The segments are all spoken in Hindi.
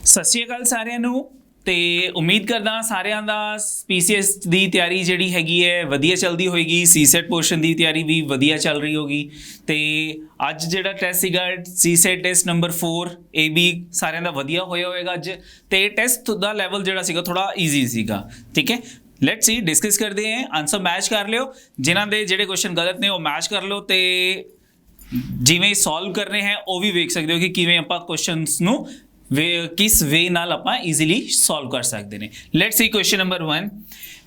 ਸਤਿ ਸ਼੍ਰੀ ਅਕਾਲ ਸਾਰਿਆਂ ਨੂੰ ਤੇ ਉਮੀਦ ਕਰਦਾ ਸਾਰਿਆਂ ਦਾ ਪੀਸੀਐਸ ਦੀ ਤਿਆਰੀ ਜਿਹੜੀ ਹੈਗੀ ਹੈ ਵਧੀਆ ਚੱਲਦੀ ਹੋਏਗੀ। ਸੀਸੈਟ ਪੋਰਸ਼ਨ ਦੀ ਤਿਆਰੀ ਵੀ ਵਧੀਆ ਚੱਲ ਰਹੀ ਹੋਗੀ। ਤੇ ਅੱਜ ਜਿਹੜਾ ਟੈਸਟ ਸੀਗਾ ਸੀਸੈਟ ਟੈਸਟ ਨੰਬਰ 4 ਇਹ ਵੀ ਸਾਰਿਆਂ ਦਾ ਵਧੀਆ ਹੋਇਆ ਹੋਏਗਾ ਅੱਜ। ਤੇ ਟੈਸਟ ਦਾ ਲੈਵਲ ਜਿਹੜਾ ਸੀਗਾ ਥੋੜਾ ਈਜ਼ੀ ਸੀਗਾ। ਠੀਕ ਹੈ, ਲੈਟਸ ਸੀ ਡਿਸਕਸ ਕਰਦੇ हैं। ਆਨਸਰ ਮੈਚ ਕਰ ਲਿਓ, ਜਿਨ੍ਹਾਂ ਦੇ ਜਿਹੜੇ ਕੁਐਸਚਨ ਗਲਤ ਨੇ ਉਹ ਮੈਚ ਕਰ ਲਓ ਤੇ ਜਿਵੇਂ ਸੋਲਵ ਕਰਨੇ ਹੈ ਉਹ ਵੀ ਵੇਖ ਸਕਦੇ ਹੋ ਕਿ ਕਿਵੇਂ ਆਪਾਂ ਕੁਐਸਚਨਸ ਨੂੰ ਕਿਸ ਵੇ ਨਾਲ ਆਪਾਂ ਈਜ਼ੀਲੀ ਸੋਲਵ ਕਰ ਸਕਦੇ ਨੇ। ਲੈਟਸ ਸੀ ਕੁਐਸਚਨ ਨੰਬਰ 1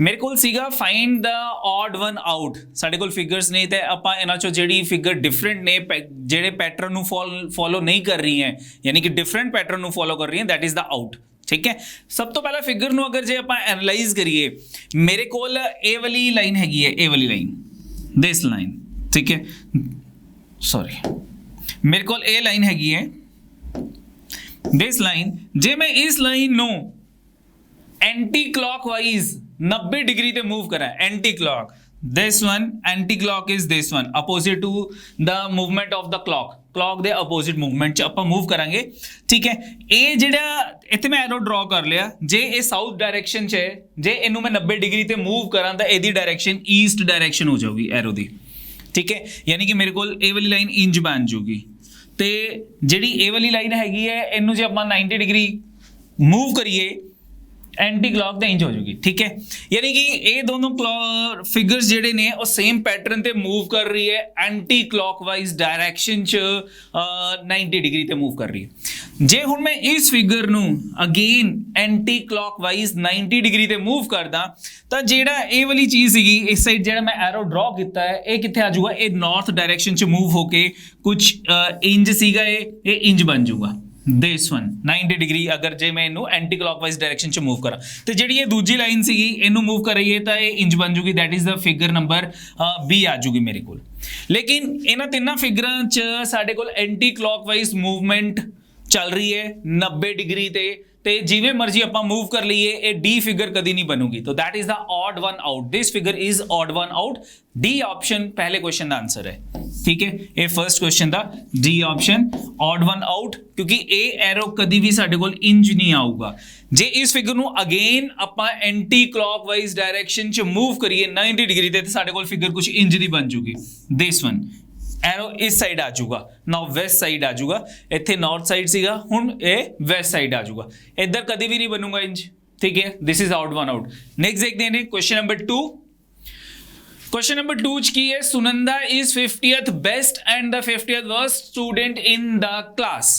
ਮੇਰੇ ਕੋਲ ਸੀਗਾ ਫਾਈਂਡ ਦਾ ਆਡ ਵਨ ਆਊਟ। ਸਾਡੇ ਕੋਲ ਫਿਗਰਸ ਨੇ ਤੇ ਆਪਾਂ ਇਹਨਾਂ ਚੋਂ ਜਿਹੜੀ ਫਿਗਰ ਡਿਫਰੈਂਟ ਨੇ ਜਿਹੜੇ ਪੈਟਰਨ ਨੂੰ ਫੋਲੋ ਨਹੀਂ ਕਰ ਰਹੀ ਹੈ ਯਾਨੀ ਕਿ ਡਿਫਰੈਂਟ ਪੈਟਰਨ ਨੂੰ ਫੋਲੋ ਕਰ ਰਹੀ ਹੈ ਦੈਟ ਇਜ਼ ਦਾ ਆਊਟ। ठीक है, सब तो पहला फिगर ਨੂੰ अगर जे ਆਪਾਂ एनालाइज करिए मेरे कोल ए वाली लाइन हैगी है, ए वाली लाइन दिस लाइन। ठीक है, सॉरी मेरे कोल ए लाइन हैगी है दिस लाइन। जे मैं इस लाइन ਨੂੰ एंटी क्लॉकवाइज 90 डिग्री ਤੇ मूव करा anti clock this one anti clock is this one opposite to the movement of the clock ਦੇ opposite movement ਚ ਆਪਾਂ move ਕਰਾਂਗੇ। ਠੀਕ ਹੈ, ਇਹ ਜਿਹੜਾ ਇੱਥੇ ਮੈਂ ਐਰੋ ਡਰਾ ਕਰ ਲਿਆ, ਜੇ ਇਹ ਸਾਊਥ ਡਾਇਰੈਕਸ਼ਨ ਚ ਹੈ, ਜੇ ਇਹਨੂੰ ਮੈਂ 90 ਡਿਗਰੀ ਤੇ ਮੂਵ ਕਰਾਂ ਤਾਂ ਇਹਦੀ ਡਾਇਰੈਕਸ਼ਨ ਈਸਟ ਡਾਇਰੈਕਸ਼ਨ ਹੋ ਜਾਊਗੀ ਐਰੋ ਦੀ। ਠੀਕ ਹੈ, ਯਾਨੀ ਕਿ ਮੇਰੇ ਕੋਲ ਇਹ ਵਾਲੀ ਲਾਈਨ ਇੰਜ ਬਣ ਜੂਗੀ ਤੇ ਜਿਹੜੀ ਇਹ ਵਾਲੀ ਲਾਈਨ ਹੈਗੀ ਹੈ ਇਹਨੂੰ ਜੇ ਆਪਾਂ 90 ਡਿਗਰੀ ਮੂਵ ਕਰੀਏ एंटी क्लॉक तो इंज हो जाएगी। ठीक है, यानी कि ये दोनों फिगर्स जेडे ने वो सेम पैटर्न ते मूव कर रही है एंटी क्लॉकवाइज डायरेक्शन च 90 डिग्री ते मूव कर रही है। जे हुण मैं इस फिगर नू अगेन एंटी क्लॉकवाइज 90 डिग्री ते मूव करदा तो जेड़ा ये वाली चीज़ सीगी इस साइड जेड़ा मैं एरो ड्रॉ किया है ये कित्थे आ जाऊगा, ये नॉर्थ डायरेक्शन च मूव होके कुछ इंज सीगा ये इंज बन जाऊगा दिस वन 90 डिग्री। अगर जे मैं इनू एंटी क्लॉकवाइज डायरेक्शन च मूव करा तो जी ये दूजी लाइन सी इनू मूव करिए तो ये इंज बन जूगी that is the figure number B आ जूगी मेरे को। लेकिन इन्हां तिन्नां फिगरां च साडे कोल एंटी क्लॉकवाइज मूवमेंट चल रही है 90 डिग्री ते जिवें मर्जी आपां मूव कर लीए ये डी फिगर कदी नहीं बनूगी। तो that is the odd one out, this figure is odd one out. D option पहले क्वेश्चन का आंसर है। ठीक है, ये फर्स्ट क्वेश्चन का D option odd one out, क्योंकि ए एरो कदी भी साडे कोल इंज नहीं आऊगा। जे इस फिगर नू अगेन आपां एंटी क्लॉकवाइज डायरेक्शन च मूव करिए 90 डिग्री ते साडे कोल फिगर कुछ इंज दी बन जूगी। दिस वन एरो इस साइड आ जाऊगा, नाउ वेस्ट साइड आ जाऊगा, इत्थे नॉर्थ साइड सीगा हुण ये वेस्ट साइड आ जाऊगा, इधर कभी भी नहीं बनूंगा इंज। ठीक है, this is out one out. Next देखते हैं क्वेश्चन नंबर 2। क्वेश्चन नंबर 2 की है Sunanda is 50th best and the 50th worst student in the class.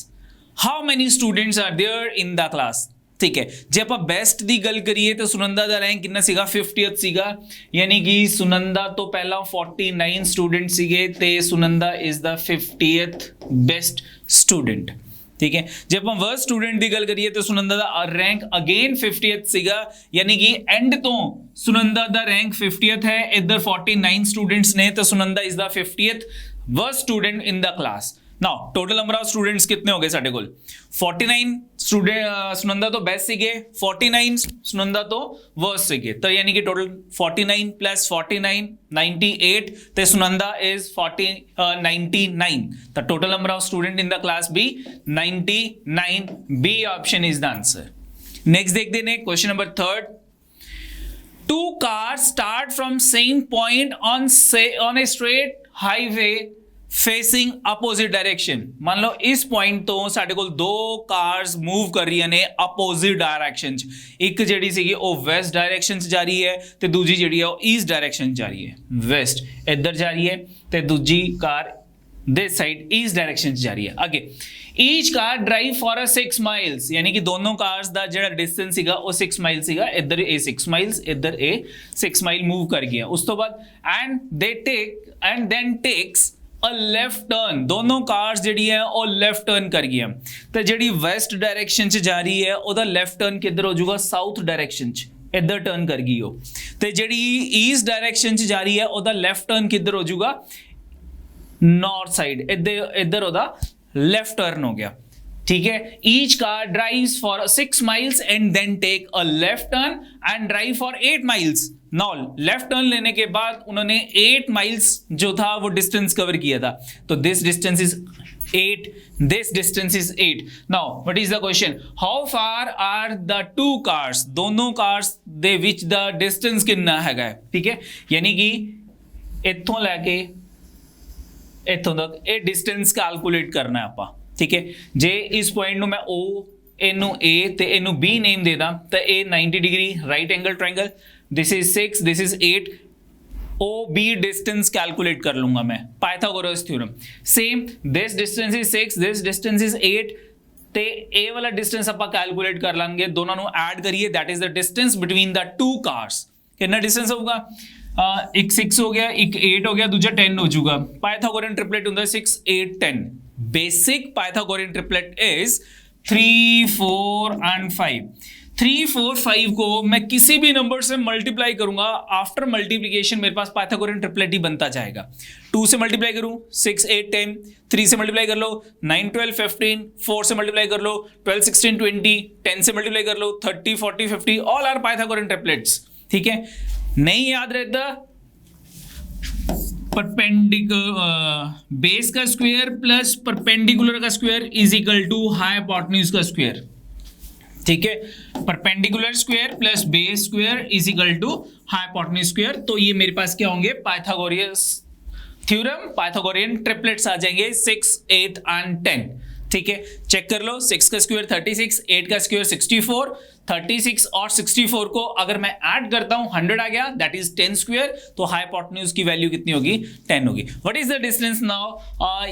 How many students are there in the class. ठीक है, जे आप बेस्ट की गल करिए तो सुनंदा का रैंक कितना सीगा 50th सीगा, यानी कि सुनंदा तो पहला 49 स्टूडेंट सीगे ते Sunanda is the 50th best student. ठीक है, जे आप वर्स्ट स्टूडेंट की गल करिए तो सुनंदा का रैंक अगेन 50th सीगा, यानी कि एंड तो सुनंदा का रैंक 50th है, इधर 49 स्टूडेंट्स ने तो Sunanda is the 50th worst student in the class. Now total number of students कितने हो गए साडे कोल 49 स्टूडेंट सुनंदा तो बेस्ट सीगे, 49 सुनंदा तो वर्स्ट सीगे, तो यानी कि टोटल 49 प्लस 49 98 ते Sunanda is 99। the total number of student in the class be 99। B option is the answer. Next देखते हैं question number 3। Two cars start from same point on a straight highway facing opposite direction. मान लो इस पॉइंट तो साडे कोल दो कार्स मूव कर रही ने अपोजिट डायरेक्शन च, एक जिहड़ी सीगी वो वेस्ट डायरेक्शन च जा रही है ते दूजी जिहड़ी है वो ईस्ट डायरेक्शन च जा रही है, वेस्ट इधर जा रही है ते दूजी car this side east direction च जा रही है। आगे each car drive for a 6 miles, यानी कि दोनों कार्स दा जिहड़ा डिस्टेंस सीगा वो 6 माइल सीगा, इधर ए 6 माइल्स इधर ए 6 माइल मूव कर गया। उस तो बाद and then takes a left turn, दोनों कार्स जिहड़ी है वो लेफ्ट टर्न कर गई तो जिहड़ी वेस्ट डायरेक्शन च जा रही है ओदा लेफ्ट टर्न किधर हो जाऊगा साउथ डायरेक्शन च, इधर टर्न कर गई हो। तो जिहड़ी ईस्ट डायरेक्शन च जा रही है ओदा लेफ्ट टर्न किधर हो जाऊगा नॉर्थ साइड, इधर ओदा लेफ्ट टर्न हो गया। ठीक है, each car drives for 6 miles and then take a left turn and drive for 8 miles. Now left turn लेने के बाद उन्होंने 8 माइल्स जो था वो डिस्टेंस कवर किया था, तो this distance is 8. This distance is 8. Now what is the question? How far are the two cars? दोनों cars ਦੇ ਵਿੱਚ the distance ਕਿੰਨਾ ਹੈਗਾ, ठीक है, यानी कि ਇੱਥੋਂ ਲੈ ਕੇ ਇੱਥੋਂ ਤੱਕ ਇਹ distance calculate ਕਰਨਾ ਹੈ ਆਪਾਂ, ठीक है। ਜੇ ਇਸ point ਨੂੰ ਮੈਂ O, ਇਹਨੂੰ A ਤੇ ਇਹਨੂੰ B name ਦੇ ਦਾਂ ਤਾਂ ਇਹ 90 degree right angle triangle, this is 6, this is 8, OB distance calculate कर लूंगा मैं, Pythagoras theorem. Same this distance is 6, this distance is 8 ते A वाला डिस्टेंस ਆਪਾਂ कैलकुलेट कर लांगे, दोनों ਨੂੰ ऐड करिए, that is the distance between the two cars. कितना डिस्टेंस होगा? एक 6 हो गया, एक 8 हो गया, दूसरा 10 हो जाएगा। पाइथागोरियन ट्रिपलेट ਹੁੰਦਾ 6 8 10। Basic Pythagorean triplet is 3 4 and 5। 3 4 5 को मैं किसी भी नंबर से मल्टीप्लाई करूंगा, आफ्टर मल्टीप्लिकेशन मेरे पास पाइथागोरियन ट्रिपलेट ही बनता जाएगा। 2 से मल्टीप्लाई करूं 6 8 10, 3 से मल्टीप्लाई कर लो 9 12 15, 4 से मल्टीप्लाई कर लो 12 16 20, 10 से मल्टीप्लाई कर लो 30 40 50, ऑल आर पाइथागोरियन ट्रिपलेट्स, ठीक है। नहीं याद रहता, परपेंडिकुलर बेस का स्क्वायर प्लस परपेंडिकुलर का square is equal to hypotenuse का स्क्वायर, ठीक है। Perpendicular square plus base square is equal to hypotenuse square. तो ये मेरे पास क्या होंगे? पाइथागोरियस थ्योरम, पाइथागोरियन ट्रिपलेट्स आ जाएंगे 6 8 and 10, ठीक है। चेक कर लो, 6 का स्क्वायर 36, 8 का स्क्वायर 64, 36 और 64 को अगर मैं ऐड करता हूं 100 आ गया, दैट इज 10 स्क्वायर। तो हाइपोटेन्यूज की वैल्यू कितनी होगी? 10 होगी। What is the distance now?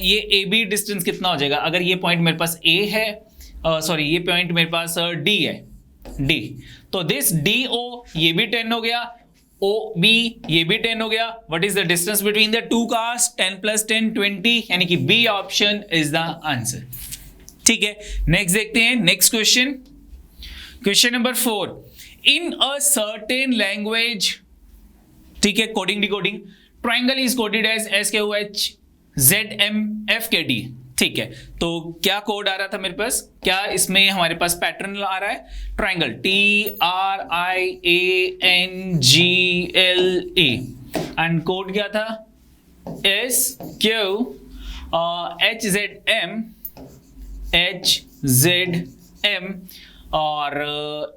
ये ए बी डिस्टेंस कितना हो जाएगा? अगर ये पॉइंट मेरे पास ए है, सॉरी ये पॉइंट मेरे पास डी है, डी, तो दिस डी ओ ये भी 10 हो गया, ओ बी ये भी 10 हो गया। What is the distance between the two cars? 10 + 10 20, यानी कि B option is the answer, ठीक है। नेक्स्ट देखते हैं, next question, question number 4। In a certain language, ठीक है, coding decoding, triangle is coded as SQH ZM FKD, ठीक है। तो क्या कोड आ रहा था मेरे पास? क्या इसमें हमारे पास पैटर्न आ रहा है? ट्राइंगल TRIANGLE एंड कोड क्या था? SQHZM और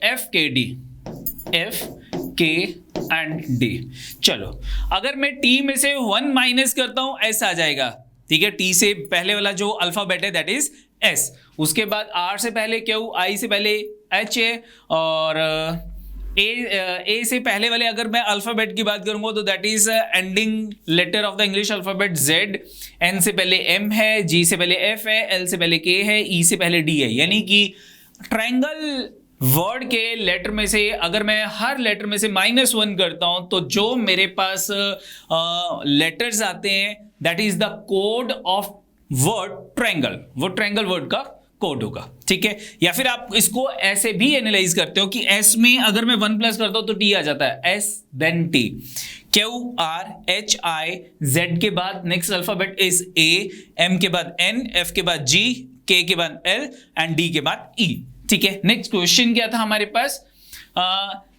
FKD, FK एंड D। चलो, अगर मैं T में से 1 माइनस करता हूं, S आ जाएगा, ठीक है। T से पहले वाला जो अल्फाबेट है दैट इज S, उसके बाद R से पहले Q, I से पहले H है, और A से पहले वाले अगर मैं अल्फाबेट की बात करूंगा तो that is ending letter of the English alphabet Z। N से पहले M है, G से पहले F है, L से पहले K है, E से पहले D है। यानी कि ट्रायंगल वर्ड के लेटर में से अगर मैं हर लेटर में से -1 करता हूं तो जो मेरे पास लेटर्स आते हैं that is the code of word triangle, वो ट्रायंगल वर्ड का कोड होगा, ठीक है। या फिर आप इसको ऐसे भी एनालाइज करते हो कि S में अगर मैं 1 प्लस करता हूं तो T आ जाता है, S then T, Q R H I, Z के बाद next alphabet is A, M के बाद N, F के बाद G, K के बाद L एंड D के बाद E, ठीक है। नेक्स्ट क्वेश्चन क्या था हमारे पास?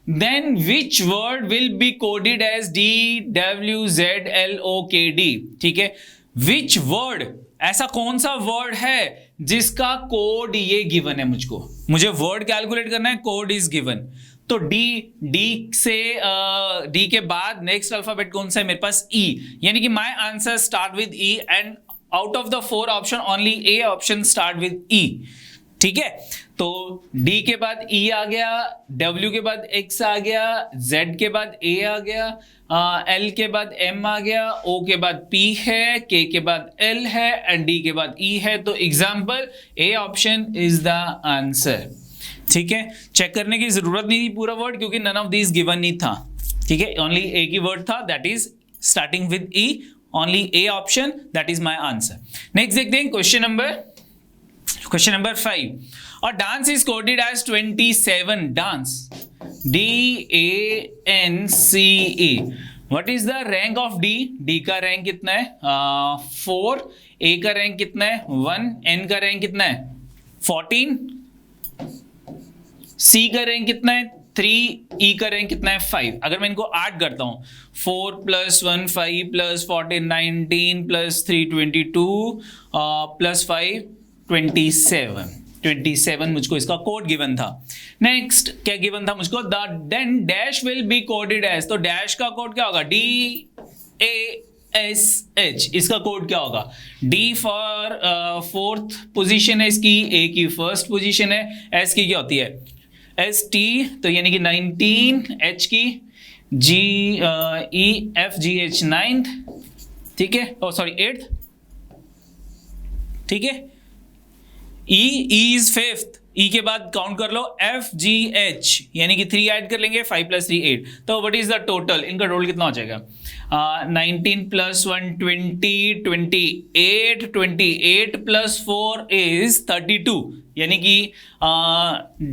Then which word will be coded as DWZLOKD, ठीक है। विच वर्ड, ऐसा कौन सा वर्ड है जिसका कोड ये गिवन है? मुझे वर्ड कैलकुलेट करना है, कोड इज गिवन। तो डी के बाद नेक्स्ट अल्फाबेट कौन सा है मेरे पास? E, यानी कि my answer start with E and out of the 4 option only A option start with E, ठीक है। तो D के बाद E आ गया, W के बाद X आ गया, Z के बाद A आ गया, L के बाद M आ गया, O के बाद P है, K के बाद L है एंड D के बाद E है। तो example A option is the answer, ठीक है। चेक करने की जरूरत नहीं थी पूरा वर्ड, क्योंकि नन ऑफ दिस गिवन नहीं था, ठीक है। ओनली एक ही वर्ड था that is starting with E, only A option, that is my answer. Next देखते हैं क्वेश्चन नंबर 5। और dance is coded as 27, dance DANCE। What is the rank of D? D का रैंक कितना है? 4, A का रैंक कितना है? 1, N का रैंक कितना है? 14, C का रैंक कितना है? 3 करें कितना है 5। अगर मैं इनको ऐड करता हूं 4 + 1 5 + 14 19 + 3 22 + 5 27 मुझको इसका कोड गिवन था। नेक्स्ट क्या गिवन था मुझको, then dash will be coded as, तो डैश का कोड क्या होगा DASH, इसका कोड क्या होगा, D फॉर 4th पोजीशन है इसकी, A की 1st पोजीशन है, S की क्या होती है ST, तो यानी कि 19, H की GEFGH 9th, ठीक है, ओ सॉरी 8th, ठीक है, E इज 5th, E के बाद काउंट कर लो FGH, यानी कि 3 ऐड कर लेंगे, 5 + 3 8, तो व्हाट इज द टोटल, इनका टोटल कितना हो जाएगा 19 + 1 20 28 28 + 4 इज 32, यानी कि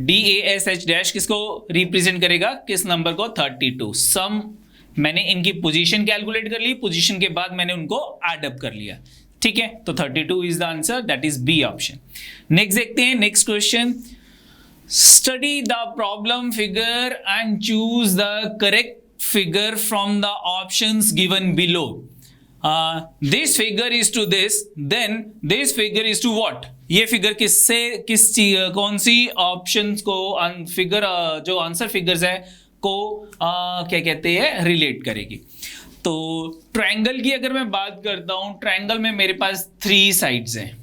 DASH डैश किसको रिप्रेजेंट करेगा, किस नंबर को 32। सम मैंने इनकी पोजीशन कैलकुलेट कर ली, पोजीशन के बाद मैंने उनको एड अप कर लिया, ठीक है, तो 32 is the answer, that is B option. Next देखते हैं, next question, study the problem figure and choose the correct figure from the options given below. This figure is to this, then this figure is to what? ये फिगर किससे कौन सी ऑप्शंस को फिगर जो आंसर फिगर्स है को क्या कहते हैं रिलेट करेगी। तो ट्रायंगल की अगर मैं बात करता हूं, ट्रायंगल में मेरे पास 3 साइड्स हैं,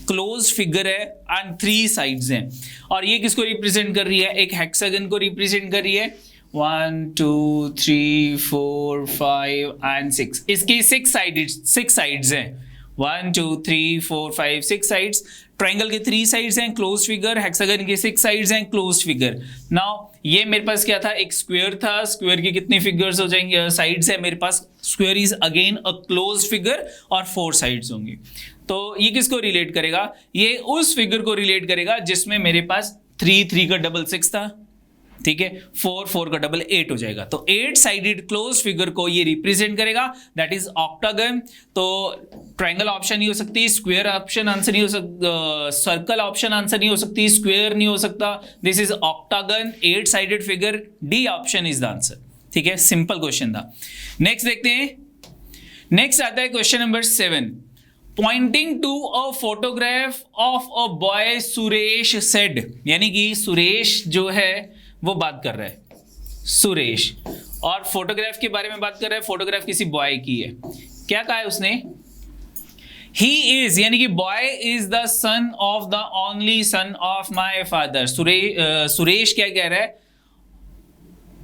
क्लोज फिगर है एंड 3 साइड्स हैं, और ये किसको रिप्रेजेंट कर रही है, एक हेक्सागन को रिप्रेजेंट कर रही है, 1 2 3 4 5 एंड 6, इसकी 6 साइड्स हैं, 1 2 3 4 5 6 साइड्स, ट्रायंगल के 3 साइड्स हैं क्लोज फिगर, हेक्सागन के 6 साइड्स हैं क्लोज फिगर। नाउ ये मेरे पास क्या था, एक स्क्वायर था, स्क्वायर की कितनी फिगर्स हो जाएंगे, साइड्स है मेरे पास, square is again a close figure और 4 साइड्स होंगी, तो ये किसको रिलेट करेगा, ये उस फिगर को रिलेट करेगा जिसमें मेरे पास 3 3 का डबल 6 था, ठीक है, 4 4 का डबल 8 हो जाएगा, तो 8 साइडेड क्लोज फिगर को ये रिप्रेजेंट करेगा, दैट इज ऑक्टागन। तो ट्रायंगल ऑप्शन नहीं हो सकती, स्क्वायर ऑप्शन आंसर नहीं हो सकता, सर्कल ऑप्शन आंसर नहीं हो सकती, स्क्वायर नहीं हो सकता, this is octagon 8 sided figure, D option is the answer, ठीक है, सिंपल क्वेश्चन था। नेक्स्ट देखते हैं, नेक्स्ट आता है question number 7, pointing to a photograph of a boy Suresh said, यानी कि सुरेश जो है वो बात कर रहा है, सुरेश, और फोटोग्राफ के बारे में बात कर रहा है, फोटोग्राफ किसी बॉय की है, क्या कहा है उसने, ही इज, यानी कि boy is the son of the only son of my father, Suresh क्या कह रहा है,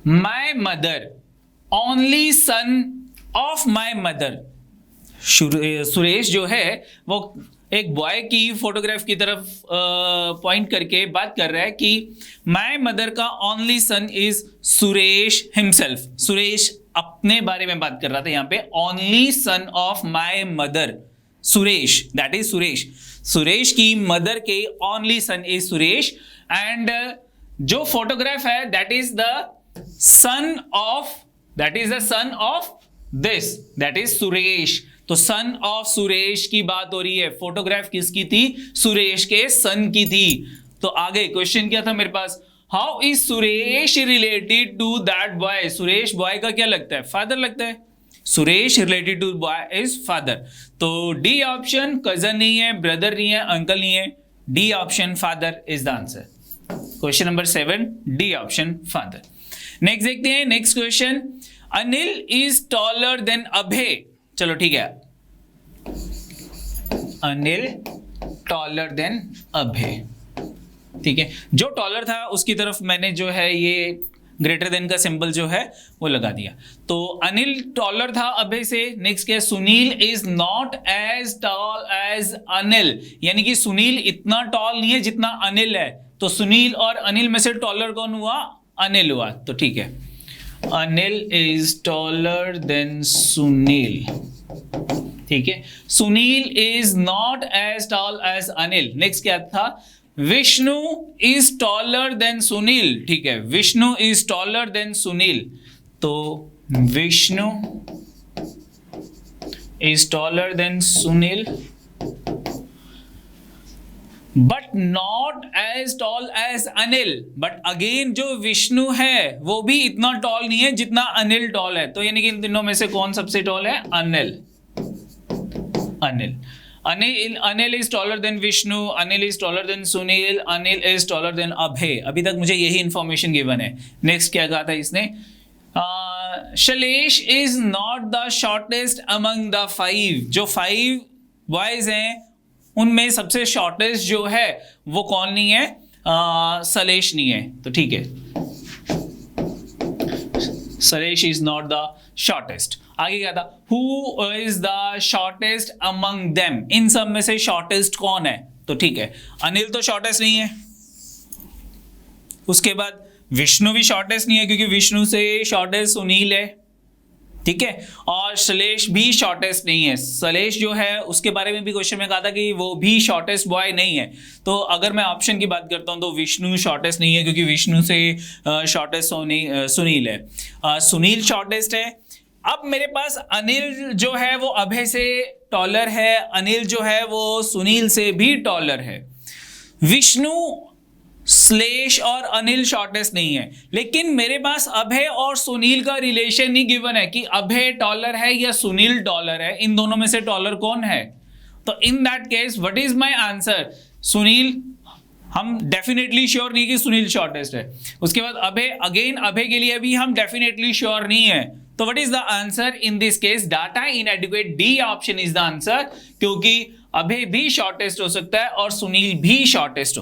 my mother, only son of my mother, Suresh जो है वो एक बॉय की फोटोग्राफ की तरफ पॉइंट करके बात कर रहा है कि माय मदर का only son is Suresh himself, Suresh अपने बारे में बात कर रहा था यहाँ पे, only son of my mother Suresh, that is Suresh, Suresh की मदर के only son is Suresh, and जो फोटोग्राफ है that is the son of this, that is Suresh, तो सन ऑफ सुरेश की बात हो रही है, फोटोग्राफ किसकी थी, सुरेश के सन की थी। तो आगे क्वेश्चन क्या था मेरे पास, how is Suresh related to that boy, Suresh boy का क्या लगता है, फादर लगता है, Suresh related to boy is father, तो डी ऑप्शन, कजन नहीं है, ब्रदर नहीं है, अंकल नहीं है, D option father is the answer, question number 7 D option father. Next देखते हैं, next question, Anil is taller than Abhay, चलो ठीक है, अनिल टॉलर देन अभय, ठीक है, जो टॉलर था उसकी तरफ मैंने जो है ये ग्रेटर देन का सिंबल जो है वो लगा दिया, तो अनिल टॉलर था अभय से। नेक्स्ट क्या है, Sunil is not as tall as Anil, यानी कि सुनील इतना टॉल नहीं है जितना अनिल है, तो सुनील और अनिल में से टॉलर कौन हुआ, अनिल हुआ, तो ठीक है, Anil is taller than Sunil, ठीक है, Sunil is not as tall as Anil. Next क्या था, Vishnu is taller than Sunil, ठीक है, Vishnu is taller than Sunil, तो Vishnu is taller than Sunil, but not as tall as Anil. But again जो विष्णु है वो भी इतना टॉल नहीं है जितना अनिल टॉल है, तो यानी कि इन तीनों में से कौन सबसे टॉल है? Anil. Anil is taller than Vishnu, Anil is taller than Sunil, Anil is taller than Abhay. अभी तक मुझे यही इंफॉर्मेशन गिवन है। नेक्स्ट क्या कहा था इसने? Shailesh is not the shortest among the 5। जो 5 बॉयज हैं उनमें सबसे शॉर्टेस्ट जो है वो कौन नहीं है? शैलेश नहीं है, तो ठीक है, Shailesh is not the shortest. आगे क्या था? Who is the shortest among them. इन सब में से शॉर्टेस्ट कौन है? तो ठीक है, अनिल तो शॉर्टेस्ट नहीं है। उसके बाद विष्णु भी शॉर्टेस्ट नहीं है क्योंकि विष्णु से शॉर्टेस्ट सुनील है, ठीक है। और शैलेश भी शॉर्टेस्ट नहीं है। शैलेश जो है उसके बारे में भी क्वेश्चन में कहा था कि वो भी शॉर्टेस्ट बॉय नहीं है। तो अगर मैं ऑप्शन की बात करता हूं तो विष्णु शॉर्टेस्ट नहीं है क्योंकि विष्णु से शॉर्टेस्ट सुनील है। सुनील शॉर्टेस्ट है। अब मेरे पास अनिल जो है वो अभय से टॉलर है, अनिल जो है वो सुनील से भी टॉलर है। विष्णु, श्लेष और अनिल शॉर्टेस्ट नहीं है, लेकिन मेरे पास अभय और सुनील का रिलेशन ही गिवन है कि अभय टॉलर है या सुनील टॉलर है, इन दोनों में से टॉलर कौन है? तो in that case what is my answer? Sunil. हम डेफिनेटली श्योर नहीं कि सुनील शॉर्टेस्ट है। उसके बाद अभय, अगेन अभय के लिए भी हम डेफिनेटली श्योर नहीं है। तो what is the answer in this case? Data इनएडिक्वेट, D option is the answer, क्योंकि अभय भी शॉर्टेस्ट हो सकता है और सुनील भी शॉर्टेस्ट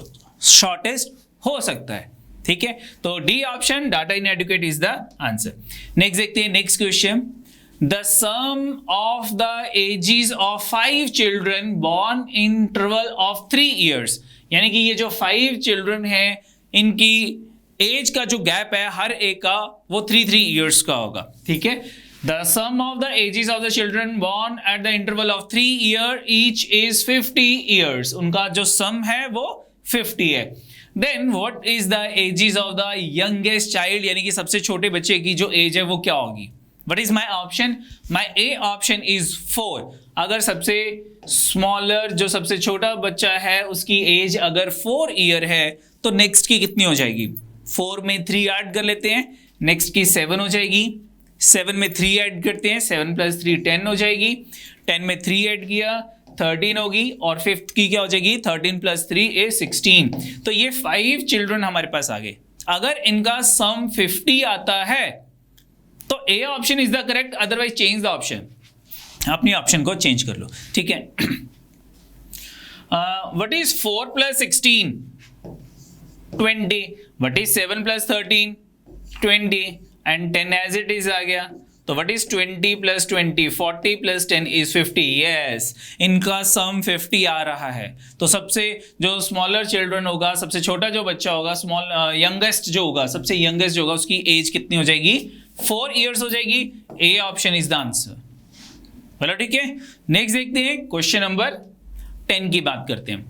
हो सकता है, ठीक है। तो D option, data inadequate is the answer. Next देखते हैं, next question. The sum of the ages of 5 children born in interval of 3 years, यानी कि ये जो 5 चिल्ड्रन हैं इनकी एज का जो गैप है हर एक का वो 3 years का होगा, ठीक है। The sum of the ages of the children born at the interval of 3 years each is 50 years। उनका जो सम है वो 50 है। Then what is the ages of the youngest child, यानी कि सबसे छोटे बच्चे की जो एज है वो क्या होगी? What is my option? My A option is 4। अगर सबसे स्मॉलर जो सबसे छोटा बच्चा है उसकी एज अगर 4 year है तो नेक्स्ट की कितनी हो जाएगी? 4 में 3 ऐड कर लेते हैं, नेक्स्ट की 7 हो जाएगी। 7 में 3 ऐड करते हैं, 7 + 3 10 हो जाएगी। 10 में 3 ऐड किया 13 होगी, और फिफ्थ की क्या हो जाएगी? 13 + 3 is 16। तो ये 5 चिल्ड्रन हमारे पास आ गए। अगर इनका सम 50 आता है तो A option is the correct, otherwise change the option. अपनी ऑप्शन को चेंज कर लो, ठीक है। What is 4 + 16? 20। What is 7 + 13? 20 and 10 as it is आ गया। तो व्हाट इज 20 + 20? 40 + 10 is 50। यस, इनका सम 50 आ रहा है। तो सबसे जो स्मॉलर चिल्ड्रन होगा, सबसे छोटा जो बच्चा होगा, यंगेस्ट जो होगा, सबसे यंगेस्ट जो होगा, उसकी एज कितनी हो जाएगी? 4 years हो जाएगी। ए ऑप्शन इज द आंसर। बोलो, ठीक है। नेक्स्ट देखते हैं, क्वेश्चन नंबर 10 की बात करते हैं।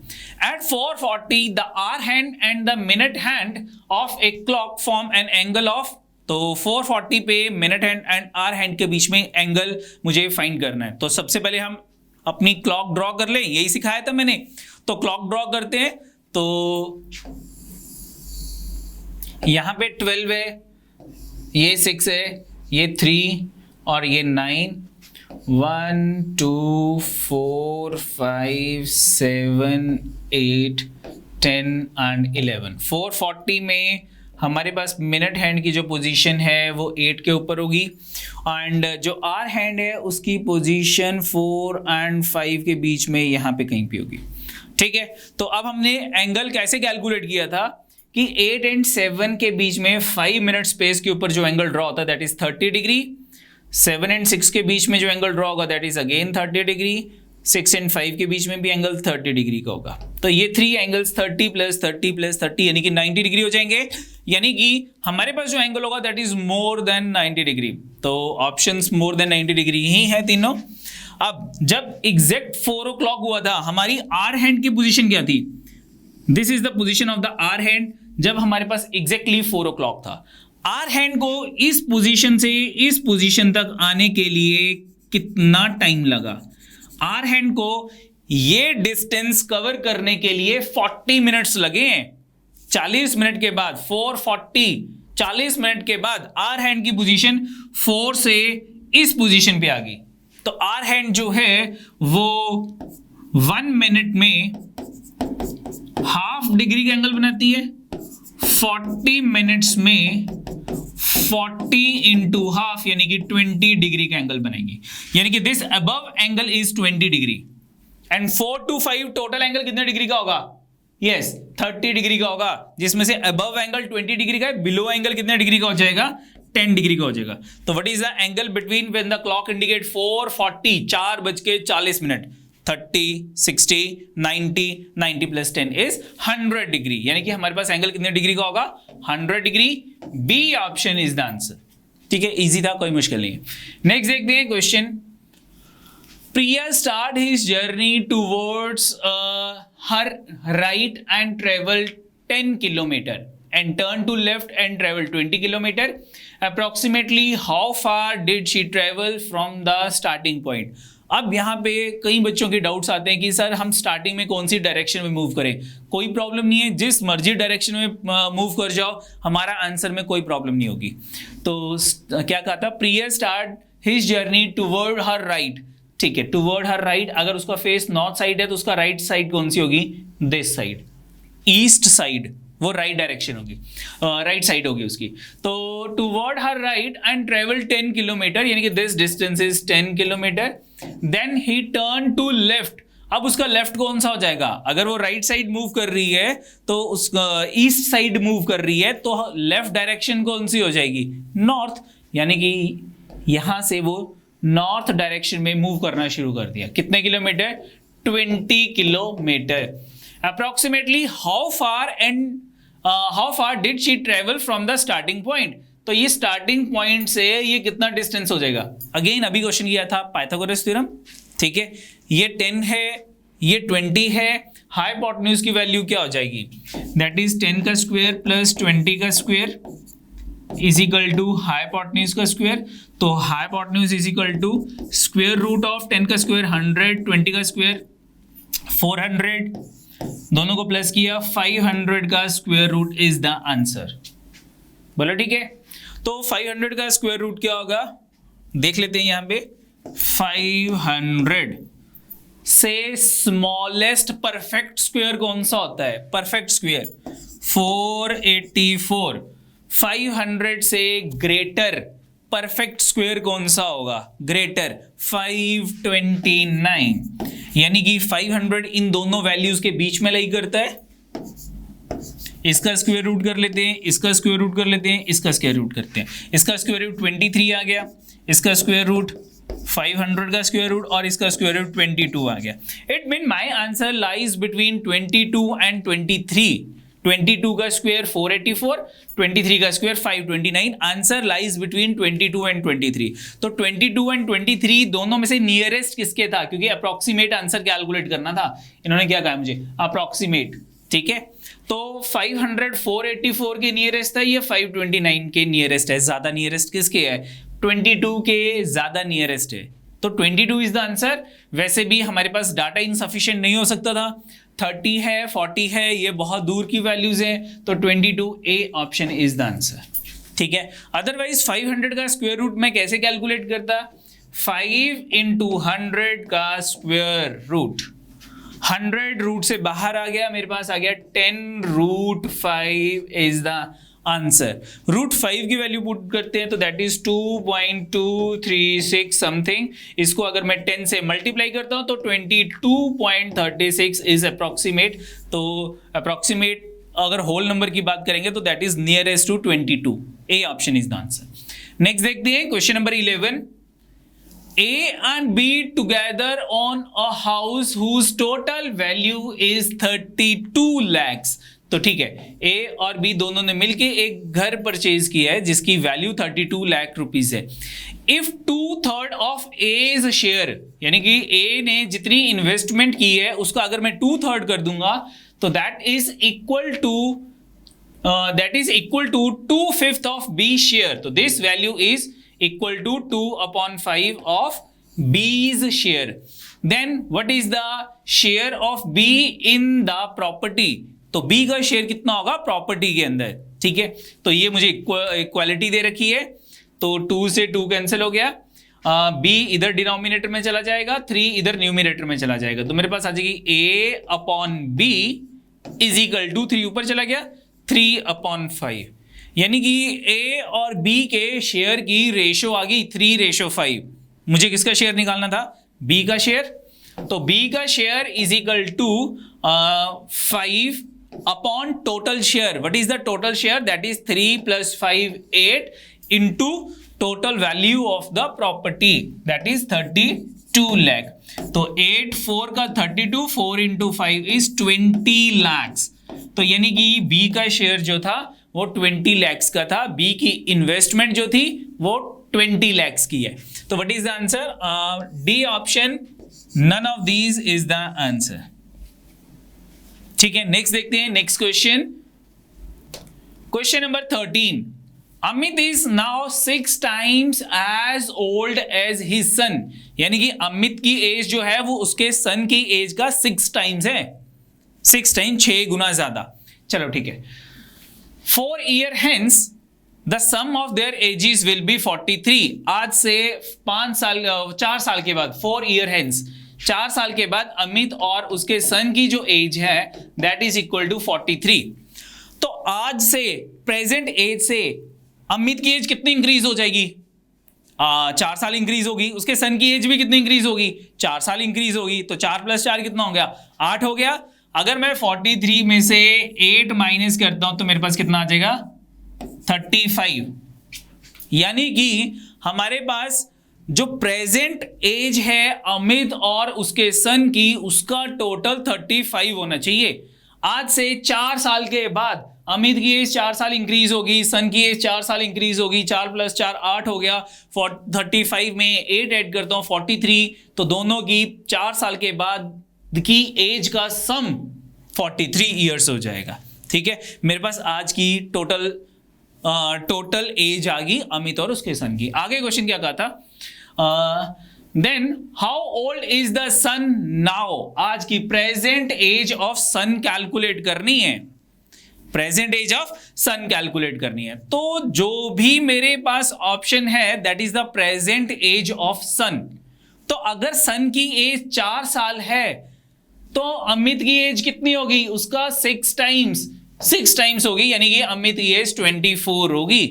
At 4:40 the hour hand and the minute hand of a clock form an angle of, तो 4:40 पे minute hand and hour hand के बीच में एंगल मुझे फाइंड करना है। तो सबसे पहले हम अपनी क्लॉक ड्रॉ कर लें, यही सिखाया था मैंने। तो क्लॉक ड्रॉ करते हैं। तो यहां पे 12 है, ये 6 है, ये 3 और ये 9। 1 2 4 5 7 8 10 एंड 11। 4:40 में हमारे पास मिनट हैंड की जो पोजीशन है वो 8 के ऊपर होगी, एंड जो आर हैंड है उसकी पोजीशन 4 और 5 के बीच में यहाँ पे कहीं पे होगी, ठीक है। तो अब हमने एंगल कैसे कैलकुलेट किया था कि 8 और 7 के बीच में 5 मिनट स्पेस के ऊपर जो एंगल ड्रॉ होता है दैट इज 30 डिग्री। 7 और 6 के बीच में जो एंगल ड्रॉ होगा दैट इज अगेन 30 डिग्री। 6 और 5 के बीच में भी एंगल 30 डिग्री का होगा। तो ये 3 एंगल्स 30 + 30 + 30 यानी कि 90 डिग्री हो जाएंगे। यानी कि हमारे पास जो एंगल होगा that is more than 90 degree. तो ऑप्शंस मोर देन 90 डिग्री ही है तीनों। अब जब एग्जैक्ट 4 o'clock हुआ था, हमारी आर हैंड की पोजीशन क्या थी? This is the position of the hour hand जब हमारे पास एग्जैक्टली 4 o'clock था। आर हैंड को इस पोजीशन से इस पोजीशन तक आने के लिए कितना टाइम लगा? आर हैंड को ये डिस्टेंस कवर करने के लिए 40 मिनट्स लगे हैं। 40 मिनट के बाद 440, 40 मिनट के बाद आर हैंड की पोजीशन 4 से इस पोजीशन पे आ गई। तो आर हैंड जो है वो 1 मिनट में हाफ डिग्री का एंगल बनाती है, 40 मिनट्स में 40 इंटू हाफ यानी कि 20 डिग्री का एंगल बनेगी। यानी कि this above angle is 20 degree and 4 to 5 total angle कितने डिग्री का होगा? यस 30 डिग्री का होगा, जिसमें से अबव एंगल 20 डिग्री का है, बिलो एंगल कितने डिग्री का हो जाएगा? 10 डिग्री का हो जाएगा। तो what is the angle between when the clock indicate 4:40 4:40 30, 60, 90, 90 plus 10 is 100 degree. यानी कि हमारे पास एंगल कितने डिग्री का होगा? 100 degree. B option is the answer. ठीक है, इजी था, कोई मुश्किल नहीं है। नेक्स्ट देखते हैं question. Priya start his journey towards her right and travel 10 kilometer and turn to left and travel 20 kilometer. Approximately how far did she travel from the starting point? अब यहाँ पे कई बच्चों के डाउट्स आते हैं कि सर हम स्टार्टिंग में कौन सी डायरेक्शन में मूव करें। कोई प्रॉब्लम नहीं है, जिस मर्जी डायरेक्शन में मूव कर जाओ, हमारा आंसर में कोई प्रॉब्लम नहीं होगी। तो क्या कहा था? प्रिया start his journey toward her right. ठीक है, टुवर्ड हर राइट, अगर उसका फेस नॉर्थ साइड है तो उसका राइट साइड कौन सी होगी? दिस साइड, ईस्ट साइड, वो राइट डायरेक्शन होगी, राइट साइड होगी उसकी। तो toward her right and travel 10 kilometre, यानी कि this distance is 10 kilometre. Then he turn to left. अब उसका लेफ्ट कौन सा हो जाएगा? अगर वो राइट साइड मूव कर रही है तो उसका ईस्ट साइड मूव कर रही है, तो लेफ्ट डायरेक्शन कौन सी हो जाएगी? नॉर्थ। यानी कि यहां से वो नॉर्थ डायरेक्शन में मूव करना शुरू कर दिया। कितने kilometre? 20 kilometre. Approximately how far did she travel from the starting point? तो ये स्टार्टिंग पॉइंट से ये कितना डिस्टेंस हो जाएगा? अगेन अभी क्वेश्चन किया था पाइथागोरस थ्योरम। ठीक है, ये 10 है, ये 20 है, हाइपोटेन्यूज की वैल्यू क्या हो जाएगी? दैट इज 10 का स्क्वायर प्लस 20 का square is equal to hypotenuse का स्क्वायर। तो hypotenuse is equal to square root of 10 का स्क्वायर 100, 20 का स्क्वायर 400, दोनों को प्लस किया 500 का square root is the answer. बोलो ठीक है। तो 500 का स्क्वायर रूट क्या होगा? देख लेते हैं यहां पे। 500 से स्मॉलेस्ट परफेक्ट स्क्वायर कौन सा होता है? Perfect square 484। 500 से ग्रेटर परफेक्ट स्क्वायर कौन सा होगा? ग्रेटर 529। यानी कि 500 इन दोनों वैल्यूज के बीच में लाई करता है। इसका स्क्वायर रूट कर लेते हैं, इसका स्क्वायर रूट कर लेते हैं, इसका स्क्वायर रूट करते हैं। इसका स्क्वायर रूट 23 आ गया, इसका स्क्वायर रूट 500 का स्क्वायर रूट और इसका स्क्वायर रूट 22 आ गया। It mean my answer lies between 22 and 23। 22 का स्क्वायर 484, 23 का square 529। Answer lies between 22 and 23। तो 22 एंड 23 दोनों में से नियरेस्ट किसके था? क्योंकि अप्रोक्सीमेट आंसर कैलकुलेट करना था, इन्होंने क्या कहा मुझे? अप्रोक्सीमेट। ठीक है, तो 500 484 के नियरेस्ट था, ये 529 के नियरेस्ट है। ज्यादा नियरेस्ट किसके है? 22 के ज्यादा नियरेस्ट है। तो 22 इज द आंसर। वैसे भी हमारे पास डाटा इनसफिशिएंट नहीं हो सकता था, 30 है, 40 है, ये बहुत दूर की वैल्यूज हैं, तो 22 A option is the answer. ठीक है, अदरवाइज 500 का स्क्वायर रूट मैं कैसे कैलकुलेट करता? 5 into 100 का स्क्वायर रूट, 100 रूट से बाहर आ गया, मेरे पास आ गया 10 root 5 is the answer. Root 5 की वैल्यू पुट करते हैं तो दैट इज 2.236 समथिंग। इसको अगर मैं 10 से मल्टीप्लाई करता हूं तो 22.36 इज अप्रोक्सीमेट। तो अप्रोक्सीमेट अगर होल नंबर की बात करेंगे तो that is nearest to 22। A option is the answer. Next देखते हैं question number 11। A and B together on a house whose total value is 32 lakhs। तो ठीक है, A और B दोनों ने मिलके एक घर परचेज किया है जिसकी वैल्यू 32 लाख रुपीस है। इफ 2/3 ऑफ A's शेयर, यानी कि A ने जितनी इन्वेस्टमेंट की है उसका अगर मैं 2/3 कर दूंगा तो that is equal to 2/5 of B share. तो this value is equal to 2/5 of B's share। Then what is the share of B in the property, तो बी का शेयर कितना होगा प्रॉपर्टी के अंदर, ठीक है। तो ये मुझे इक्वालिटी दे रखी है, तो 2 से 2 कैंसिल हो गया, बी इधर डिनोमिनेटर में चला जाएगा, 3 इधर न्यूमिनेटर में चला जाएगा, तो मेरे पास आ जाएगी a upon B is equal to 3 ऊपर चला गया 3 अपॉन 5, यानी कि a और b के शेयर की रेशो आ गई 3:5। मुझे किसका शेयर निकालना था, b का शेयर, तो b का share is equal to 5 upon total share. What is the total share, that is 3 + 5 8 into total value of the property that is 32 lakh. तो 8 4 का 32, 4 इंटू 5 इज 20 लाख। तो यानी कि बी का शेयर जो था वो 20 लाख का था, बी की इन्वेस्टमेंट जो थी वो 20 लाख की है। तो what is the answer, D option, none of these is the answer, ठीक है। नेक्स्ट देखते हैं, next question, question number 13। Amit is now 6 times as old as his son, यानी कि अमित की एज जो है वो उसके सन की एज का 6 times है, 6 times 6 गुना ज्यादा। चलो ठीक है। 4 year hence the sum of their ages will be 43। आज से 4 साल के बाद, 4 year hence 4 साल के बाद अमित और उसके सन की जो एज है दैट इज इक्वल टू 43। तो आज से प्रेजेंट एज से अमित की एज कितनी इंक्रीज हो जाएगी, 4 साल इंक्रीज होगी, उसके सन की एज भी कितनी इंक्रीज होगी, 4 साल इंक्रीज होगी। तो 4 + 4 कितना हो गया, 8 हो गया। अगर मैं 43 में से 8 माइनस करता हूं तो मेरे पास कितना आ जाएगा 35, यानी कि हमारे पास जो प्रेजेंट एज है अमित और उसके सन की उसका टोटल 35 होना चाहिए। आज से 4 साल के बाद अमित की एज 4 साल इंक्रीज होगी, सन की एज 4 साल इंक्रीज होगी, 4 + 4 8 हो गया, 35 में 8 ऐड करता हूं 43, तो दोनों की 4 साल के बाद की एज का सम 43 इयर्स हो जाएगा, ठीक है। मेरे पास आज की टोटल एज आ गई अमित और उसके सन की। आगे क्वेश्चन क्या कहा था, then how old is the son now, आज की present age of son calculate करनी है, present age of son calculate करनी है। तो जो भी मेरे पास ऑप्शन है that is the present age of son. तो अगर सन की एज 4 साल है तो अमित की एज कितनी होगी, उसका 6 टाइम्स होगी, यानी कि अमित की एज 24 होगी।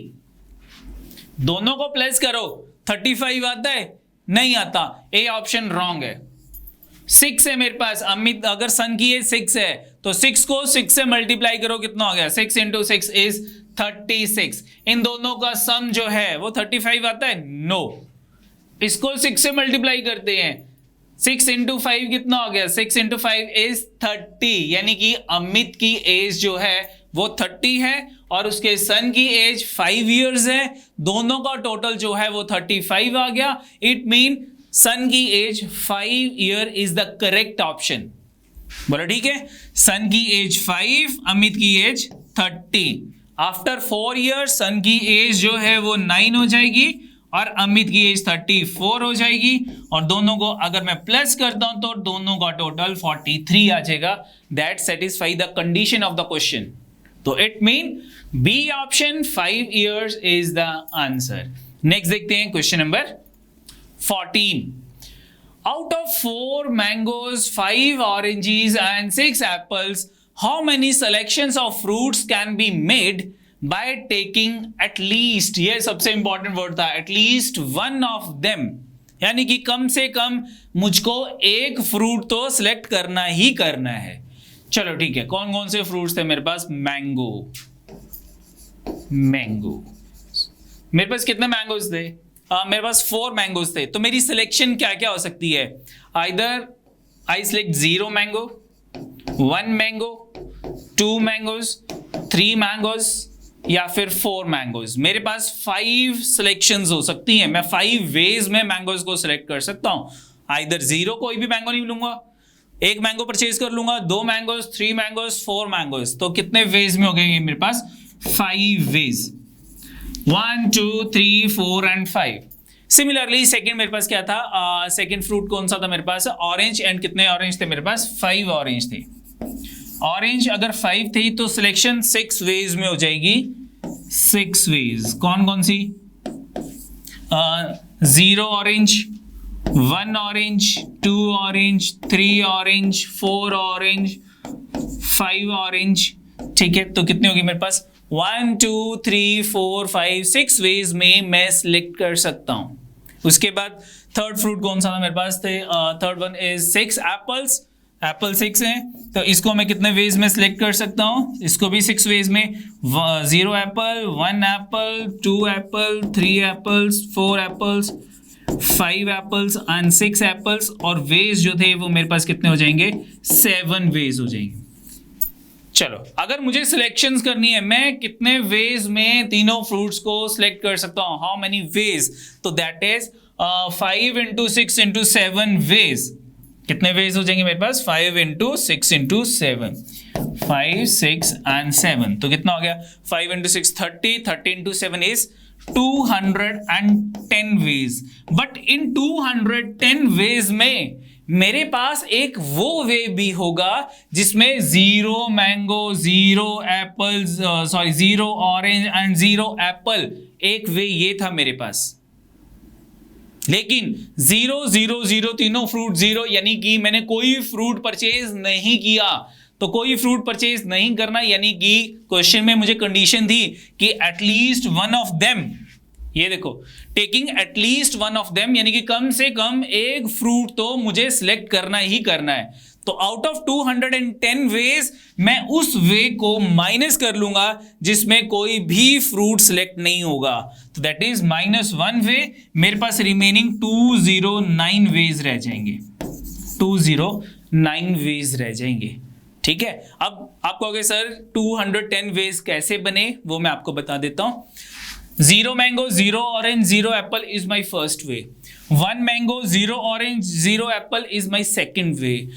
दोनों को प्लस करो, 35 आता है, नहीं आता, ए ऑप्शन रॉन्ग है। 6 है मेरे पास, अमित अगर सन की एज 6 है तो 6 को 6 से मल्टीप्लाई करो, कितना हो गया, 6 × 6 इज 36। इन दोनों का सम जो है वो 35 आता है, नो। इसको 6 से मल्टीप्लाई करते हैं, 6 × 5 कितना हो गया, 6 × 5 इज 30, यानी कि अमित की एज जो है वो 30 है और उसके सन की एज 5 इयर्स है, दोनों का टोटल जो है वो 35 आ गया। इट मीन सन की age 5 year is the correct option. बोलो ठीक है, सन की एज 5, अमित की एज 30। आफ्टर 4 ईयर्स सन की एज जो है वो 9 हो जाएगी और अमित की एज 34 हो जाएगी, और दोनों को अगर मैं प्लस करता हूं तो दोनों का टोटल 43 आ जाएगा। That satisfy the condition of the question. तो it mean B option 5 years is the answer. Next देखते हैं question number 14. Out of 4 mangoes, 5 oranges and 6 apples, how many selections of fruits can be made by taking at least, ये सबसे इंपॉर्टेंट वर्ड था, at least one of them, यानी कि कम से कम मुझको एक फ्रूट तो सिलेक्ट करना ही करना है। चलो ठीक है, कौन कौन से फ्रूट्स थे मेरे पास, मैंगो, मेरे पास कितने मैंगोज थे, मेरे पास 4 मैंगोज थे। तो मेरी सिलेक्शन क्या क्या हो सकती है, either I select 0 mango, 1 mango, 2 mangoes, 3 mangoes या फिर 4 मैंगोज। मेरे पास 5 सिलेक्शंस हो सकती हैं, मैं 5 वेज में मैंगोज को सिलेक्ट कर सकता हूं। आइदर 0 कोई भी मैंगो नहीं लूंगा, 1 मैंगो परचेज कर लूंगा, 2 मैंगोज, 3 मैंगोज, 4 मैंगोज। तो कितने वेज में हो गए मेरे पास, 5 वेज, 1 2 3 4 एंड 5। सिमिलरली सेकंड मेरे पास क्या था, सेकंड फ्रूट कौन सा था मेरे पास, ऑरेंज, एंड कितने ऑरेंज थे मेरे पास, 5 ऑरेंज थे। ऑरेंज अगर 5 थी तो सिलेक्शन 6 वेज में हो जाएगी, 6 वेज। कौन कौन सी, 0 orange, 1 orange, 2 orange, 3 orange, 4 orange, 5 orange. ठीक है, तो कितने होगी मेरे पास, 1 2 3 4 5 6 वेज में मैं सिलेक्ट कर सकता हूं। उसके बाद थर्ड फ्रूट कौन सा था मेरे पास थे, third one is 6 apples. Apple 6 है तो इसको मैं कितने वेज में सिलेक्ट कर सकता हूं, इसको भी 6 वेज में, 0 Apple, 1 Apple, 2 Apple, 3 apples, 4 apples, 5 apples and 6 apples. और वेज जो थे वो मेरे पास कितने हो जाएंगे, 7 वेज हो जाएंगे। चलो, अगर मुझे सिलेक्शंस करनी है, मैं कितने वेज में तीनों फ्रूट्स को सिलेक्ट कर सकता हूं, हाउ मेनी वेज, तो that is 5 into 6 into 7 ways. कितने वेज हो जाएंगे मेरे पास, 5 into 6 into 7, 5 6 and 7, तो कितना हो गया, 5 into 6 30, 30 into 7 is 210 ways. But in 210 ways में मेरे पास एक वो वे भी होगा जिसमें 0 mango, 0 apples, 0 orange and 0 Apple, एक वे ये था मेरे पास। लेकिन 0 0 0 तीनों फ्रूट 0, यानी कि मैंने कोई फ्रूट परचेज नहीं किया। तो कोई फ्रूट परचेज नहीं करना यानी कि क्वेश्चन में मुझे कंडीशन थी कि एटलीस्ट वन ऑफ देम, ये देखो, taking at least one of them, यानी कि कम से कम एक फ्रूट तो मुझे सिलेक्ट करना ही करना है। तो आउट ऑफ 210 वेज मैं उस वे को माइनस कर लूंगा जिसमें कोई भी फ्रूट सिलेक्ट नहीं होगा, तो दैट इज -1 वे। मेरे पास रिमेनिंग 209 वेज रह जाएंगे, 209 वेज रह जाएंगे। ठीक है, अब आप कहोगे सर 210 वेज कैसे बने, वो मैं आपको बता देता हूं। 0 mango, 0 orange, 0 Apple is my first way. 1 mango, 0 orange, 0 Apple is my second way.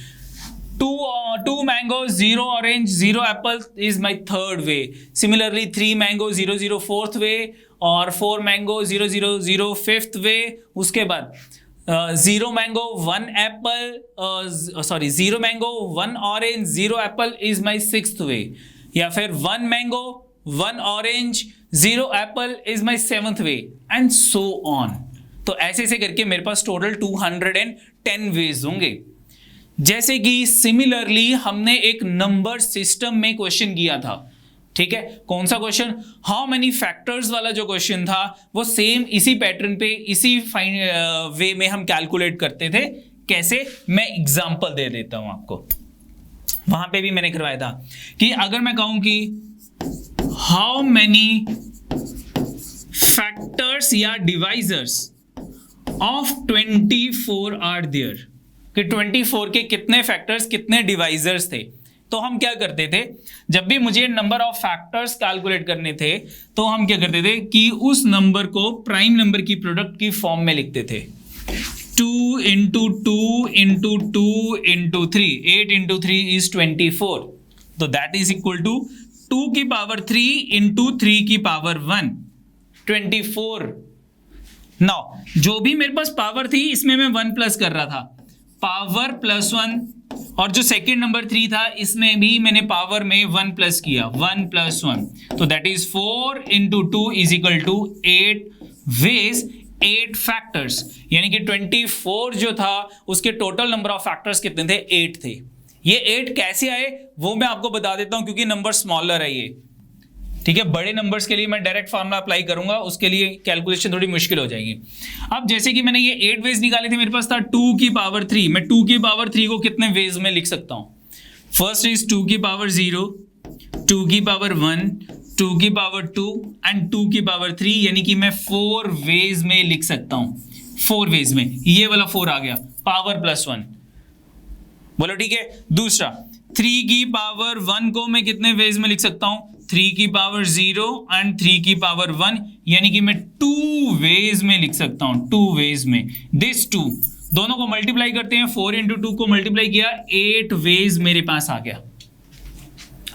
2 mango, 0 orange, 0 apple is my third way. Similarly, 3 mango, 0 0 fourth way, और 4 mango, 0 0 0 fifth way. उसके बाद 0 mango, 1 apple, 0 mango, 1 orange, 0 apple is my sixth way. या फिर 1 mango, 1 orange, 0 apple is my seventh way, and so on. तो ऐसे ऐसे करके मेरे पास टोटल 210 वेज होंगे। जैसे कि सिमिलरली हमने एक नंबर सिस्टम में क्वेश्चन किया था। ठीक है, कौन सा क्वेश्चन, हाउ मेनी फैक्टर्स वाला जो क्वेश्चन था वो सेम इसी पैटर्न पे, इसी वे में हम कैलकुलेट करते थे। कैसे, मैं एग्जांपल दे देता हूं आपको। वहां पे भी मैंने करवाया था कि अगर मैं कहूं कि हाउ मेनी फैक्टर्स या डिवाइजर्स ऑफ 24 आर देयर, कि 24 के कितने फैक्टर्स, कितने डिवाइजर्स थे। तो हम क्या करते थे, जब भी मुझे नंबर ऑफ फैक्टर्स कैलकुलेट करने थे तो हम क्या करते थे कि उस नंबर को प्राइम नंबर की प्रोडक्ट की फॉर्म में लिखते थे। 2 into 2 into 2 into 3, 8 into 3 is 24, तो दैट इज इक्वल टू 2 की पावर 3 into 3 की पावर 1, 24। नाउ जो भी मेरे पास पावर थी इसमें मैं 1 प्लस कर रहा था, पावर +1, और जो सेकेंड नंबर 3 था इसमें भी मैंने पावर में 1 प्लस किया, 1 + 1, तो that is 4 into 2 is equal to 8 ways, 8 factors. यानी कि 24 जो था उसके टोटल नंबर ऑफ फैक्टर्स कितने थे, 8 थे। ये 8 कैसे आए वो मैं आपको बता देता हूं, क्योंकि नंबर स्मॉलर है ये। ठीक है, बड़े नंबर्स के लिए मैं डायरेक्ट फार्मूला अप्लाई करूंगा, उसके लिए कैलकुलेशन थोड़ी मुश्किल हो जाएगी। अब जैसे कि मैंने ये 8 वेज निकाले थे, मेरे पास था 2 की पावर 3, मैं 2 की पावर 3 को कितने वेज में लिख सकता हूं, फर्स्ट इज 2 की पावर 0, 2 की पावर 1, 2 की पावर 2 एंड 2 की पावर 3, यानी कि मैं 4 वेज में लिख सकता हूं, 4 वेज में। ये वाला 4 आ गया, पावर +1, बोलो ठीक है। दूसरा 3 की पावर 1 को मैं कितने वेज में लिख सकता हूं, 3 की पावर 0 एंड 3 की पावर 1, यानी कि मैं 2 वेज में लिख सकता हूं, 2 वेज में। दिस 2 दोनों को मल्टीप्लाई करते हैं, 4 into 2 को मल्टीप्लाई किया, 8 वेज मेरे पास आ गया।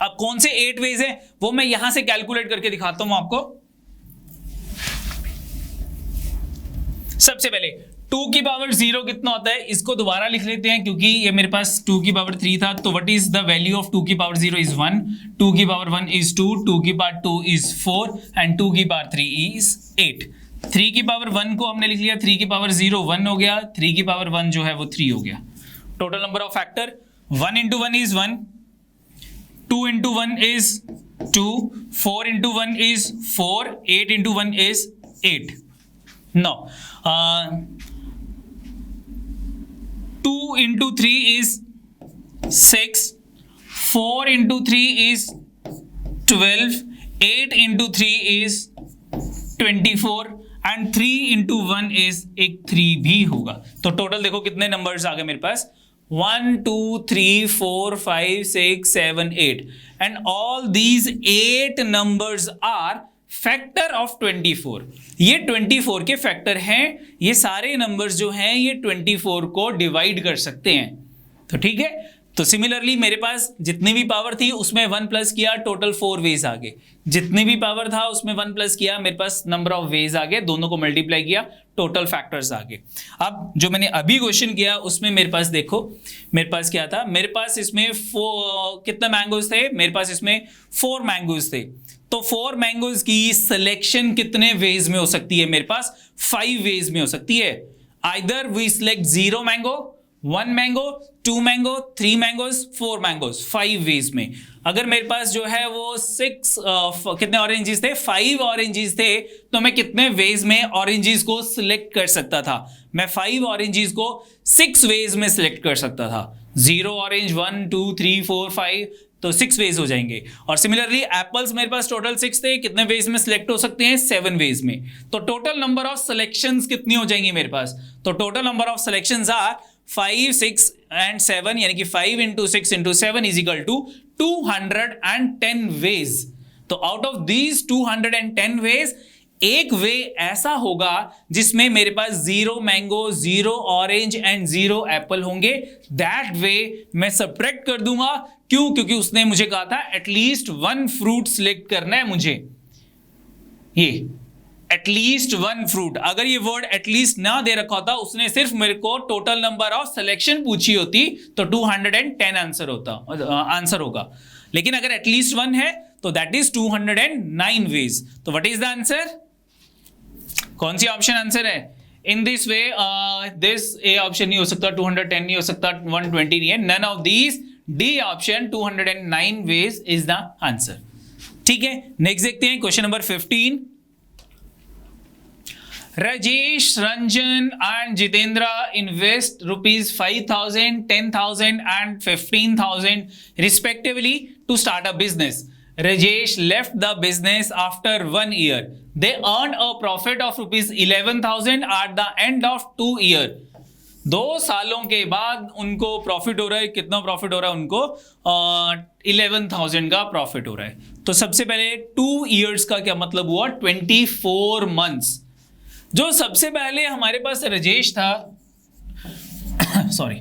अब कौन से 8 वेज है वो मैं यहां से कैलकुलेट करके दिखाता हूं आपको। सबसे पहले 2 की पावर 0 कितना होता है, इसको दोबारा लिख लेते हैं क्योंकि ये मेरे पास 2 की पावर 3 था। तो what is the value of 2 की पावर 0 इज 1, 2 की पावर 1 इज 2, 2 की पावर 2 इज 4 एंड 2 की पावर 3 इज 8। 3 की पावर 1 को हमने लिख लिया, 3 की पावर 0 1 हो गया, 3 की पावर 1 जो है वो 3 हो गया। Total number of factor 1 into 1 is 1, 2 into 1 is 2, 4 into 1 is 4, 8 into 1 is 8. Now 2 into 3 is 6, 4 into 3 is 12, 8 into 3 is 24 and 3 into 1 is एक 3 भी होगा। तो टोटल देखो कितने नंबर्स आ गए मेरे पास, 1 2 3 4 5 6 7 8 and all these 8 numbers are factor of 24। ये 24 के फैक्टर हैं, ये सारे नंबर्स जो हैं ये 24 को डिवाइड कर सकते हैं। तो ठीक है, तो सिमिलरली मेरे पास जितनी भी पावर थी उसमें 1 प्लस किया, टोटल 4 वेज आ गए। जितनी भी पावर था उसमें 1 प्लस किया, मेरे पास नंबर ऑफ वेज आ गए, दोनों को मल्टीप्लाई किया, टोटल फैक्टर्स आ गए। अब जो मैंने अभी क्वेश्चन किया उसमें मेरे पास देखो, मेरे पास क्या था, मेरे पास इसमें कितने मैंगोज थे, मेरे पास इसमें 4 मैंगोज थे। तो 4 मैंगोज की सिलेक्शन कितने वेज में हो सकती है, मेरे पास 5 वेज में हो सकती है। Either we select 0 mango, 1 mango, 2 mango, 3 mangoes, 4 mangoes, 5 ways में। अगर मेरे पास जो है वो 6 कितने ऑरेंजेस थे, 5 ऑरेंजेस थे, तो मैं कितने वेज में ऑरेंजेस को सिलेक्ट कर सकता था, मैं 5 ऑरेंजेस को 6 वेज में सिलेक्ट कर सकता था। 0 ऑरेंज, 1 2 3 4 5, तो 6 वेज हो जाएंगे। और सिमिलरली एप्पल्स मेरे पास टोटल 6 थे, कितने वेज में सिलेक्ट हो सकते हैं, 7 वेज में। तो टोटल नंबर ऑफ सिलेक्शंस कितनी हो जाएंगी मेरे पास, तो total number of selections are 5 6 and 7, यानी कि 5 into 6 into 7 is equal to 210 ways। तो आउट ऑफ दीज 210 ways एक वे ऐसा होगा जिसमें मेरे पास 0 मैंगो, 0 ऑरेंज एंड 0 एप्पल होंगे। दैट वे मैं सब्ट्रैक्ट कर दूंगा, क्यों, क्योंकि उसने मुझे कहा था एटलीस्ट 1 फ्रूट सिलेक्ट करना है मुझे, ये एटलीस्ट 1 फ्रूट। अगर ये वर्ड एटलीस्ट ना दे रखा होता, उसने सिर्फ मेरे को टोटल नंबर ऑफ सिलेक्शन पूछी होती, तो 210 आंसर होगा। लेकिन अगर एटलीस्ट 1 है तो दैट इज 209 वेज। तो व्हाट इज द आंसर, कौन सी ऑप्शन आंसर है? In this way this A option नहीं हो सकता, 210 नहीं हो सकता, 120 नहीं है, none of these, D option 209 ways is the answer. ठीक है, नेक्स्ट देखते हैं question number 15। Rajesh, Ranjan and Jitendra invest rupees 5,000, 10,000 and 15,000 respectively to start a business. Rajesh left the business after 1 year. They earned a profit of rupees 11,000 at the end of 2 years. 2 सालों के बाद उनको प्रॉफिट हो रहा है, कितना प्रॉफिट हो रहा है उनको, 11,000 का प्रॉफिट हो रहा है। तो सबसे पहले 2 years का क्या मतलब हुआ, 24 months। जो सबसे पहले हमारे पास राजेश था सॉरी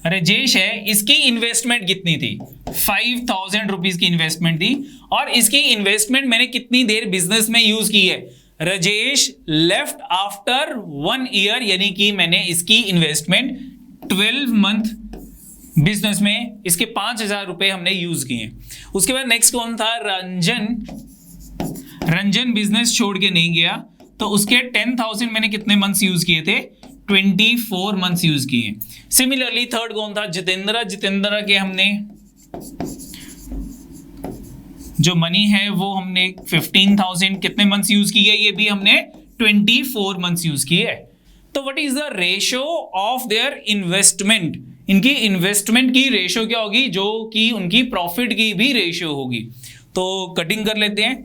राजेश है, इसकी इन्वेस्टमेंट कितनी थी, 5,000 रुपीज की इन्वेस्टमेंट थी, और इसकी इन्वेस्टमेंट मैंने कितनी देर बिजनेस में यूज की है, राजेश लेफ्ट आफ्टर 1 ईयर, यानी कि मैंने इसकी इन्वेस्टमेंट 12 मंथ बिजनेस में इसके 5,000 रुपए हमने यूज किए। उसके बाद नेक्स्ट कौन था, रंजन बिजनेस छोड़ के नहीं गया, तो उसके 10,000 मैंने कितने मंथ्स यूज किए थे, 24 मंथ्स यूज किए। सिमिलरली थर्ड कौन था, जितेंद्र के हमने जो मनी है वो हमने 15,000 कितने मंथ्स यूज की है, ये भी हमने 24 मंथ्स यूज की है। तो what is the ratio of their investment, इनकी इन्वेस्टमेंट की रेशियो क्या होगी, जो कि उनकी प्रॉफिट की भी रेशियो होगी। तो कटिंग कर लेते हैं,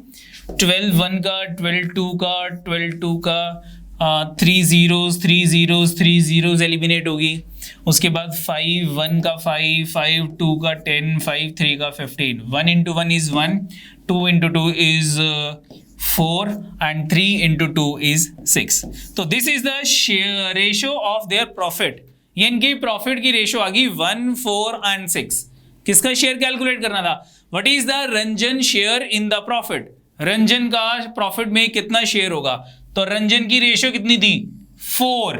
12 1 का, 12 2 का, 12 2 का, 3 zeros 3 zeros 3 zeros एलिमिनेट होगी। उसके बाद 5 1 का 5 5 2 का 10 5 3 का 15, 1 into 1 is 1, 2 into 2 is 4 and 3 into 2 is 6। तो this is the ratio of their profit, ये इनकी प्रॉफिट की रेशियो आ गई 1 4 and 6। किसका शेयर कैलकुलेट करना था, what is the Ranjan share in the profit, Ranjan का प्रॉफिट में कितना शेयर होगा, तो रंजन की रेशियो कितनी थी 4,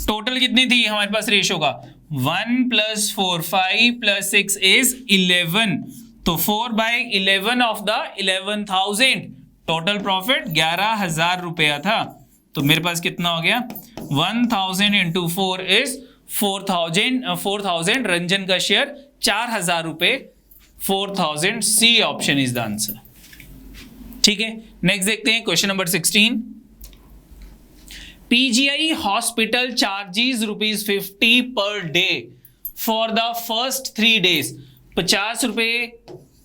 टोटल कितनी थी हमारे पास रेशो का 1 + 4 5 + 6 इज 11, तो 4/11 ऑफ द 11,000 टोटल प्रॉफिट 11,000 रुपया था। तो मेरे पास कितना हो गया 1,000 × 4 इज 4,000 रंजन का शेयर 4,000 रुपए 4,000 C option is the answer. ठीक है, नेक्स्ट देखते हैं question number 16। PGI hospital charges ₹50 per day for the first 3 days। 50 रुपए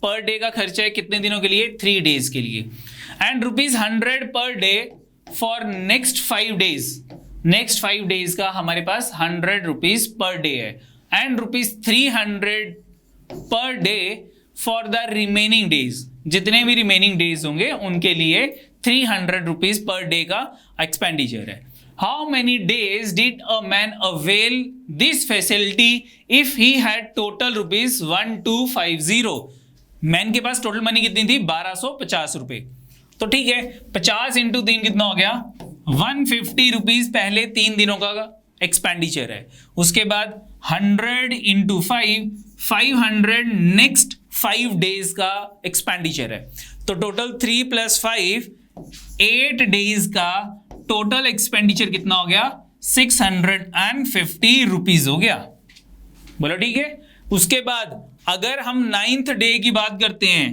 पर डे का खर्चा है कितने दिनों के लिए 3 डेज के लिए, and ₹100 per day for next 5 days. Next 5 days का हमारे पास ₹100 पर डे है, and ₹300 per day for the remaining days. जितने भी रिमेनिंग डेज होंगे उनके लिए ₹300 पर डे का एक्सपेंडिचर है। How many days did a man avail this facility if he had total ₹1250? Man के पास टोटल मनी कितनी थी 1250 रुपए। तो ठीक है, 50 × 3 कितना हो गया 150 रुपीज पहले 3 दिनों का एक्सपेंडिचर है। उसके बाद 100 × 5 500 नेक्स्ट 5 डेज का एक्सपेंडिचर है। तो टोटल 3 + 5 8 डेज का टोटल एक्सपेंडिचर कितना हो गया 650 रुपीज हो गया। बोलो ठीक है। उसके बाद अगर हम 9th डे की बात करते हैं,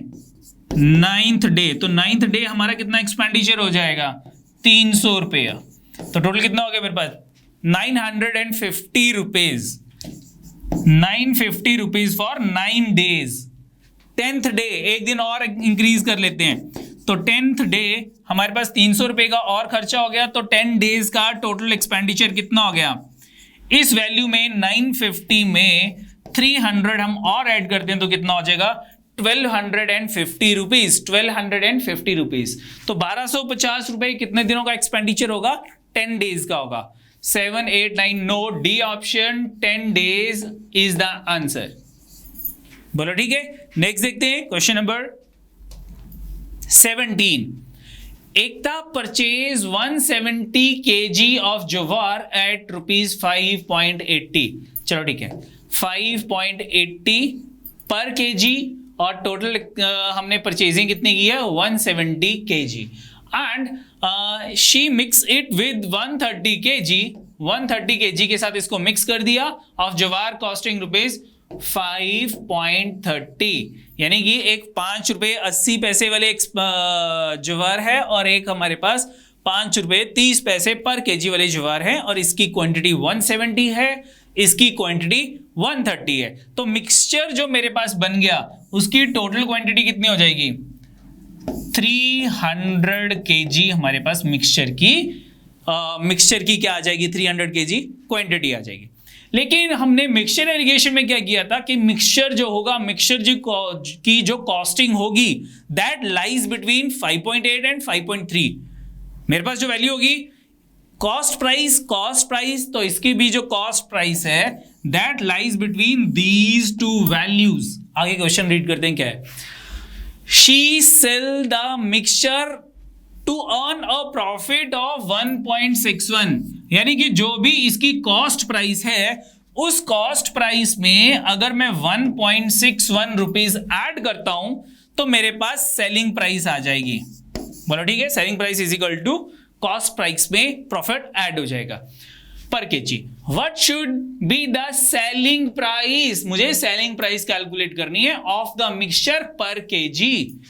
9th डे, तो 9th डे हमारा कितना एक्सपेंडिचर हो जाएगा 300 रुपया। तो टोटल कितना हो गया मेरे पास 950 rupees, 950 rupees for 9 days. 10th day एक दिन और इंक्रीज कर लेते हैं, तो 10th डे हमारे पास 300 रुपए का और खर्चा हो गया, तो 10 डेज का टोटल एक्सपेंडिचर कितना हो गया। इस वैल्यू में 950 में 300 हम और ऐड करते हैं तो कितना हो जाएगा 1250 रुपीज, 1250 रुपीज। तो 1250 रुपए कितने दिनों का एक्सपेंडिचर होगा 10 डेज का होगा। 7 8 9 no, D option 10 days is the answer. बोलो ठीक है। नेक्स्ट देखते हैं question number 17। Ekta purchase 170 kg of jowar at ₹5.80। चलो ठीक है, 5.80 पर kg और टोटल हमने परचेजिंग कितनी की है 170 kg, and she mix it with 130 kg। 130 kg के साथ इसको मिक्स कर दिया ऑफ ज्वार कॉस्टिंग ₹5.30, यानी कि एक ₹5.80 वाले ज्वार है और एक हमारे पास ₹5.30 पर केजी वाले ज्वार है, और इसकी क्वांटिटी 170 है, इसकी क्वांटिटी 130 है। तो मिक्सचर जो मेरे पास बन गया उसकी टोटल क्वांटिटी कितनी हो जाएगी 300 kg हमारे पास मिक्सचर की क्या आ जाएगी 300 kg क्वांटिटी आ जाएगी। लेकिन हमने मिक्सचर एलिगेशन में क्या किया था कि मिक्सचर जो होगा, मिक्सचर की जो कॉस्टिंग होगी दैट लाइज बिटवीन 5.8 एंड 5.3। मेरे पास जो वैल्यू होगी कॉस्ट प्राइस, तो इसकी भी जो कॉस्ट प्राइस है that lies between these two values. आगे क्वेश्चन रीड करते हैं क्या है। She sell the mixture to earn a profit of 1.61, यानी कि जो भी इसकी कॉस्ट प्राइस है उस कॉस्ट प्राइस में अगर मैं 1.61 रुपीज ऐड करता हूं तो मेरे पास सेलिंग प्राइस आ जाएगी। बोलो ठीक है, selling price is equal to cost price में प्रॉफिट ऐड हो जाएगा पर kg. What should be the selling price, मुझे सेलिंग प्राइस कैलकुलेट करनी है ऑफ द मिक्सचर पर केजी।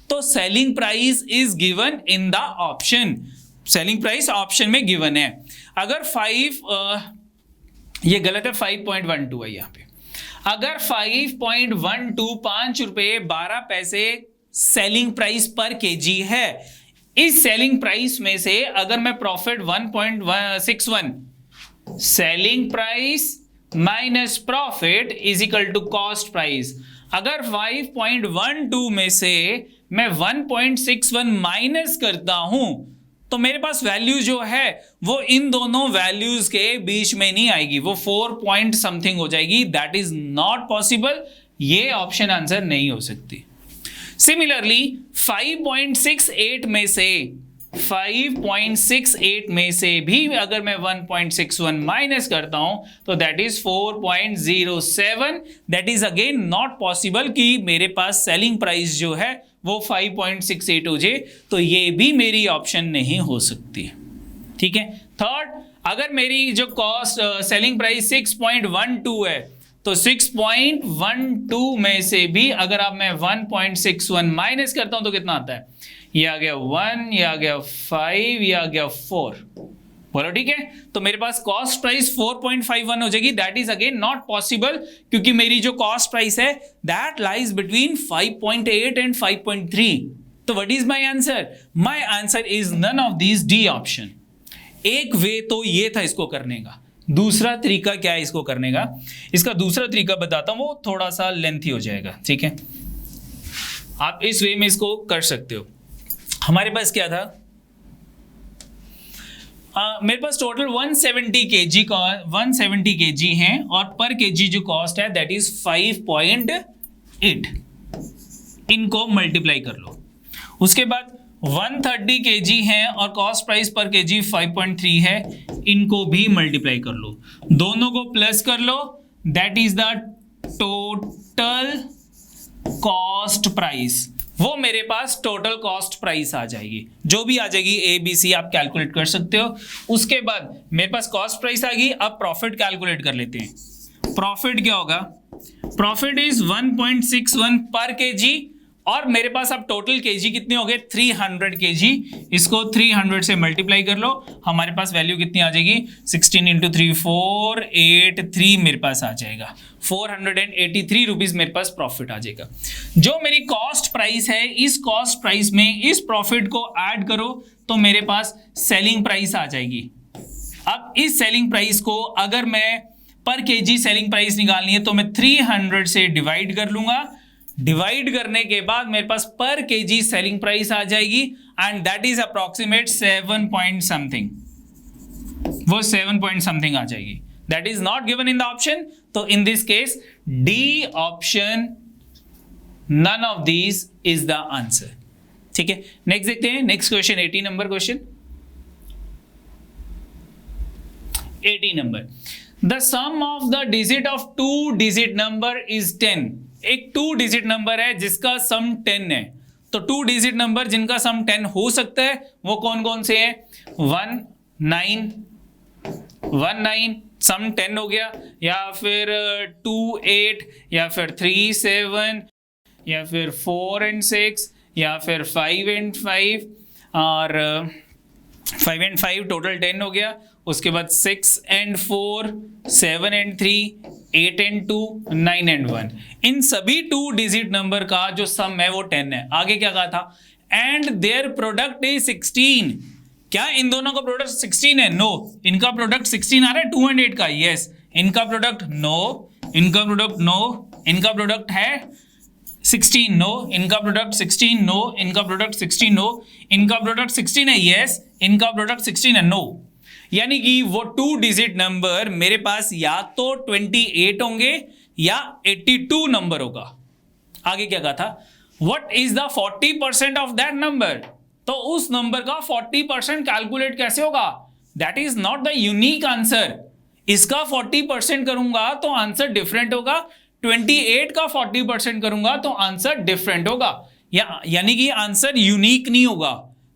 तो selling price is given in the option, selling price option में गिवन है। अगर 5 ये गलत है, 5.12 है यहां पे। अगर 5.12 ₹5.12 सेलिंग प्राइस पर केजी है, इस सेलिंग प्राइस में से अगर मैं profit 1.61, selling price minus profit is equal to cost price. अगर 5.12 में से मैं 1.61 माइनस करता हूं तो मेरे पास वैल्यू जो है वो इन दोनों वैल्यूज के बीच में नहीं आएगी, वो 4 पॉइंट समथिंग हो जाएगी। दैट इज नॉट पॉसिबल, ये ऑप्शन आंसर नहीं हो सकती। सिमिलरली 5.68 में से 5.68 में से भी अगर मैं 1.61 माइनस करता हूं तो that is 4.07. That is again not possible कि मेरे पास सेलिंग प्राइस जो है वो 5.68 हो जाए, तो ये भी मेरी ऑप्शन नहीं हो सकती. ठीक है. थर्ड, अगर मेरी जो कॉस्ट सेलिंग प्राइस 6.12 है तो 6.12 में से भी अगर आप मैं 1.61 माइनस करता हूं तो कितना आता है? ये आ गया 1, ये आ गया 5, ये आ गया 4. बोलो ठीक है. तो मेरे पास कॉस्ट प्राइस 4.51 हो जाएगी. That is again not possible क्योंकि मेरी जो कॉस्ट प्राइस है दैट लाइज बिटवीन 5.8 एंड 5.3. तो what is my answer? My answer is none of these D option. एक वे तो ये था इसको करने का. दूसरा तरीका क्या है इसको करने का? इसका दूसरा तरीका बताता हूं, वो थोड़ा सा लेंथी हो जाएगा. ठीक है. आप इस वे में इसको कर सकते हो. हमारे पास क्या था? मेरे पास टोटल 170 kg हैं और पर केजी जो कॉस्ट है दैट इज 5.8. इनको मल्टीप्लाई कर लो. उसके बाद 130 kg हैं और कॉस्ट प्राइस पर केजी 5.3 है. इनको भी मल्टीप्लाई कर लो. दोनों को प्लस कर लो. That is the total cost price. वो मेरे पास टोटल कॉस्ट प्राइस आ जाएगी. जो भी आ जाएगी ए बी सी आप कैलकुलेट कर सकते हो. उसके बाद मेरे पास कॉस्ट प्राइस आ गई. अब प्रॉफिट कैलकुलेट कर लेते हैं. प्रॉफिट क्या होगा? प्रॉफिट इज 1.61 पर केजी और मेरे पास अब टोटल केजी कितने हो गए? 300 केजी. इसको 300 से मल्टीप्लाई कर लो. हमारे पास वैल्यू कितनी आ जाएगी? 16 इंटू 3 483 मेरे पास आ जाएगा. 483 रुपीज मेरे पास प्रॉफिट आ जाएगा. जो मेरी कॉस्ट प्राइस है इस कॉस्ट प्राइस में इस प्रॉफिट को ऐड करो तो मेरे पास सेलिंग प्राइस आ जाएगी. अब इस सेलिंग प्राइस को अगर मैं पर केजी सेलिंग प्राइस निकालनी है तो मैं 300 से डिवाइड कर लूंगा. डिवाइड करने के बाद मेरे पास पर केजी सेलिंग प्राइस आ जाएगी and that is approximate 7 point something. वो 7 पॉइंट समथिंग आ जाएगी. That is not given in the option. तो in this case D option none of these is the answer. ठीक है. नेक्स्ट देखते हैं. Next question 80 number question. 80 number. The sum of the digit of 2 digit number is 10. एक 2 डिजिट नंबर है जिसका सम 10 है. तो 2 डिजिट नंबर जिनका सम 10 हो सकता है वो कौन कौन से हैं? 1 9 सम 10 हो गया, या फिर 2 8, या फिर 3 7, या फिर 4 and 6, या फिर 5 and 5 और 5 and 5 टोटल 10 हो गया. उसके बाद 6 and 4, 7 and 3, 8 and 2, 9 and 1. इन सभी 2 डिजिट नंबर का जो सम है वो 10 है. आगे क्या कहा था? And their product is 16. क्या इन दोनों का प्रोडक्ट 16 है? नो. इनका प्रोडक्ट 16 आ रहा है 2 and 8 का. यस. इनका प्रोडक्ट नो. इनका प्रोडक्ट नो. इनका प्रोडक्ट है 16 नो. इनका प्रोडक्ट 16 नो. इनका प्रोडक्ट 16 नो. इनका प्रोडक्ट 16 है. यस. इनका प्रोडक्ट 16 है. नो. यानी कि वो 2 डिजिट नंबर मेरे पास या तो 28 होंगे या 82 नंबर होगा. आगे क्या कहा था? What is the 40% of that number. तो उस नंबर का 40% कैलकुलेट कैसे होगा? That is not the unique answer. इसका 40% करूंगा तो आंसर डिफरेंट होगा. 28 का 40% करूंगा तो आंसर डिफरेंट होगा. यानी कि आंसर यूनिक नहीं होगा.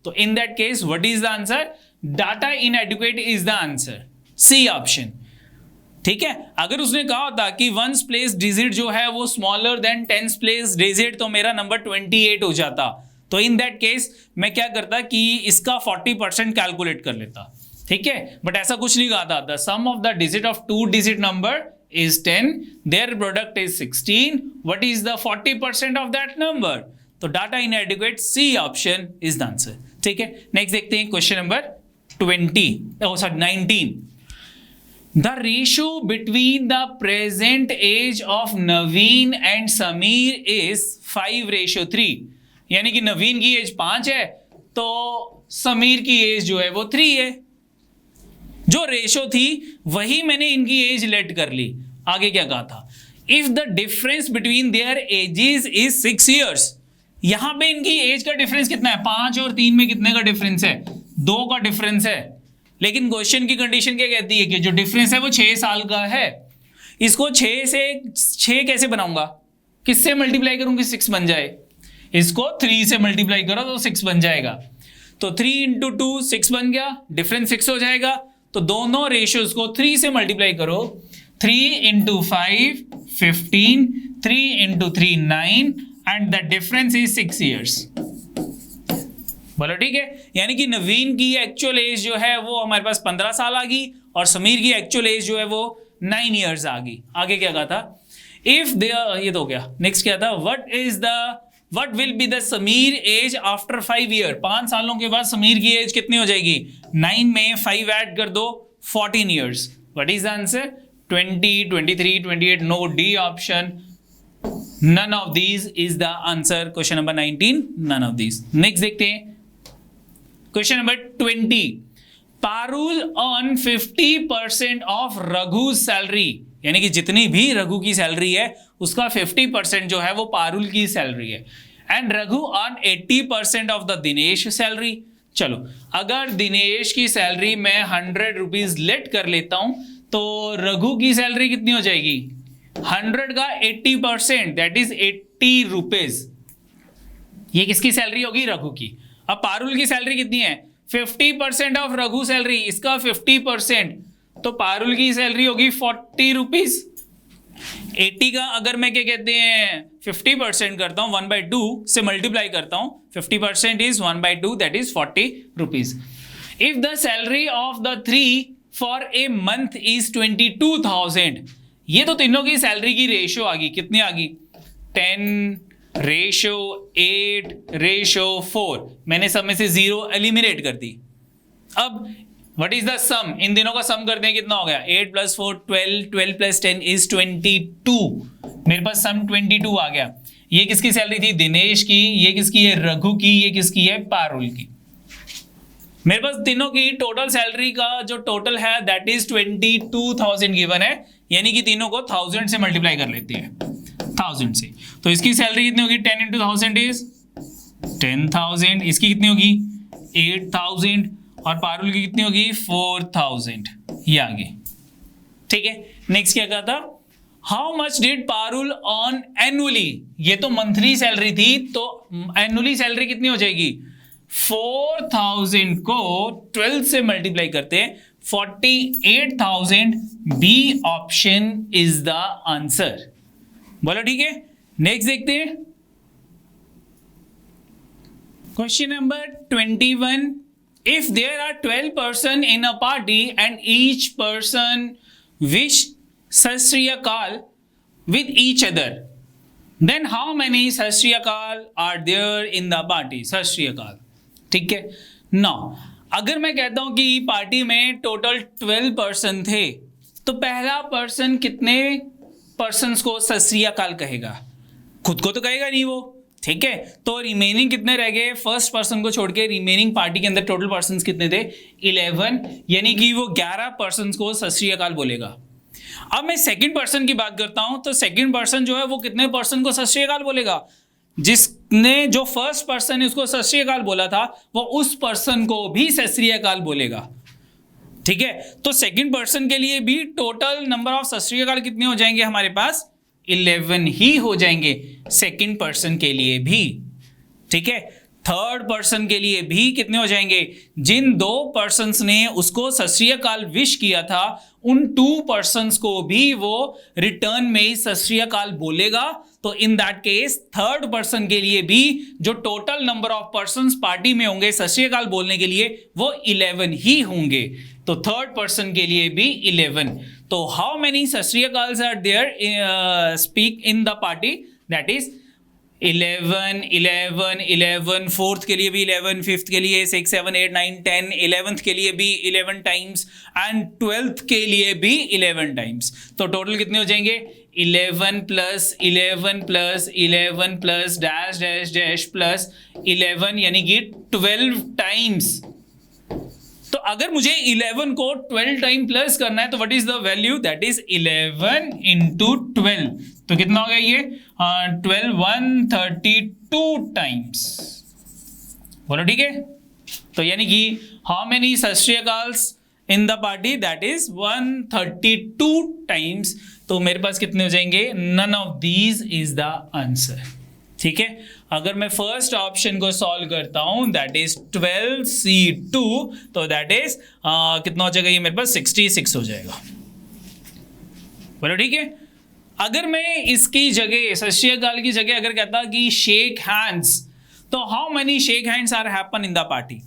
तो in that case what is the answer? Data inadequate is the answer. C option. ठीक है. अगर उसने कहा होता कि 1s प्लेस डिजिट जो है वो smaller than 10s place digit तो मेरा नंबर 28 हो जाता. तो इन दैट केस मैं क्या करता कि इसका 40% कैलकुलेट कर लेता. ठीक है. बट ऐसा कुछ नहीं कहा था. The sum of the digit of 2 digit number is 10, their product is 16. What is the 40% of that number? तो data inadequate, C option is the answer. ठीक है. नेक्स्ट देखते हैं question number 19. The ratio between the present age of Naveen and Sameer is 5:3. यानी कि नवीन की एज 5 है तो समीर की एज जो है वो 3 है. जो रेशो थी वही मैंने इनकी एज लेट कर ली. आगे क्या कहा था? If the difference between their edges is 6 years. यहां पे इनकी एज का डिफरेंस कितना है, 5 और 3 में कितने का डिफरेंस है, 2 का डिफरेंस है। लेकिन क्वेश्चन की कंडीशन क्या कहती है कि जो डिफरेंस है वो 6 साल का है। इसको 6 से 6 कैसे बनाऊंगा, किससे मल्टीप्लाई करूंगी 6 बन जाए, इसको 3 से मल्टीप्लाई करो तो 6 बन जाएगा। तो 3 इंटू 2 6 बन गया, डिफरेंस 6 हो जाएगा। तो दोनों रेशियोज को 3 से मल्टीप्लाई करो, 3 into 5 15, 3 into 3 9 and the difference is 6 years. बोलो ठीक है, यानी कि नवीन की एक्चुअल एज जो है वो हमारे पास 15 साल आ गई और समीर की एक्चुअल एज जो है वो 9 ईयर्स आ गई। आगे क्या कहा था, इफ दे, ये तो हो गया। नेक्स्ट क्या था, what will be the Sameer age after 5 year, 5 सालों के बाद समीर की एज कितनी हो जाएगी, 9 में 5 ऐड कर दो 14 years. What is the answer, 20, 23, 28, no, D option, none of these is the answer। Question number 19, none of these। Next देखते हैं question number 20, Parul earn 50% of Raghu salary, यानी कि जितनी भी रघु की सैलरी है उसका 50% जो है वो पारुल की सैलरी है। And Raghu earn 80% of the Dinesh salary. चलो अगर दिनेश की सैलरी मैं 100 रुपीज लेट कर लेता हूं तो रघु की सैलरी कितनी हो जाएगी, 100 का 80%, दैट इज 80 रुपीज। ये किसकी सैलरी होगी, रघु की। अब पारुल की सैलरी कितनी है, 50% ऑफ रघु सैलरी, इसका 50%, तो पारुल की सैलरी होगी 40 रुपीज। 80 का अगर मैं क्या कहते हैं 50% करता हूं 1/2 से मल्टीप्लाई करता हूं, 50% is 1/2, that is 40 rupees. If the salary of the 3 for a month is 22,000, ये तो तीनों की सैलरी की रेशियो आ गई, कितनी आ गई, 10:8:4। मैंने सब में से 0 एलिमिनेट कर दी। अब व्हाट इज द सम, इन दिनों का सम करते हैं, कितना हो गया, 8 + 4 12, 12 + 10 इज 22। मेरे पास सम 22 आ गया। ये किसकी सैलरी थी, दिनेश की, ये किसकी है, रघु की, ये किसकी है, पारुल की। मेरे पास तीनों की टोटल सैलरी का जो टोटल है दैट इज 22,000 गिवन है, यानी कि तीनों को 1000 से मल्टीप्लाई कर लेते हैं, 1000 से। तो इसकी सैलरी कितनी होगी, 10 × 1000 इज 10,000। इसकी कितनी होगी, 8,000। और पारुल की कितनी होगी, 4,000। ये आगे ठीक है। नेक्स्ट क्या कहा था, how much did Parul on annually, ये तो मंथली सैलरी थी, तो एनुअली सैलरी कितनी हो जाएगी, 4,000 को 12 से मल्टीप्लाई करते हैं, 48,000। B option is the answer. बोलो ठीक है। नेक्स्ट देखते हैं question number 21, if there are 12 person in a party and each person wish Sat Shri Akal with each other, then how many Sat Shri Akal are there in the party? Sat Shri Akal, ठीक है। नाउ अगर मैं कहता हूं कि पार्टी में टोटल 12 पर्सन थे, तो पहला पर्सन कितने पर्सन्स को सत श्री अकाल कहेगा, खुद को तो कहेगा नहीं वो, ठीक है। तो रिमेनिंग कितने रह गए, फर्स्ट पर्सन को छोड़ के रिमेनिंग पार्टी के अंदर टोटल पर्सन्स कितने थे, 11, यानी कि वो 11 पर्सन्स को सत श्री अकाल बोलेगा। अब मैं सेकंड पर्सन की बात करता हूं, तो सेकंड पर्सन जो है वो कितने पर्सन को सत श्री अकाल बोलेगा, जिसने जो फर्स्ट पर्सन है उसको सत श्री अकाल बोला था वो उस पर्सन को भी सत श्री अकाल बोलेगा, ठीक है। तो सेकंड पर्सन के लिए भी टोटल नंबर ऑफ सत श्री अकाल कितने हो जाएंगे हमारे पास, 11 ही हो जाएंगे सेकंड पर्सन के लिए भी, ठीक है। थर्ड पर्सन के लिए भी कितने हो जाएंगे, जिन 2 पर्सन्स ने उसको सत श्री अकाल विश किया था उन 2 पर्सन्स को भी वो रिटर्न में ही सत श्री अकाल बोलेगा। तो in that case third person के लिए भी जो total number of persons party में होंगे सत श्री अकाल बोलने के लिए वो 11 ही होंगे। तो थर्ड पर्सन के लिए भी 11। तो how many Sat Sri Akals are there speak in the party, that is 11, 11, 11, fourth के लिए भी 11, फिफ्थ के लिए 6, 7, 8, 9, 10, 11th के लिए भी 11 टाइम्स एंड 12th के लिए भी 11 टाइम्स। तो टोटल कितने हो जाएंगे, 11 + 11 + 11 + डैश डैश डैश प्लस 11, यानी कि 12 टाइम्स। तो अगर मुझे 11 को 12 टाइम प्लस करना है तो what is the value, that is 11 × 12। तो कितना हो गया ये 12, 132 2 times। बोलो ठीक है। तो यानी कि how many Sat Sri Akals in the party, that is 132 times. तो मेरे पास कितने हो जाएंगे, none of these is the answer. ठीक है, अगर मैं फर्स्ट ऑप्शन को सॉल्व करता हूं दैट इज 12C2, तो दैट इज कितना हो जाएगा, ये मेरे पास 66 हो जाएगा। बोलो ठीक है। अगर मैं इसकी जगह सत श्री अकाल की जगह अगर कहता कि शेक हैंड्स, तो how many shake hands are happen in the party.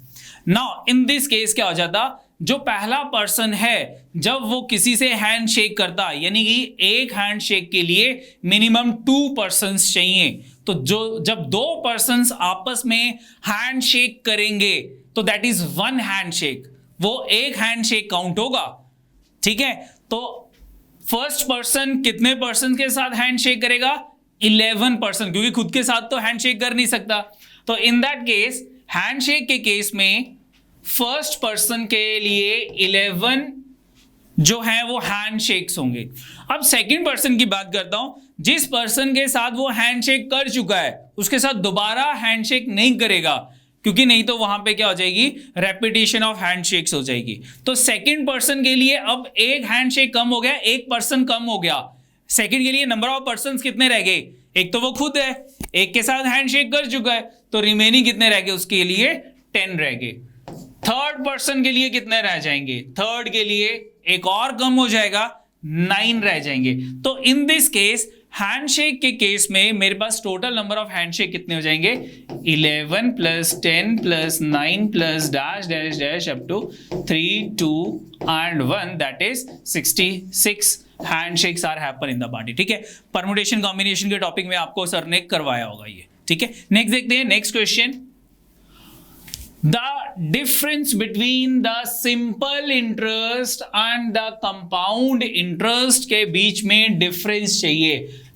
Now in this case क्या हो जाता, जो पहला पर्सन है जब वो किसी से हैंड शेक करता, यानी कि एक हैंड शेक के लिए मिनिमम 2 पर्सन्स चाहिए। तो जब 2 पर्सन्स आपस में हैंड शेक करेंगे तो दैट इज 1 हैंड शेक, वो एक हैंड शेक काउंट होगा। ठीक है, तो फर्स्ट पर्सन कितने पर्सन के साथ हैंड शेक करेगा, 11 पर्सन, क्योंकि खुद के साथ तो हैंड शेक कर नहीं सकता। तो इन दैट केस हैंडशेक के केस में फर्स्ट पर्सन के लिए 11 जो है वो हैंडशेक्स होंगे। अब सेकंड पर्सन की बात करता हूं, जिस पर्सन के साथ वो हैंडशेक कर चुका है उसके साथ दोबारा हैंडशेक नहीं करेगा, क्योंकि नहीं तो वहां पे क्या हो जाएगी, रेपिटेशन ऑफ हैंडशेक्स हो जाएगी। तो सेकंड पर्सन के लिए अब एक हैंडशेक कम हो गया, एक पर्सन कम हो गया। सेकंड के लिए नंबर ऑफ पर्सन्स कितने रह गए, एक तो वो खुद है, एक के साथ हैंडशेक कर चुका है, तो रिमेनिंग कितने रह गए, उसके लिए 10 रह गए। थर्ड पर्सन के लिए कितने रह जाएंगे, थर्ड के लिए एक और कम हो जाएगा, 9 रह जाएंगे। तो इन दिस केस हैंडशेक के केस में मेरे पास टोटल नंबर ऑफ हैंडशेक कितने हो जाएंगे, 11 plus 10 plus 9 plus dash dash dash up to 3 2 and 1, that is 66 handshakes are happen in the party. ठीक है, परमुटेशन कॉम्बिनेशन के टॉपिक में आपको सर ने करवाया होगा ये। ठीक है, नेक्स्ट देखते हैं, next question, the difference between the simple interest and the compound interest के बीच में डिफरेंस चाहिए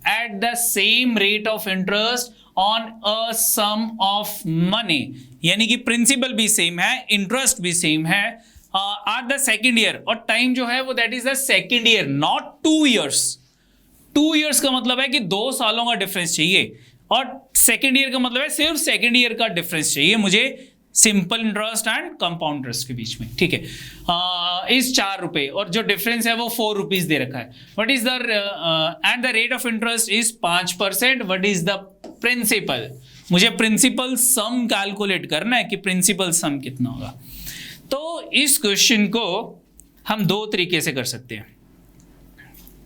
at the same rate of interest on a sum of money, यानी कि प्रिंसिपल भी सेम है, इंटरेस्ट भी सेम है एट द सेकेंड ईयर, और टाइम जो है वो that is the second year, not 2 years। 2 years का मतलब है कि 2 सालों का डिफरेंस चाहिए, और सेकेंड ईयर का मतलब है सिर्फ सेकेंड ईयर का डिफरेंस चाहिए मुझे simple interest and compound interest के बीच में। ठीक है, इस 4 रुपए और जो डिफरेंस है वो 4 रुपीज दे रखा है। What is the and the rate of interest is 5%। What is the principal, मुझे प्रिंसिपल सम कैलकुलेट करना है कि प्रिंसिपल सम कितना होगा। तो इस क्वेश्चन को हम 2 तरीके से कर सकते हैं।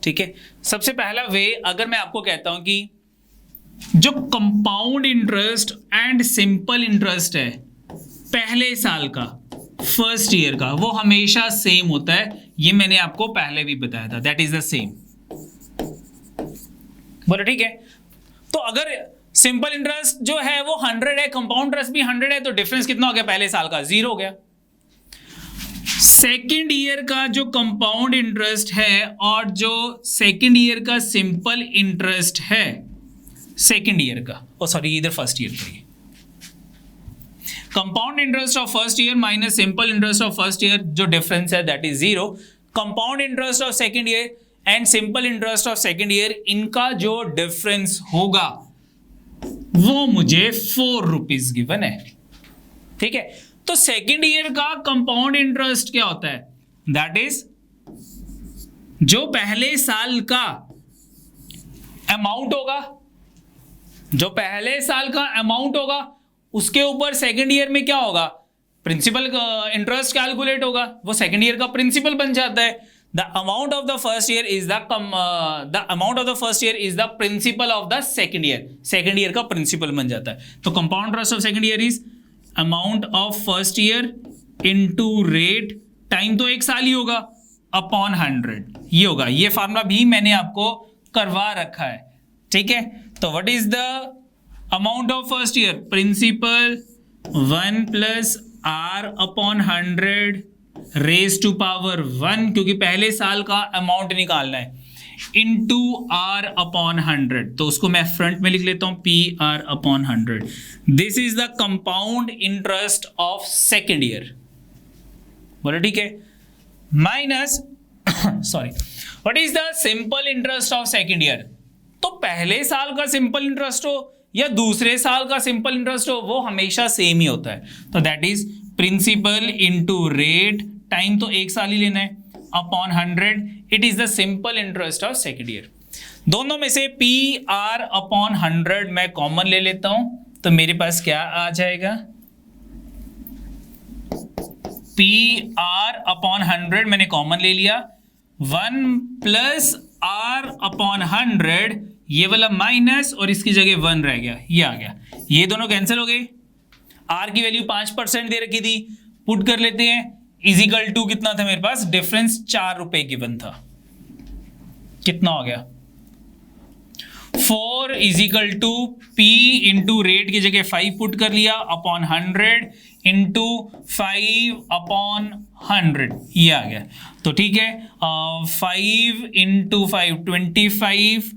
ठीक है, सबसे पहला वे, अगर मैं आपको कहता हूं कि जो compound interest and simple interest है पहले साल का, फर्स्ट ईयर का, वो हमेशा सेम होता है, ये मैंने आपको पहले भी बताया था, दैट इज द सेम। बोलो ठीक है। तो अगर सिंपल इंटरेस्ट जो है वो 100 है, कंपाउंड इंटरेस्ट भी 100 है, तो डिफरेंस कितना हो गया, पहले साल का 0 हो गया। सेकेंड ईयर का जो कंपाउंड इंटरेस्ट है और जो सेकेंड ईयर का सिंपल इंटरेस्ट है, सेकेंड ईयर का, सॉरी इधर फर्स्ट ईयर का, compound interest of first year minus simple interest of first year, जो डिफरेंस है that is 0। Compound interest of second year and simple interest of second year, इनका जो डिफरेंस होगा वो मुझे 4 रुपीज गिवन है। ठीक है, तो सेकेंड ईयर का कंपाउंड इंटरेस्ट क्या होता है, दैट इज जो पहले साल का अमाउंट होगा, जो पहले साल का अमाउंट होगा उसके ऊपर सेकेंड ईयर में क्या होगा, प्रिंसिपल इंटरेस्ट कैलकुलेट होगा, वो सेकेंड ईयर का प्रिंसिपल बन जाता है। The amount of the first year is the amount of the first year is the principle of the second year, second year का प्रिंसिपल बन जाता है। तो compound interest of second year is amount of first year into rate, time तो 1 साल ही होगा, अपॉन 100, ये होगा। ये फार्मूला भी मैंने आपको करवा रखा है। ठीक है, तो what is the amount of first year, principal 1 plus r upon 100 raise to power 1, क्योंकि पहले साल का अमाउंट निकालना है, इनटू r अपॉन 100, तो उसको मैं फ्रंट में लिख लेता हूं PR upon 100। This is the compound interest of second year. बोलो ठीक है, minus sorry what is the simple interest of second year, तो पहले साल का सिंपल इंटरेस्ट हो या दूसरे साल का सिंपल इंटरेस्ट हो, वो हमेशा सेम ही होता है। तो that is principal into rate, time तो एक साल ही लेना है, upon 100, it is the simple interest of second year. दोनों में से पी आर अपॉन 100 मैं कॉमन ले लेता हूं, तो मेरे पास क्या आ जाएगा, पी आर अपॉन 100 मैंने कॉमन ले लिया, 1 प्लस आर अपॉन 100, ये वाला माइनस और इसकी जगह 1 रह गया, ये आ गया, ये दोनों कैंसिल हो गए। आर की वैल्यू 5% दे रखी थी, पुट कर लेते हैं, इजिकल टू कितना था मेरे पास, डिफरेंस 4 रुपए गिवन था, कितना हो गया 4 is equal to P into rate की जगह 5 पुट कर लिया, अपॉन 100 इंटू 5 अपॉन 100, ये आ गया। तो ठीक है, 5 इंटू 5 25,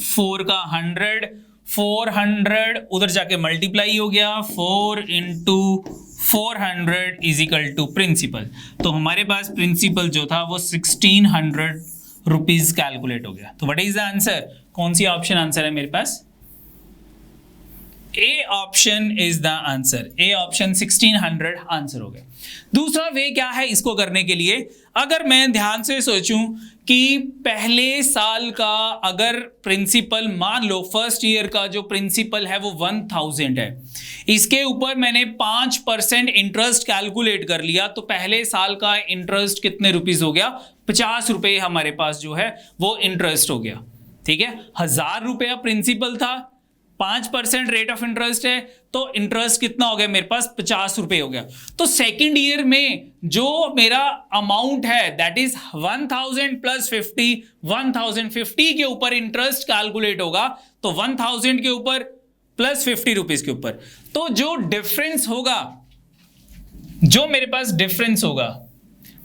4 का 100, 400 उधर जाके मल्टीप्लाई हो गया, 4 इंटू 400 इजिकल टू प्रिंसिपल। तो हमारे पास प्रिंसिपल जो था वो 1600 रुपीज कैलकुलेट हो गया। तो व्हाट इज द आंसर, कौन सी ऑप्शन आंसर है मेरे पास, A option is the answer, A option 1600 answer हो गया। दूसरा वे क्या है इसको करने के लिए, अगर मैं ध्यान से सोचूं कि पहले साल का अगर प्रिंसिपल, मान लो फर्स्ट ईयर का जो प्रिंसिपल है वो 1000 है, इसके ऊपर मैंने 5% इंटरेस्ट कैलकुलेट कर लिया, तो पहले साल का इंटरेस्ट कितने रुपीस हो गया, 50 रुपए हमारे पास जो है वो इंटरेस्ट हो गया। ठीक है, 1000 रुपया प्रिंसिपल था, 5% रेट ऑफ इंटरेस्ट है, तो इंटरेस्ट कितना हो गया मेरे पास, 50 रुपए हो गया। तो सेकेंड ईयर में जो मेरा अमाउंट है दैट इज 1000 प्लस 50, 1050 के ऊपर इंटरेस्ट कैलकुलेट होगा, तो 1000 के ऊपर प्लस 50 रुपीज के ऊपर, तो जो डिफरेंस होगा, जो मेरे पास डिफरेंस होगा,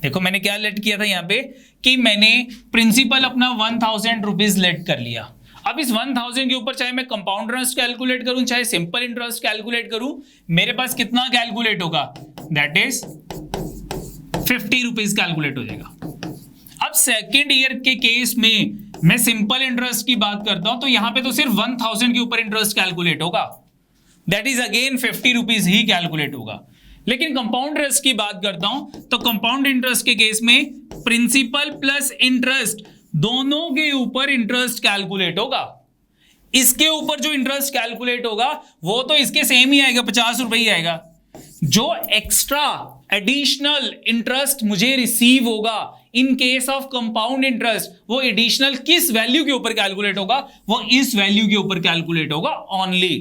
देखो मैंने क्या लेट किया था यहां पे कि मैंने प्रिंसिपल अपना 1000 रुपीज लेट कर लिया। अब इस 1000 के ऊपर चाहे मैं कंपाउंड इंटरेस्ट कैलकुलेट करूं चाहे सिंपल इंटरेस्ट कैलकुलेट करूं, मेरे पास कितना कैलकुलेट होगा, दैट इज 50 रुपीज कैलकुलेट हो जाएगा। अब सेकेंड ईयर के केस में मैं सिंपल इंटरेस्ट की बात करता हूं, तो यहां पे तो सिर्फ 1000 के ऊपर इंटरेस्ट कैलकुलेट होगा, that is again 50 rupees he calculate होगा। लेकिन कंपाउंड इंटरेस्ट की बात करता हूं, तो कंपाउंड इंटरेस्ट के केस में प्रिंसिपल प्लस इंटरेस्ट दोनों के ऊपर इंटरेस्ट कैलकुलेट होगा। इसके ऊपर जो इंटरेस्ट कैलकुलेट होगा वो तो इसके सेम ही आएगा, 50 रुपए ही आएगा। जो एक्स्ट्रा एडिशनल इंटरेस्ट मुझे रिसीव होगा in case of compound interest, वो एडिशनल किस वैल्यू के ऊपर कैलकुलेट होगा, वो इस वैल्यू के ऊपर कैलकुलेट होगा ओनली।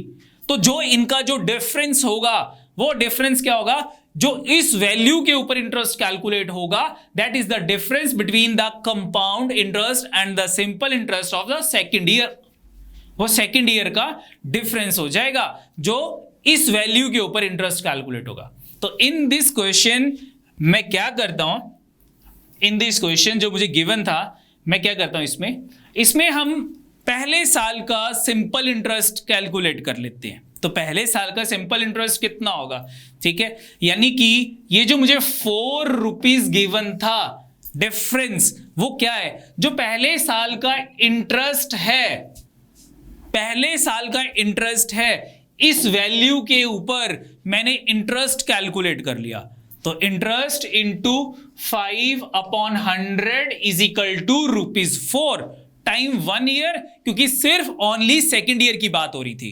तो जो इनका जो डिफरेंस होगा, वो डिफरेंस क्या होगा, जो इस वैल्यू के ऊपर इंटरेस्ट कैलकुलेट होगा, that is the difference between the compound interest and the simple interest of the second year. वो सेकेंड ईयर का डिफरेंस हो जाएगा जो इस वैल्यू के ऊपर इंटरेस्ट कैलकुलेट होगा। तो इन दिस क्वेश्चन मैं क्या करता हूं, इन दिस क्वेश्चन जो मुझे गिवन था, मैं क्या करता हूं, इसमें हम पहले साल का सिंपल इंटरेस्ट कैलकुलेट कर लेते हैं। तो पहले साल का सिंपल इंटरेस्ट कितना होगा, ठीक है, यानी कि ये जो मुझे 4 रुपीज गिवन था डिफरेंस, वो क्या है, जो पहले साल का इंटरेस्ट है, पहले साल का इंटरेस्ट है, इस वैल्यू के ऊपर मैंने इंटरेस्ट कैलकुलेट कर लिया। तो interest into 5 upon 100 is equal to ₹4 time 1 year, क्योंकि सिर्फ ओनली सेकेंड ईयर की बात हो रही थी।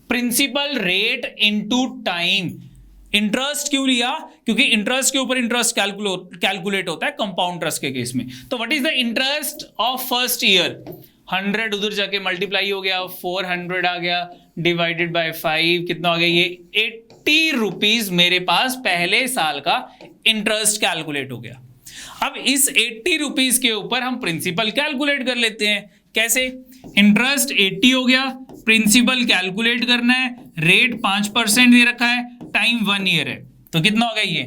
Principal rate into time, interest क्यों लिया, क्योंकि इंटरेस्ट के ऊपर इंटरेस्ट कैलकुलेट होता है कंपाउंड इंटरेस्ट के केस में। तो what is the interest of first year, 100 उधर जाके मल्टीप्लाई हो गया, 400 आ गया, डिवाइडेड बाय 5 कितना हो गया, ये 80 रुपीज मेरे पास पहले साल का इंटरेस्ट कैलकुलेट हो गया। अब इस 80 रुपीज के ऊपर हम प्रिंसिपल कैलकुलेट कर लेते हैं। कैसे, इंटरेस्ट 80 हो गया, प्रिंसिपल कैलकुलेट करना है, रेट 5% दे रखा है, टाइम 1 ईयर है, तो कितना होगा ये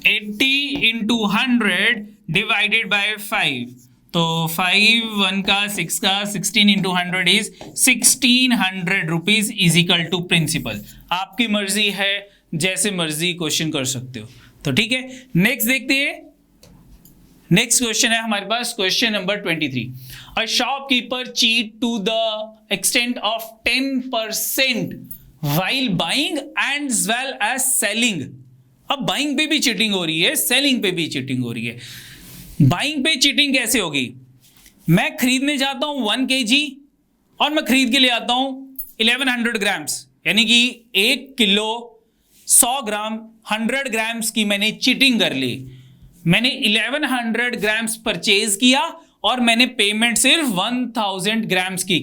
80 इंटू 100 डिवाइडेड बाय 5, तो 5 1 का 6 का 16 into 100 is 1600 rupees is equal to principal. आपकी मर्जी है, जैसे मर्जी क्वेश्चन कर सकते हो। तो ठीक है, नेक्स्ट देखते हैं, नेक्स्ट क्वेश्चन है हमारे पास question number 23. A shopkeeper cheat to the extent of 10% while buying as well as selling. अब बाइंग पे भी चीटिंग हो रही है, सेलिंग पे भी चीटिंग हो रही है. बाइंग पे चीटिंग कैसे होगी? मैं खरीदने जाता हूं 1 kg और मैं खरीद के ले आता हूं 1100 ग्राम्स, यानी कि 1 किलो 100 ग्राम 100 ग्राम्स की मैंने चीटिंग कर ली. मैंने 1100 ग्राम्स परचेज किया और मैंने पेमेंट सिर्फ 1000 ग्राम्स की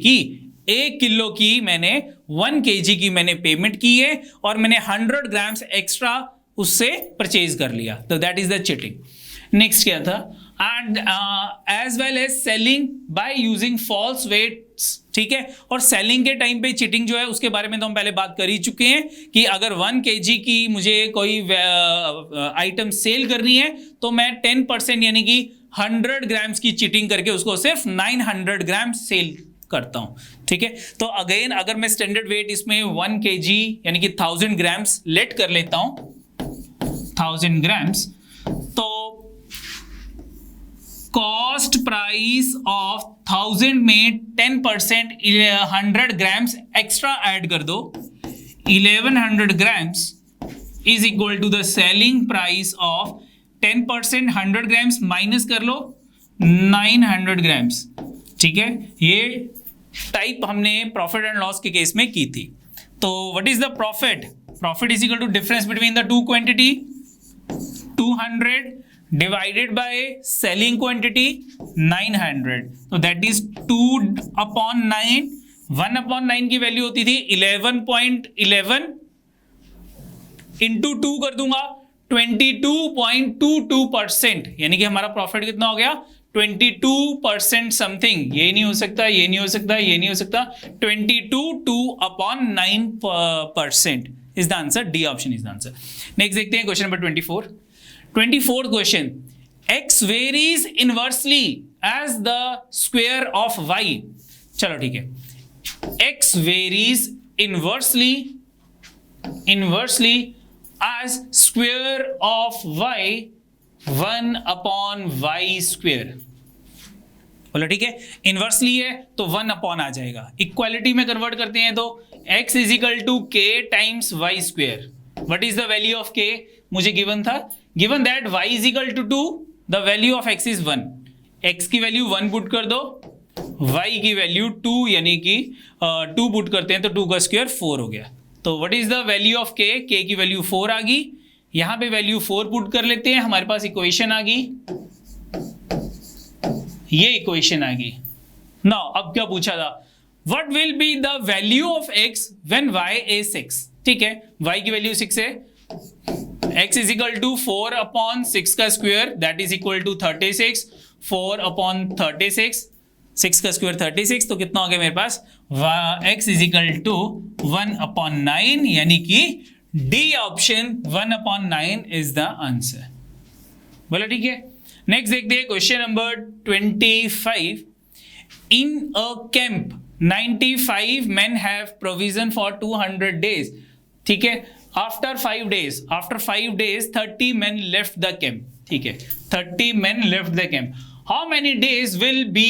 1 किलो की मैंने 1 kg की मैंने पेमेंट की है और मैंने 100 ग्राम्स एक्स्ट्रा उससे परचेज कर लिया, तो that is the cheating. Next क्या था? And as well as selling by using false weights. ठीक है, और सेलिंग के टाइम पे चीटिंग जो है उसके बारे में तो हम पहले बात कर ही चुके हैं कि अगर 1 kg की मुझे कोई आइटम सेल करनी है तो मैं 10% यानी कि 100 ग्राम्स की चीटिंग करके उसको सिर्फ 900 ग्राम सेल करता हूं. ठीक है, तो अगेन अगर मैं स्टैंडर्ड वेट इसमें 1 kg यानी कि 1000 ग्राम्स लेट कर लेता हूं, 1000 ग्राम्स, तो कॉस्ट प्राइस ऑफ 1000 में 10% 100 ग्राम्स एक्स्ट्रा ऐड कर दो, 1100 grams is equal to the selling price of 10% 100 grams minus कर लो 900 ग्राम्स. ठीक है, ये टाइप हमने प्रॉफिट एंड लॉस के केस में की थी. तो what is the profit? Profit is equal to difference between the two quantity 200 divided by selling quantity 900, so that is 2/9. 1/9 की वैल्यू होती थी 11.11 इंटू 2 कर दूंगा 22.22%, यानी कि हमारा प्रॉफिट कितना हो गया 22% समथिंग. ये नहीं हो सकता, ये नहीं हो सकता, ये नहीं हो सकता. 22/9% is the answer. D option is the answer. Next देखते हैं question number 24th question. X varies inversely as the square of y. चलो ठीक है, X varies inversely as square of y 1/y square. बोलो ठीक है, इनवर्सली है तो 1 आ जाएगा. इक्वालिटी में कन्वर्ट करते हैं तो x is equal to k times y square. What is the value of k? मुझे गिवन था, given that y is equal to 2, the value of x is 1. x की वैल्यू 1 पुट कर दो, y की वैल्यू 2 यानी कि 2 पुट करते हैं तो 2 का स्क्वायर 4 हो गया. तो what is the value of k? k की वैल्यू 4 आ गई. यहां पे वैल्यू 4 पुट कर लेते हैं, हमारे पास इक्वेशन आ गई, ये इक्वेशन आ गई. नाउ अब क्या पूछा था? What will be the value of x when y is 6. ठीक है, y की वैल्यू 6 है, x इज इक्वल टू 4/6 का square that is equal to 36. 4/36, 6 का स्क्वायर 36, तो कितना हो गया मेरे पास? x इज इक्वल टू 1/9, यानी कि D option 1/9 is the answer. बोला ठीक है. नेक्स्ट देखते हैं question number 25. In a camp 95 men have provision for 200 days. ठीक है, after 5 days 30 men left the camp. ठीक है, 30 men left the camp. How many days will be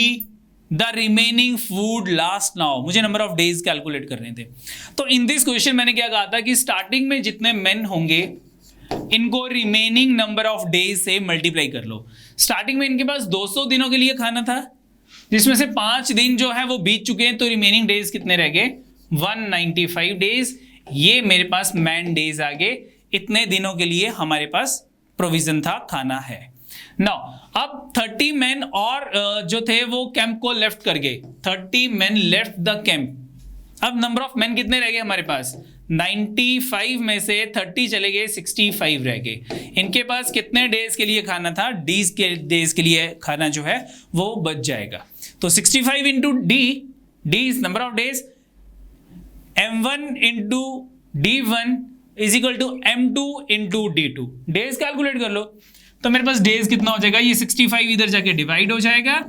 the remaining food last now? मुझे नंबर ऑफ डेज कैलकुलेट करने थे. तो इन दिस क्वेश्चन मैंने क्या कहा था कि स्टार्टिंग में जितने men होंगे इनको रिमेनिंग नंबर ऑफ डेज से मल्टीप्लाई कर लो. स्टार्टिंग में इनके पास 200 दिनों के लिए खाना था, जिसमें से 5 दिन जो है वो बीत चुके हैं, तो रिमेनिंग डेज कितने रह गए? 195 डेज. ये मेरे पास मैन डेज आ गए. इतने दिनों के लिए हमारे पास प्रोविजन था, खाना है. नाउ अब 30 मैन और जो थे वो कैंप को लेफ्ट कर गए. 30 मैन लेफ्ट द कैंप. अब नंबर ऑफ मैन कितने रह गए हमारे पास? 95 में से 30 चले गए, 65 रह गए. इनके पास कितने डेज के लिए खाना था? डेज के लिए खाना जो है वो बच जाएगा. तो 65 into D is number of days, m1 into d1 is equal to m2 into d2. Days calculate कर लो तो मेरे पास डेज कितना हो जाएगा? ये 65 इधर जाके डिवाइड हो जाएगा.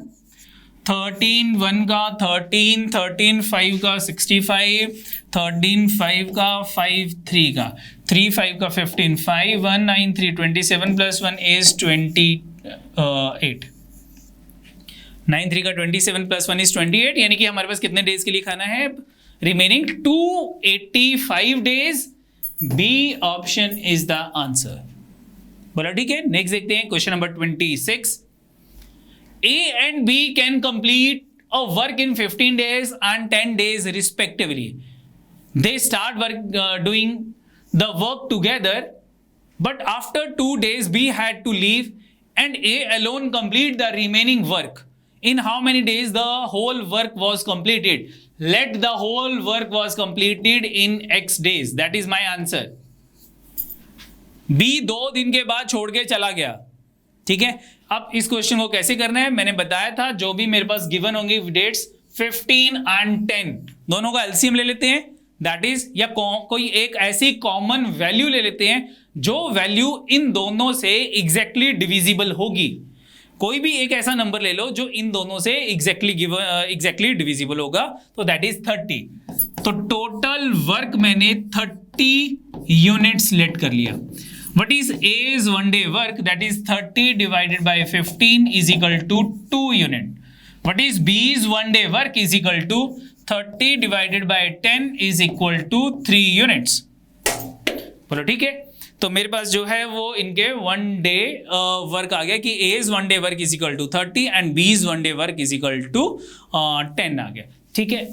13 1 का 13, 13 5 का 65, 13 5 का 5 3 का 3 5 का 15, 5 1 9 3 27 प्लस 1 इज 22. 8, 9 3 का 27 प्लस 1 इज 28, यानी कि हमारे पास कितने डेज के लिए खाना है? Remaining 285 days. B option is the answer. बोला ठीक है। नेक्स्ट देखते हैं question number 26। A and B can complete a work in 15 days and 10 days respectively. They start doing the work together, but after 2 days B had to leave and A alone complete the remaining work. In how many days the whole work was completed? Let the whole work was completed in X days. That is my answer. B 2 दिन के बाद छोड़ के चला गया, ठीक है। अब इस क्वेश्चन को कैसे करना है मैंने बताया था। जो भी मेरे पास गिवन होंगे डेट्स 15 एंड 10, दोनों का एलसीएम ले लेते हैं, दैट इज, या कोई एक ऐसी कॉमन वैल्यू ले लेते हैं जो वैल्यू इन दोनों से एग्जैक्टली डिविजिबल होगी। कोई भी एक ऐसा नंबर ले लो जो इन दोनों से एग्जैक्टली डिविजिबल होगा, तो दैट इज 30। तो टोटल वर्क मैंने 30 यूनिट्स लेट कर लिया। What is A's 1 day work? That is 30 divided by 15 is equal to 2 unit. What is B's 1 day work is equal to 30 divided by 10 is equal to 3 units. बोलो ठीक है। तो मेरे पास जो है वो इनके 1 day वर्क आ गया कि A's 1 day work is equal to 30 and B's 1 day work is equal to 10 आ गया, ठीक है।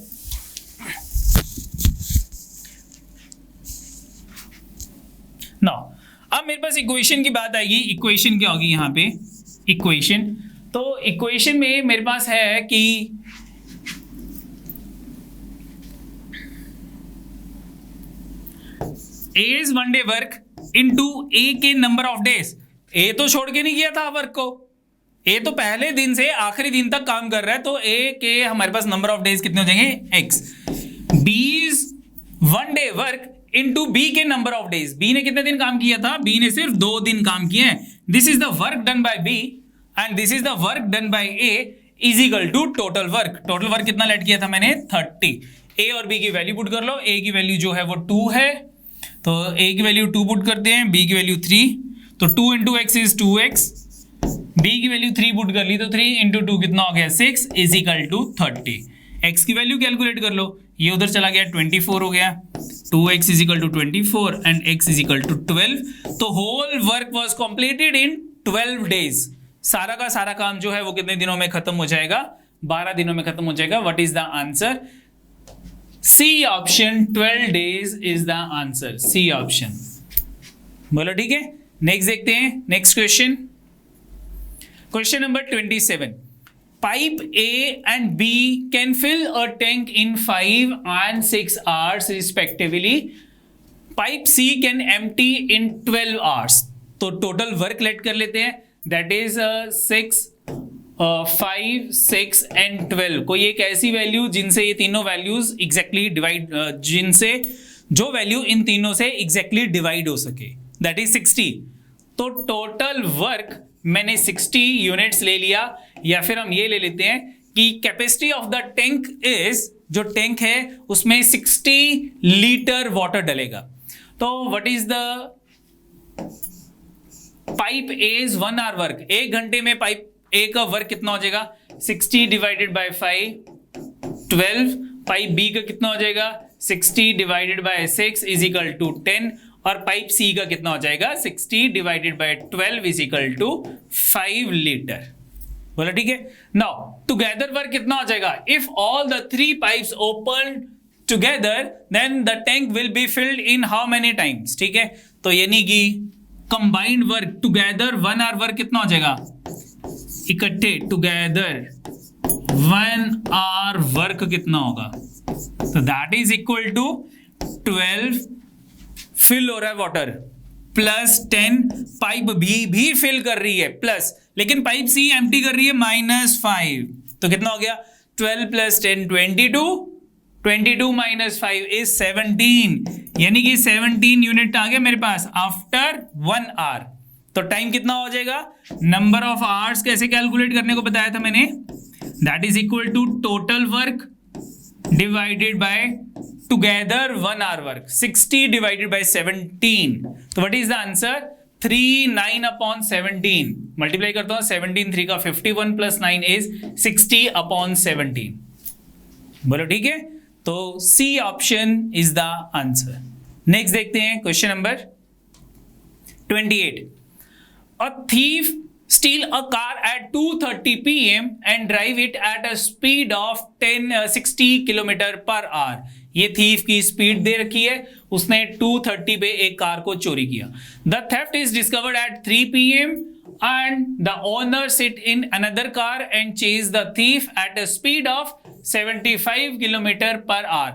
Now अब मेरे पास इक्वेशन की बात आएगी। इक्वेशन क्या होगी यहाँ पे? इक्वेशन, तो इक्वेशन में मेरे पास है कि A's 1 day work into A के नंबर ऑफ डेज। A तो छोड़ के नहीं किया था वर्क को, A तो पहले दिन से आखिरी दिन तक काम कर रहा है, तो A के हमारे पास नंबर ऑफ डेज कितने हो जाएंगे? X। B's 1 day work into B के नंबर ऑफ डेज। बी ने कितने दिन काम किया था? बी ने सिर्फ 2 दिन काम किए हैं। This is the work done by B and this is the work done by A is equal to total work. Total work कितना लेट किया था मैंने? 30। ए और बी की वैल्यू पुट कर लो। ए की वैल्यू जो है वो 2 है, तो ए की वैल्यू 2 पुट करते हैं, बी की वैल्यू 3, तो 2 into X is 2x। B की वैल्यू 3 पुट कर ली, तो 3 इंटू 2 कितना हो गया? 6 इज इक्वल टू 30। एक्स की वैल्यू कैलकुलेट कर लो, ये उधर चला गया 24 हो गया। 2x is equal to 24 and x is equal to 12। तो whole work was completed in 12 days। सारा का सारा काम जो है वो कितने दिनों में खत्म हो जाएगा? 12 दिनों में खत्म हो जाएगा। What is the answer? C option 12 days is the answer। C option। बोलो ठीक है। नेक्स्ट देखते हैं next question. Question number 27। Pipe A and B can fill a tank in 5 and 6 hours respectively. Pipe C can empty in 12 hours. तो टोटल वर्क लेट कर लेते हैं, दैट इज 6, 5, 6 एंड 12। कोई एक ऐसी वैल्यू जिनसे ये तीनों वैल्यूज एग्जैक्टली डिवाइड, जिनसे जो वैल्यू इन तीनों से एग्जैक्टली डिवाइड हो सके, दैट इज 60। तो टोटल वर्क मैंने 60 यूनिट्स ले लिया, या फिर हम ये ले लेते हैं कि capacity of the tank is, जो टैंक है उसमें 60 लीटर वाटर डलेगा। तो what is the pipe A's 1 hour work? 1 घंटे में पाइप ए का वर्क कितना हो जाएगा? 60 डिवाइडेड बाय 5 12। पाइप बी का कितना हो जाएगा? 60 divided by 6 is equal to 10। और पाइप सी का कितना हो जाएगा? 60 divided by 12 is equal to 5 litre. बोला ठीक है। नाउ टुगेदर वर्क कितना हो जाएगा? If all the 3 pipes open together then the tank will be filled in how many times? ठीक है, तो यानी कि combined work together 1 hour work कितना हो जाएगा? इकट्ठे टुगेदर 1 आवर वर्क कितना होगा? तो that is equal to 12 fill हो रहा है वाटर प्लस 10 पाइप बी भी फिल कर रही है प्लस, लेकिन पाइप सी एम्प्टी कर रही है -5। तो कितना हो गया? 12 प्लस 10 22, 22 माइनस 5 इज 17, यानी कि 17 यूनिट आ गया मेरे पास आफ्टर 1 आवर। तो टाइम कितना हो जाएगा? नंबर ऑफ आवर्स कैसे कैलकुलेट करने को बताया था मैंने, that is equal to total work divided by together 1 hour work, 60 divided by 17। तो what is the answer? 39/17 multiply करता हूं, 17 3 का 51 प्लस 9 इज 60/17। बोलो ठीक है, तो C option is the answer. Next देखते हैं question number 28। A thief steal a car at 2:30 p.m. and drive it at a speed of 60 km per hour। ये थीफ की स्पीड दे रखी है, उसने 2:30 पे एक कार को चोरी किया। The theft is discovered at 3 p.m. and the owner sit in another car and chase the thief at a speed of 75 km per hour।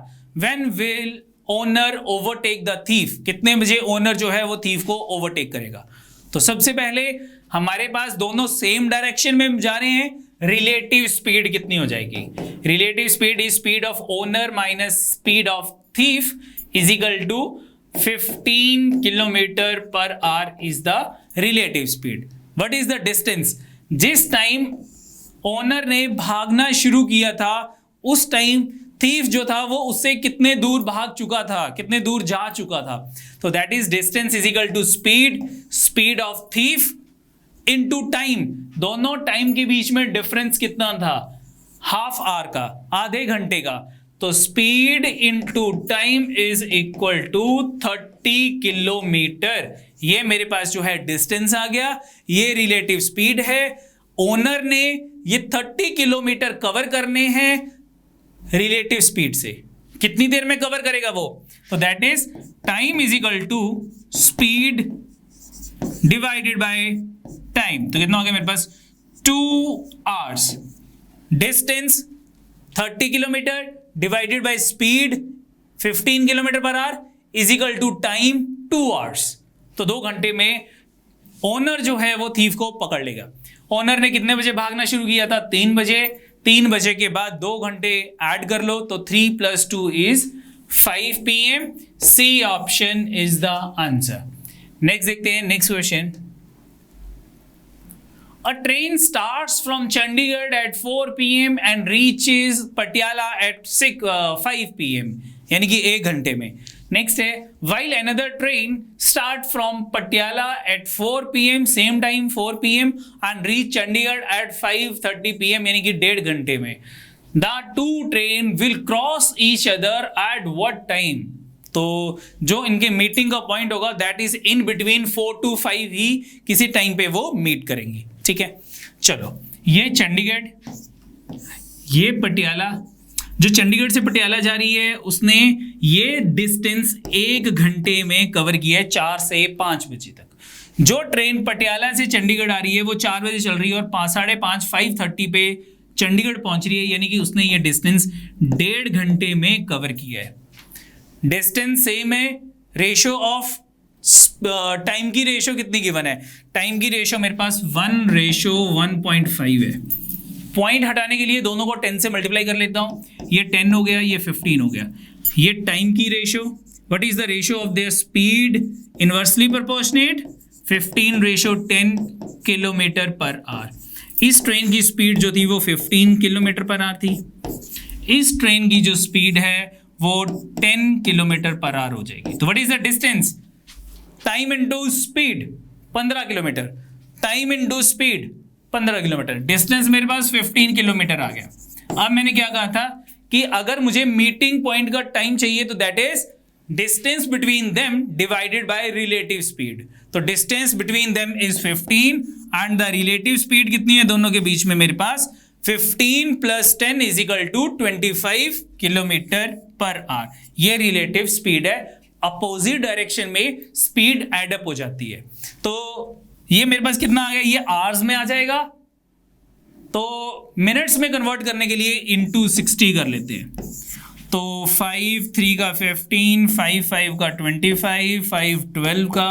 When will owner overtake the thief? कितने बजे ओनर जो है वो थीफ को ओवरटेक करेगा? तो सबसे पहले हमारे पास दोनों सेम डायरेक्शन में जा रहे हैं, रिलेटिव स्पीड कितनी हो जाएगी? Relative speed is speed of owner minus speed of thief is equal to 15 kilometre पर hour is the relative speed. What is the distance? जिस टाइम ओनर ने भागना शुरू किया था उस टाइम थीफ जो था वो उससे कितने दूर भाग चुका था, कितने दूर जा चुका था? तो that is distance is equal to speed of thief into time. दोनों टाइम के बीच में डिफरेंस कितना था? हाफ आवर का, आधे घंटे का। तो speed into time is equal to 30 kilometre. ये मेरे पास जो है डिस्टेंस आ गया, ये रिलेटिव स्पीड है। ओनर ने ये 30 किलोमीटर कवर करने हैं रिलेटिव स्पीड से। कितनी देर में कवर करेगा वो? तो that is time is equal to speed divided by time. तो कितना हो गया मेरे पास? 2 hours. Distance 30 kilometre divided by speed 15 kilometre पर hour is equal to time 2 hours. तो 2 घंटे में ओनर जो है वो थीफ को पकड़ लेगा। ओनर ने कितने बजे भागना शुरू किया था? 3 बजे। 3 बजे के बाद 2 घंटे ऐड कर लो, तो 3 + 2 इज 5 PM। C option is the answer. Next देखते हैं next question. A train starts from Chandigarh at 4 PM and reaches Patiala at 5 PM, यानी कि 1 घंटे में। नेक्स्ट है while another train start from Patiala at 4 PM, same time 4 PM and reach Chandigarh at 5:30 PM, यानी कि 1.5 घंटे में। The two train will cross each other at what time? तो जो इनके मीटिंग का पॉइंट होगा that is in between 4 to 5 ही किसी टाइम पे वो मीट करेंगे। ठीक है, चलो ये चंडीगढ़, ये पटियाला। जो चंडीगढ़ से पटियाला जा रही है उसने ये डिस्टेंस 1 घंटे में कवर किया है, 4 से 5 बजे तक। जो ट्रेन पटियाला से चंडीगढ़ आ रही है वो 4 बजे चल रही है और 5:30 5:30 पे चंडीगढ़ पहुंच रही है, यानी कि उसने ये डिस्टेंस 1.5 घंटे में कवर किया है। डिस्टेंस सेम है, रेशो ऑफ टाइम की रेशो कितनी गिवन है? टाइम की रेशो मेरे पास 1:1.5 है। पॉइंट हटाने के लिए दोनों को 10 से मल्टीप्लाई कर लेता हूं। ये 10 हो गया, ये 15 हो गया। ये टाइम की ratio, what is the ratio of their speed inversely proportionate 15:10 kilometre per hour. इस ट्रेन की स्पीड जो थी वो 15 किलोमीटर पर आवर थी। इस ट्रेन की जो स्पीड है वो 10 किलोमीटर पर आवर हो जाएगी। तो what is the distance? Time into speed 15 kilometre, time into speed 15 kilometre. Distance मेरे पास 15 किलोमीटर आ गया। अब मैंने क्या कहा था कि अगर मुझे मीटिंग पॉइंट का टाइम चाहिए तो that is distance between them divided by relative speed. तो distance between them is 15 and the relative speed कितनी है दोनों के बीच में? मेरे पास 15 + 10 इज इक्वल टू 25 किलोमीटर पर आवर। ये रिलेटिव स्पीड है, अपोजिट डायरेक्शन में स्पीड एडअप हो जाती है। तो ये मेरे पास कितना आ गया? ये आवर्स में आ जाएगा, तो मिनट्स में कन्वर्ट करने के लिए इनटू 60 कर लेते हैं। तो 5 3 का 15, 5 5 का 25, 5 12 का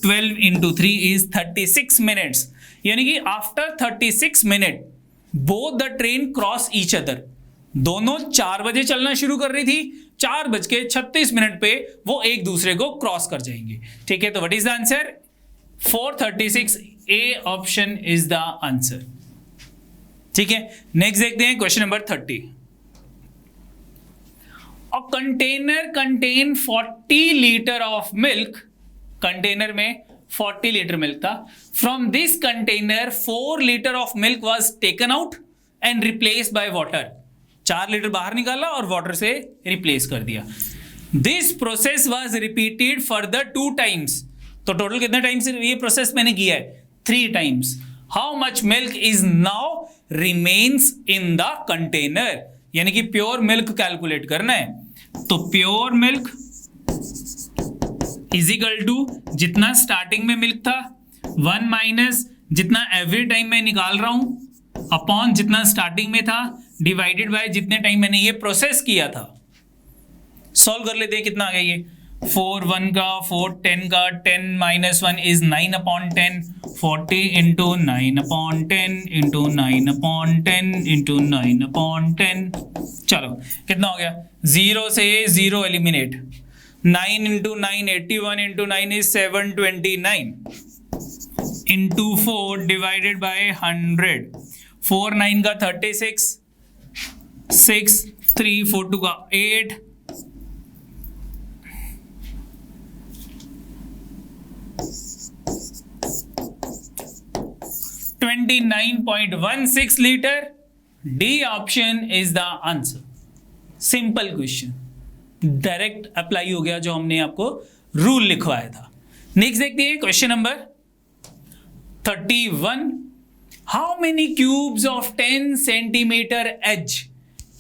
12 इंटू 3 इज 36 मिनट्स। यानी कि after 36 minute both the train cross each other. दोनों 4 बजे चलना शुरू कर रही थी, 4:36 पे वो एक दूसरे को क्रॉस कर जाएंगे। ठीक है, तो what is the answer? 4:36। A option is the answer. ठीक है, नेक्स्ट देखते हैं question number 30। A container contain 40 litre of milk. Container में 40 लीटर मिल्क था. From this container 4 litre of milk was taken out and replace by water. 4 litre बाहर निकाला और वाटर से रिप्लेस कर दिया. This process was repeated further 2 times. तो टोटल कितने टाइम्स ये प्रोसेस मैंने किया है? 3 times. How much milk is now remains in the container, यानी कि प्योर मिल्क कैलकुलेट करना है. तो pure milk is equal to जितना स्टार्टिंग में मिल्क था 1 माइनस जितना एवरी टाइम मैं निकाल रहा हूं अपॉन जितना स्टार्टिंग में था डिवाइडेड बाय जितने टाइम मैंने ये प्रोसेस किया था. सॉल्व कर लेते हैं. कितना आ गया ये? 4 1 का 4 10 का 10 minus 1 is 9 upon 10. 40 into 9 upon 10 into 9 upon 10 into 9 upon 10. चलो कितना हो गया? 0 से 0 eliminate. 9 into 9 81 into 9 is 729 into 4 divided by 100. 4 9 का 36 6 3 4 2 का 8 29.16 litre. D option is the answer. Simple question, direct apply हो गया जो हमने आपको रूल लिखवाया था. नेक्स्ट देखते हैं question number 31. How many cubes of 10 centimetre edge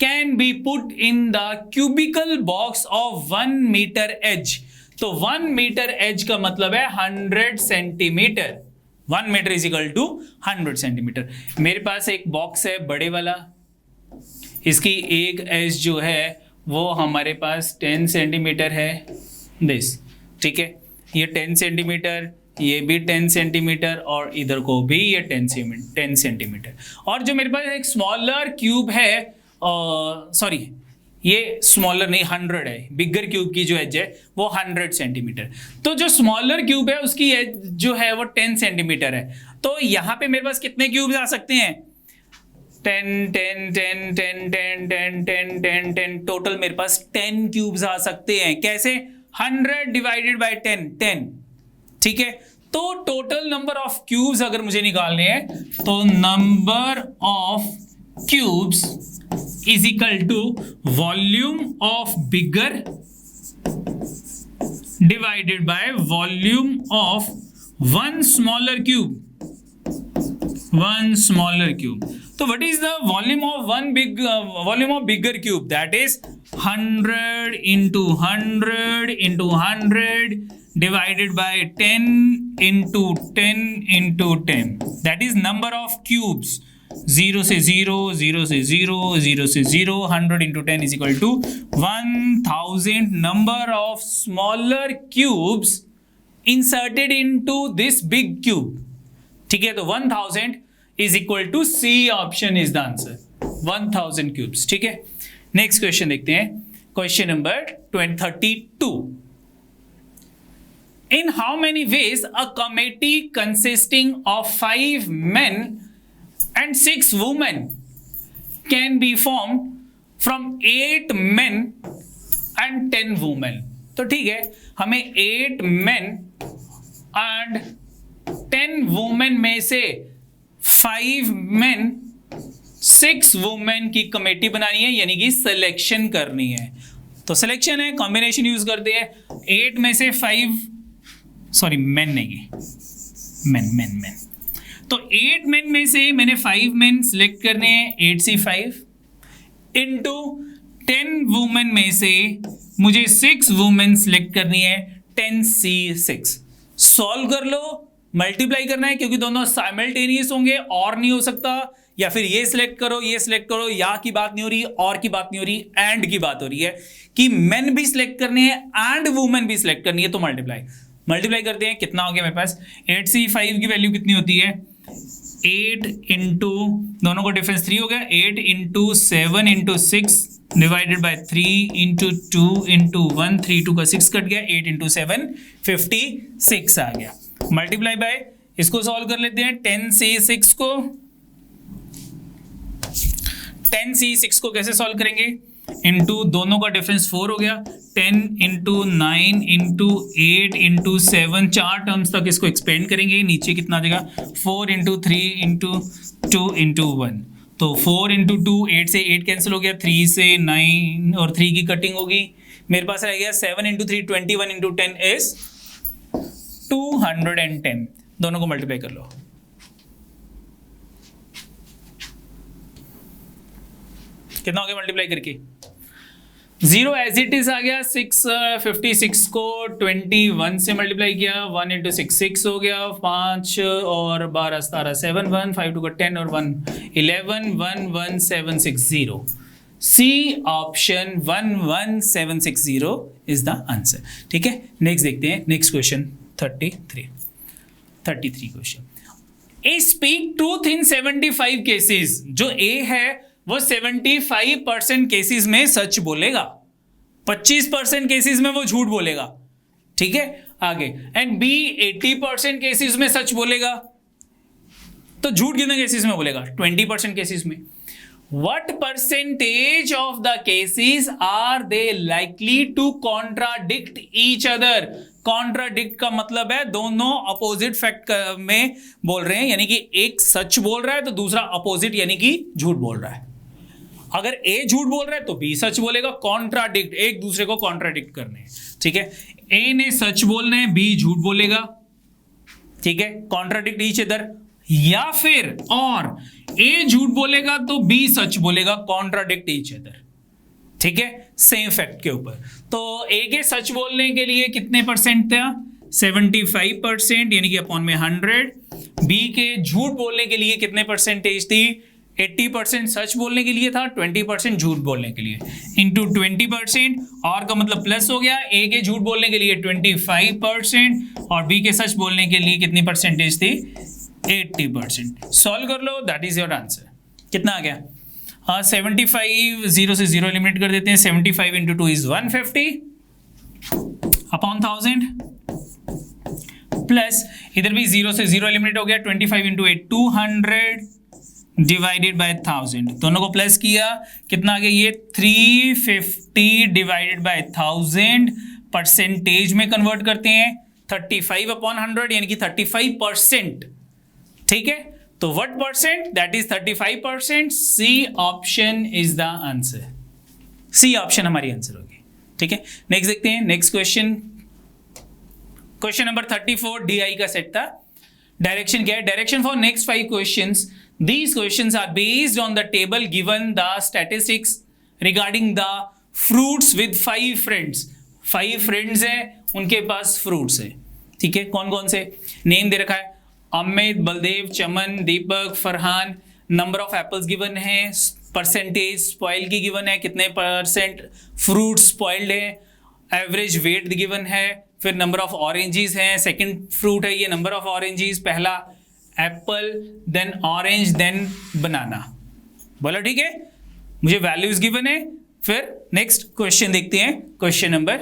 can be put in the cubical box of 1 metre edge. तो 1 मीटर एज का मतलब है 100 centimetre. 1 metre is equal to 100 centimetre. मेरे पास एक बॉक्स है बड़े वाला, इसकी एक एज जो है वो हमारे पास 10 सेंटीमीटर है. दिस ठीक है, ये 10 सेंटीमीटर, ये भी 10 सेंटीमीटर और इधर को भी ये 10 सेंटीमीटर. और जो मेरे पास एक स्मॉलर क्यूब है, सॉरी ये स्मॉलर नहीं 100 है, बिगर क्यूब की जो एज है वो 100 सेंटीमीटर. तो जो स्मॉलर क्यूब है उसकी एज जो है वो 10 सेंटीमीटर है. तो यहाँ पे मेरे पास कितने क्यूब्स आ सकते हैं? 10 10 10 10 10 10 10 10 10. टोटल मेरे पास 10 क्यूब्स आ सकते हैं. कैसे? 100 डिवाइडेड बाय 10 10. ठीक है, तो टोटल नंबर ऑफ क्यूब्स अगर मुझे निकालने हैं तो number of cubes is equal to volume of bigger divided by volume of one smaller cube. One smaller cube. So what is the volume of volume of bigger cube? That is 100 into 100 into 100 divided by 10 into 10 into 10. That is number of cubes. 0 से 0, 0 से 0, 0 से 0, 100 into 10 is equal to 1000 number of smaller cubes inserted into this big cube. ठीक है, तो 1000 is equal to C option is the answer. 1000 cubes. ठीक है, नेक्स्ट क्वेश्चन देखते हैं. Question number 32. In how many ways a committee consisting of 5 men and 6 women can be formed from 8 men and 10 women. तो ठीक है, हमें 8 men and 10 women में से 5 men 6 women की कमेटी बनानी है, यानी कि सिलेक्शन करनी है. तो सिलेक्शन है, कॉम्बिनेशन यूज करते हैं. 8 में से 5, सॉरी मेन नहीं है, मेन. तो 8 मेन में से मैंने 5 मेन सिलेक्ट करने हैं, 8C5 इंटू 10 वुमेन में से मुझे 6 वुमेन सिलेक्ट करनी है, 10C6. सॉल्व कर लो, मल्टीप्लाई करना है क्योंकि दोनों साइमल्टेनियस होंगे और नहीं हो सकता. या फिर ये सिलेक्ट करो, ये सिलेक्ट करो, या की बात नहीं हो रही, और की बात नहीं हो रही, एंड की बात हो रही है कि मेन भी सिलेक्ट करने हैं एंड वुमेन भी सिलेक्ट करनी है. तो मल्टीप्लाई करते हैं. कितना हो गया मेरे पास? 8C5 की वैल्यू कितनी होती है? 8 इंटू, दोनों को डिफरेंस 3 हो गया, 8 into 7 into 6 divided by 3 into 2 into 1, 3 2 का 6 कट गया, 8 इंटू 7 56 आ गया. मल्टीप्लाई बाय, इसको सॉल्व कर लेते हैं. 10C6 को कैसे सॉल्व करेंगे? इंटू दोनों का डिफरेंस 4 हो गया, 10 इंटू 9 इंटू 8 इंटू 7, 4 टर्म्स तक इसको एक्सपेंड करेंगे। नीचे कितना आ जाएगा 4 इंटू 3 इंटू 2 इंटू 1, तो 4 इंटू 2 8 से 8 कैंसिल हो गया, 3 से 9 और 3 की कटिंग होगी, मेरे पास रह गया 7 इंटू 3 21 इंटू 10 इज 210। दोनों को मल्टीप्लाई कर लो, कितना हो गया मल्टीप्लाई करके, 0 एज इट इज आ गया। 656 को 21 से मल्टीप्लाई किया, 1 इंटू 6 6 हो गया, 5 और 12 17 7 1 5 2 का 10 और 1 11 11760। C option 11760 is the answer. ठीक है, नेक्स्ट देखते हैं, next question 33 question. A speak truth in 75 cases, जो ए है वो 75% केसेस में सच बोलेगा, 25% केसेस में वो झूठ बोलेगा। ठीक है, आगे एंड बी 80% केसेस में सच बोलेगा, तो झूठ कितने केसेस में बोलेगा 20% केसेस में। What percentage of the cases are they likely to contradict each other? Contradict का मतलब है दोनों अपोजिट फैक्ट में बोल रहे हैं, यानी कि एक सच बोल रहा है तो दूसरा अपोजिट यानी कि झूठ बोल रहा है। अगर ए झूठ बोल रहा है तो बी सच बोलेगा। कॉन्ट्राडिक्ट, एक दूसरे को कॉन्ट्राडिक्ट करने हैं। ठीक है, ए ने सच बोलना है, बी झूठ बोलेगा। ठीक है, कॉन्ट्राडिक्ट ईच अदर, या फिर और ए झूठ बोलेगा तो बी सच बोलेगा, कॉन्ट्राडिक्ट ईच अदर। ठीक है, सेम फैक्ट के ऊपर। तो ए के सच बोलने के लिए कितने परसेंट था 75%, यानी कि अपॉन में 100। बी के झूठ बोलने के लिए कितने परसेंटेज थी 80% सच बोलने के लिए था, 20% झूठ बोलने के लिए, इंटू 20%, और का मतलब प्लस हो गया। ए के झूठ बोलने के लिए 25% और बी के सच बोलने के लिए कितनी परसेंटेज थी 80%। सॉल्व कर लो, दैट इज योर आंसर। कितना आ गया 75, 0 से 0 एलिमिनेट कर देते हैं। 75 इंटू 2 इज 150 अपॉन 1000, प्लस इधर भी 0 से 0 एलिमिनेट हो गया, 25 इंटू 8 200 डिवाइडेड बाय 1000, दोनों को प्लस किया, कितना आ गया ये 350 डिवाइडेड बाय 1000। परसेंटेज में कन्वर्ट करते हैं 35 अपॉन 100, यानी कि 35%। ठीक है, तो what percent, that is 35%। C option is the answer, C option हमारी आंसर होगी। ठीक है, नेक्स्ट देखते हैं, next question, question number 34 DI का सेट था। डायरेक्शन क्या है, direction for next 5 questions. These questions are based on the table given the statistics regarding the fruits with 5 friends. 5 friends हैं, उनके पास fruits है। ठीक है, कौन कौन से नेम दे रखा है, Amit, Baldev, Chaman, Deepak, Farhan. Number of apples given है, परसेंटेज स्पॉइल की गिवन है, कितने परसेंट फ्रूट स्पॉइल्ड है, एवरेज वेट गिवन है, फिर नंबर ऑफ ऑरेंजेस हैं, सेकंड फ्रूट है ये, नंबर ऑफ ऑरेंजेस, पहला apple, then orange, then banana. बोलो ठीक है, मुझे वैल्यूज गिवन है। फिर नेक्स्ट क्वेश्चन देखते हैं, question number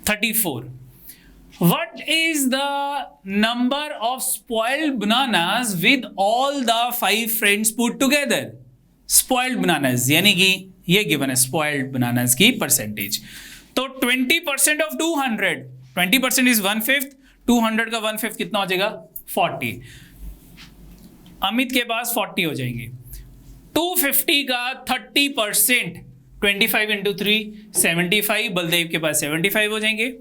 34। What is the number of spoiled bananas with all the 5 friends put together? Spoiled bananas यानी कि ये गिवन है spoiled bananas की परसेंटेज। तो 20% of 200, 20% is 1/5, 200 का 1/5 कितना हो जाएगा 40। अमित के पास 40 हो जाएंगे। 250 का 30%, 25 इंटू 3 75, बलदेव के पास 75 हो जाएंगे।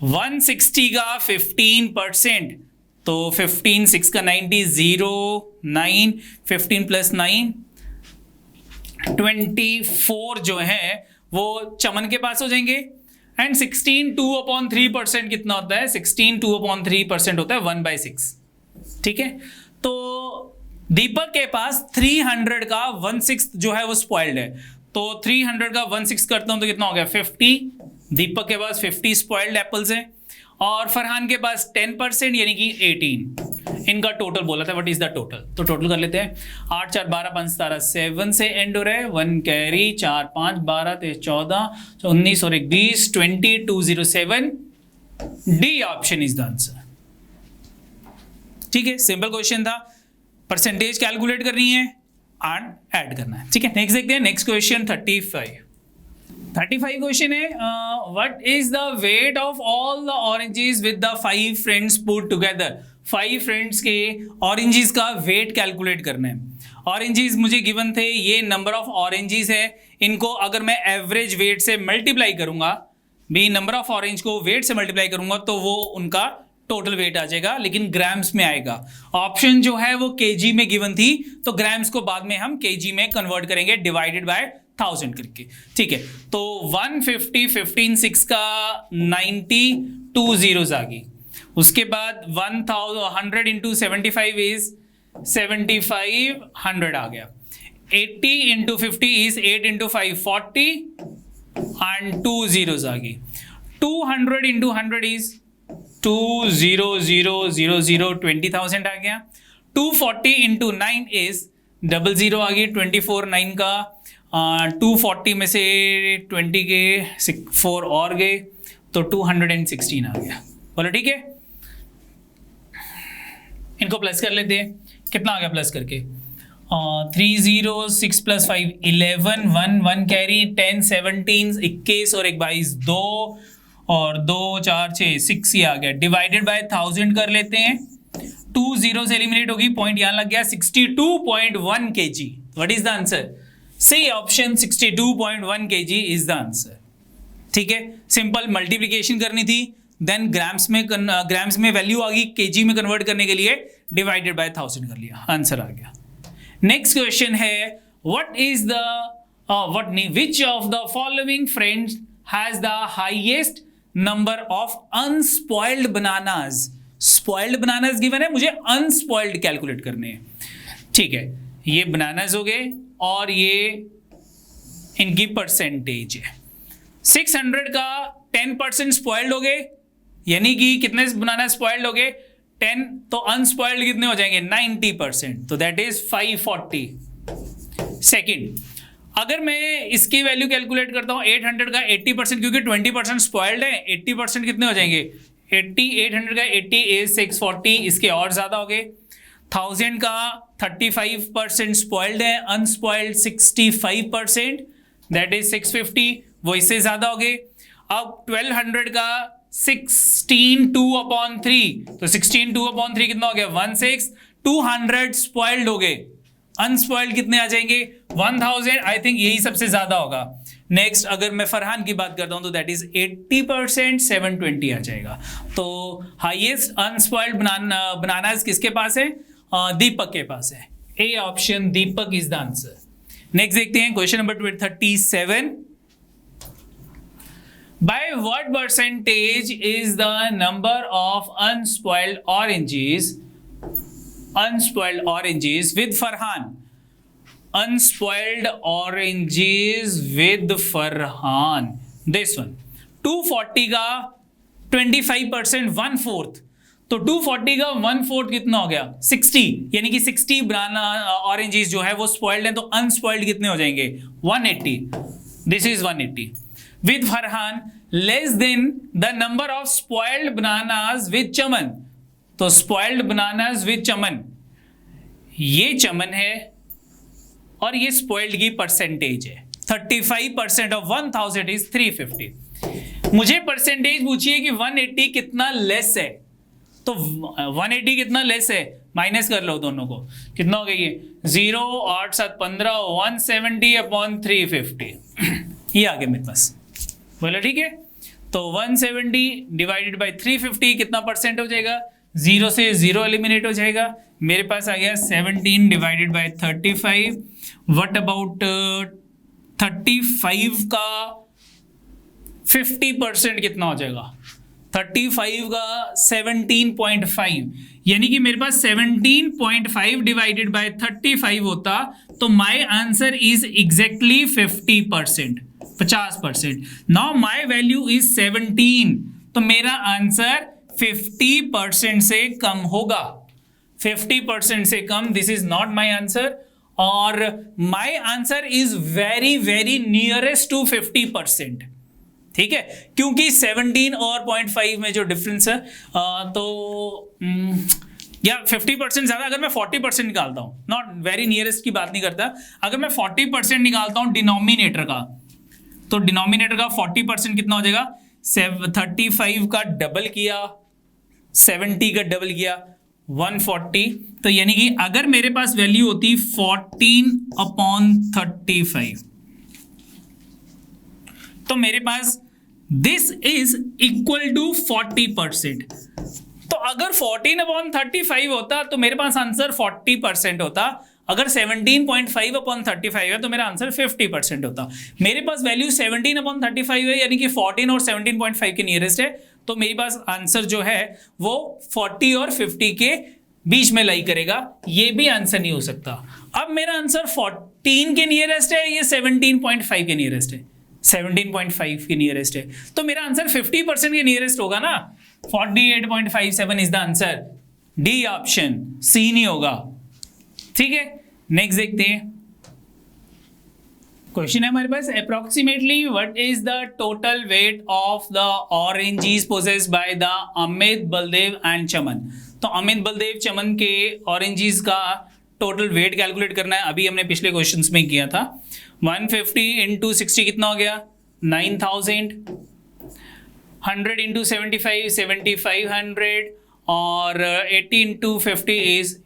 160 का 15%, तो 15 6 का 90 0 9 15 प्लस 9 24 जो है वो चमन के पास हो जाएंगे। एंड 16 2/3% कितना होता है 16 2/3% होता है 1/6। ठीक है, तो दीपक के पास 300 का 1/6 जो है वो स्पॉइल्ड है, तो 300 का 1/6 करता हूं तो कितना हो गया 50। दीपक के पास 50 स्पॉइल्ड एप्पल्स हैं और फरहान के पास 10% यानी कि 18। इनका टोटल बोला था, व्हाट इज द टोटल, तो टोटल कर लेते हैं। 8 4 12 5 17 7 से एंड हो रहा है, 1 कैरी 4 5 12 13 14 19 और 1 20 20 207। D option is the answer. ठीक है, सिंपल क्वेश्चन था। परसेंटेज कैलकुलेट करनी है, ऐड करना है, ठीक है। नेक्स्ट देखते हैं, नेक्स्ट क्वेश्चन 35 क्वेश्चन है, what is the weight of all the oranges with the 5 friends put together. 5 friends के ऑरेंजेस का वेट कैलकुलेट करना है। ऑरेंजेस मुझे गिवन थे, ये नंबर ऑफ ऑरेंजेस है, इनको अगर मैं एवरेज वेट से मल्टीप्लाई करूंगा, भी नंबर ऑफ ऑरेंज को वेट से मल्टीप्लाई करूंगा तो वो उनका टोटल वेट आ जाएगा, लेकिन ग्राम्स में आएगा। ऑप्शन जो है वो केजी में गिवन थी, तो ग्राम्स को बाद में हम केजी में कन्वर्ट करेंगे डिवाइडेड बाय 1000 करके, ठीक है। तो 150 15 6 का 90 2 zeros आ गई। उसके बाद 100 इंटू 75 इज 7500 आ गया। 80 into 50 is 8 into 5 40 and 2 zeros आ गई। 200 इंटू 100 इज 20000 20,000 आ गया। 240 इंटू 9 इज 00 आ गई। 24 9 का 240 में से 20 के 4 और गए तो 216 आ गया। बोलो ठीक है, इनको प्लस कर लेते हैं। कितना आ गया प्लस करके? 3 0 6 प्लस 5 11 1 1 कैरी 10 17 21 और 1 22 2 और 2 4 6 6 ही आ गया। डिवाइडेड बाय 1000 कर लेते हैं। 2 0 से एलिमिनेट होगी, पॉइंट यहां लग गया। 62.1 kg। What is the answer? C option 62.1 kg is the answer. ठीक है, सिंपल मल्टीप्लिकेशन करनी थी, देन ग्राम्स में वैल्यू आ गई, केजी में कन्वर्ट करने के लिए डिवाइडेड बाय 1000 कर लिया, आंसर आ गया। नेक्स्ट क्वेश्चन है, what is the which of the following friends has the highest number of unspoiled bananas. Spoiled bananas given है, मुझे अनस्पॉइल्ड कैलकुलेट करने हैं। ठीक है, ये बनानास हो गए और ये इनकी परसेंटेज है। 600 का 10% स्पॉइल्ड हो गए, यानी कि कितने बनाना स्पॉइल्ड हो गए? 10। तो अनस्पॉइल्ड कितने हो जाएंगे? 90%, तो दैट इज 540। सेकंड, अगर मैं इसकी वैल्यू कैलकुलेट करता हूं 800 का 80%, क्योंकि 20% स्पॉइल्ड है, 80% कितने हो जाएंगे? 80। 800 का 80 इज 640, इसके और ज्यादा हो गए। 1000 का 35% स्पॉइल्ड है, अनस्पॉइल्ड 65%, दैट इज 650, वो इससे ज्यादा हो गए। अब 1200 का 16 2/3, तो 16 2/3 कितना हो गया? 16। 200 स्पॉइल्ड हो गए, अनस्पॉइल्ड कितने आ जाएंगे? 1000। आई थिंक यही सबसे ज्यादा होगा। नेक्स्ट, अगर मैं फरहान की बात करता हूं तो दैट इज 80%, 720 आ जाएगा। तो हाईएस्ट अनस्पॉइल्ड बनानास किसके पास है? दीपक के पास है। A option, Deepak is the answer. Next देखते हैं question number 37। By what percentage is the number of unspoiled oranges with Farhan? Unspoiled oranges with Farhan. This one. 240 का 25%, 1/4। तो 240 का 1/4 कितना हो गया? 60, यानी कि 60 बनाना ऑरेंजेस जो है वो स्पॉइल्ड है, तो अनस्पॉइल्ड कितने हो जाएंगे? 180। This is 180। With Farhan less than the number of spoiled bananas with Chaman। तो spoiled bananas with Chaman, ये चमन है और ये spoiled की परसेंटेज है। 35% of 1000 is 350। मुझे परसेंटेज पूछिए कि 180 कितना लेस है, तो 180 कितना लेस है, माइनस कर लो दोनों को, कितना हो गया ये? 0 8 7 15 170/350 ये आ गया मेरे पास। बोला ठीक है, तो 170 डिवाइडेड बाय 350 कितना परसेंट हो जाएगा? 0 से 0 एलिमिनेट हो जाएगा। मेरे पास आ गया 17 डिवाइडेड बाय 35। व्हाट अबाउट 35 का 50% कितना हो जाएगा? 35 का 17.5, यानी कि मेरे पास 17.5 डिवाइडेड बाय 35 होता, तो my answer is exactly 50%। Now my value is 17, तो मेरा आंसर 50% से कम होगा। 50% से कम, this is not my answer, और my answer is very very nearest to 50%। ठीक है, क्योंकि 17 और 0.5 में जो डिफरेंस है, तो या 50% ज्यादा, अगर मैं 40% निकालता हूँ, नॉट वेरी नियरेस्ट की बात नहीं करता, अगर मैं 40% निकालता हूँ डिनोमिनेटर का, तो डिनोमिनेटर का 40% कितना हो जाएगा, 35 का डबल किया, 70 का डबल किया, 140। तो यानी कि अगर मेरे पास वैल्यू होती 14/35, तो मेरे पास दिस इज इक्वल टू 40%। तो अगर 14/35 होता तो मेरे पास आंसर 40% होता, अगर 17.5/35 है तो मेरा आंसर 50% होता। मेरे पास वैल्यू 17/35 है, यानी कि 14 और 17.5 के नियरेस्ट है, तो मेरे पास आंसर जो है वो 40 और 50 के बीच में लाई करेगा, ये भी आंसर नहीं हो सकता। अब मेरा आंसर 14 के नियरेस्ट है, ये 17.5 के नियरेस्ट है, 17.5 के नियरेस्ट है, तो मेरा आंसर 50% के नियरेस्ट होगा ना। 48.57 is the answer, D option, C नहीं होगा। ठीक है, नेक्स्ट देखते हैं। क्वेश्चन है हमारे पास, approximately what is the total weight of the oranges possessed by the Amit, Baldev and Chaman. तो अमित, बलदेव, चमन के ऑरेंजेस का टोटल वेट कैलकुलेट करना है। अभी हमने पिछले क्वेश्चंस में किया था। 150 इंटू 60 कितना हो गया, 9000, 100 इंटू 75 7500, और 80 इंटू 50 इज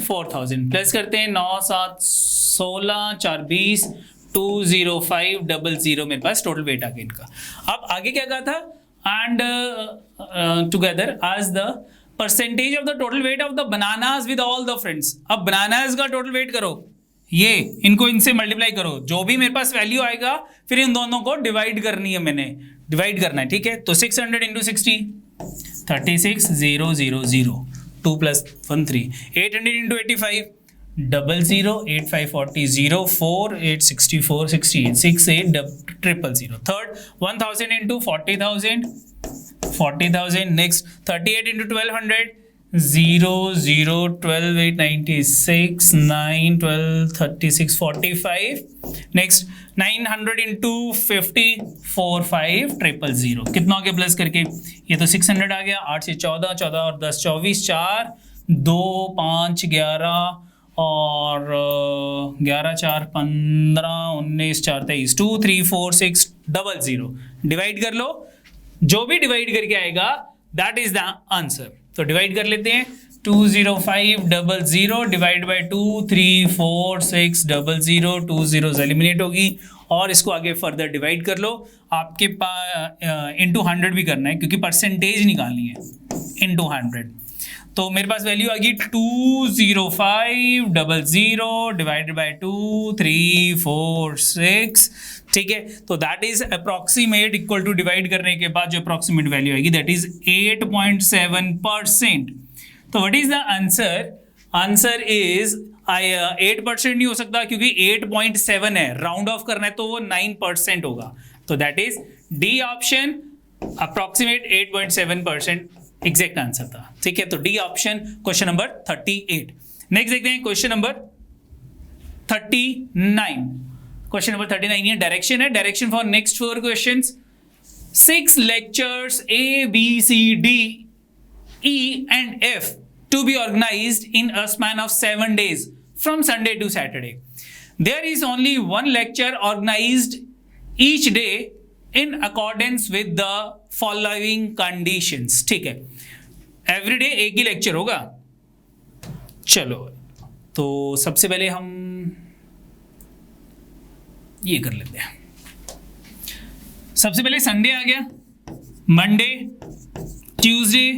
4000। प्लस करते हैं, 9 7 16 4 20, 20500 मेरे पास टोटल वेट आ गया इनका। अब आगे क्या कहा था, एंड टुगेदर आज the percentage of the total weight of the bananas with all the friends. अब बनानास का टोटल वेट करो, ये इनको इनसे मल्टीप्लाई करो, जो भी मेरे पास वैल्यू आएगा फिर इन दोनों को डिवाइड करनी है, मैंने डिवाइड करना है। ठीक है, तो 600 into 60 36000, 2 + 1 3, 800 into 85 00, 8540 04, 864 68 68 000। Third 1000 into 40,000 40,000। Next 38 into 1200 0 0 12 8 96 9 12 36 45। Next 900 into 50 45 000। कितना हो गया प्लस करके, ये तो 600 आ गया, 8 से 14 14 और 10 24, 4 2 5 11 और 11 4 15 19 4 23, 2 3 4 6 00। डिवाइड कर लो, जो भी डिवाइड करके आएगा दैट इज द आंसर। तो डिवाइड कर लेते हैं, 20500 डिवाइड बाय 2 3 4 6 00, 2 zeros एलिमिनेट होगी, और इसको आगे फर्दर डिवाइड कर लो। आपके पास इंटू 100 भी करना है क्योंकि परसेंटेज निकालनी है, इंटू 100। तो मेरे पास वैल्यू आ गई 20500 डिवाइडेड बाय 2 3 4 6। ठीक है, तो that is approximate equal to, divide करने के बाद जो अप्रोक्सीमेट वैल्यू आएगी दैट इज 8.7%। तो what is the answer, answer is 8% नहीं हो सकता क्योंकि 8.7 है, राउंड ऑफ करना है तो वो 9% होगा। तो that is D option, approximate 8.7% exact answer था। ठीक है, तो D option question number 38। Next देखते हैं क्वेश्चन नंबर 39। क्वेश्चन नंबर 39 ये डायरेक्शन है, direction for next 4 questions. 6 lectures A, B, C, D, E and F to be organized in a span of 7 days from Sunday to Saturday. There is only one lecture organized each day in accordance with the following conditions. ठीक है, एवरी डे एक ही लेक्चर होगा। चलो, तो सबसे पहले हम ये कर लेते हैं। सबसे पहले संडे आ गया, Monday, Tuesday,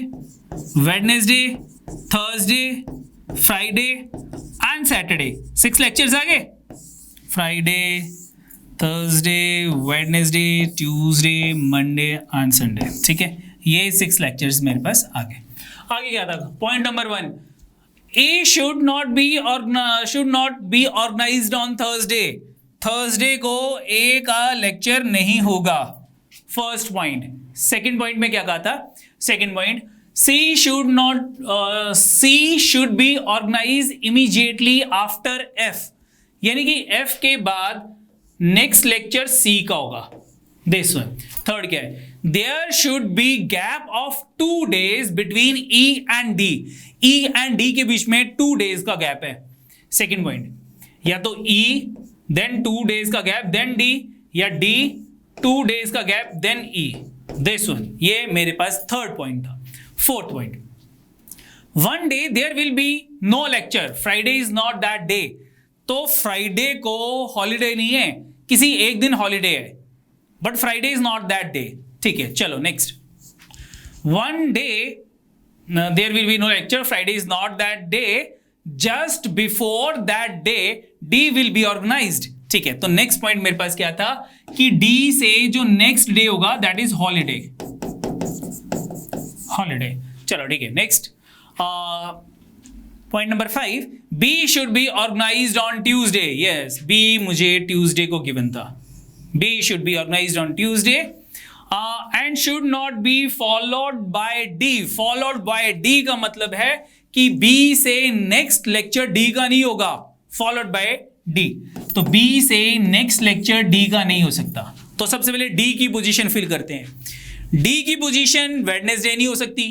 Wednesday, Thursday, Friday and Saturday. 6 lectures आ गए, Friday, Thursday, Wednesday, Tuesday, Monday and Sunday. ठीक है, ये 6 लेक्चर्स मेरे पास आ गए। आगे क्या था, point number 1, A should not be organised on Thursday. Thursday को ए का लेक्चर नहीं होगा, फर्स्ट पॉइंट। सेकंड पॉइंट में क्या कहा था, second point, C should be organise immediately after F, यानी कि एफ के बाद नेक्स्ट लेक्चर सी का होगा, दिस वन। थर्ड क्या है, there should be gap of 2 days between E and D. E and D के बीच में 2 days का गैप है. सेकेंड पॉइंट, या तो E देन 2 days का गैप देन D, या D 2 days का gap then E. This one, ये मेरे पास थर्ड पॉइंट था. Fourth point, one day there will be no lecture, Friday is not that day. तो फ्राइडे को हॉलीडे नहीं है, किसी एक दिन हॉलीडे है, but Friday is not that day. ठीक है, चलो next. One day there will be no lecture, Friday is not that day, just before that day D will be organised. ठीक है, तो नेक्स्ट पॉइंट मेरे पास क्या था कि डी से जो नेक्स्ट डे होगा दैट इज हॉलीडे. हॉलीडे, चलो ठीक है. Next point number 5, B should be organised on Tuesday. Yes, B मुझे ट्यूसडे को गिवन था. B should be organised on Tuesday and should not be followed by D. Followed by D का मतलब है कि बी से नेक्स्ट लेक्चर डी का नहीं होगा, फॉलोड बाय डी. तो बी से नेक्स्ट लेक्चर डी का नहीं हो सकता. तो सबसे पहले डी की पोजीशन फिल करते हैं. डी की पोजीशन वेडनेसडे नहीं हो सकती.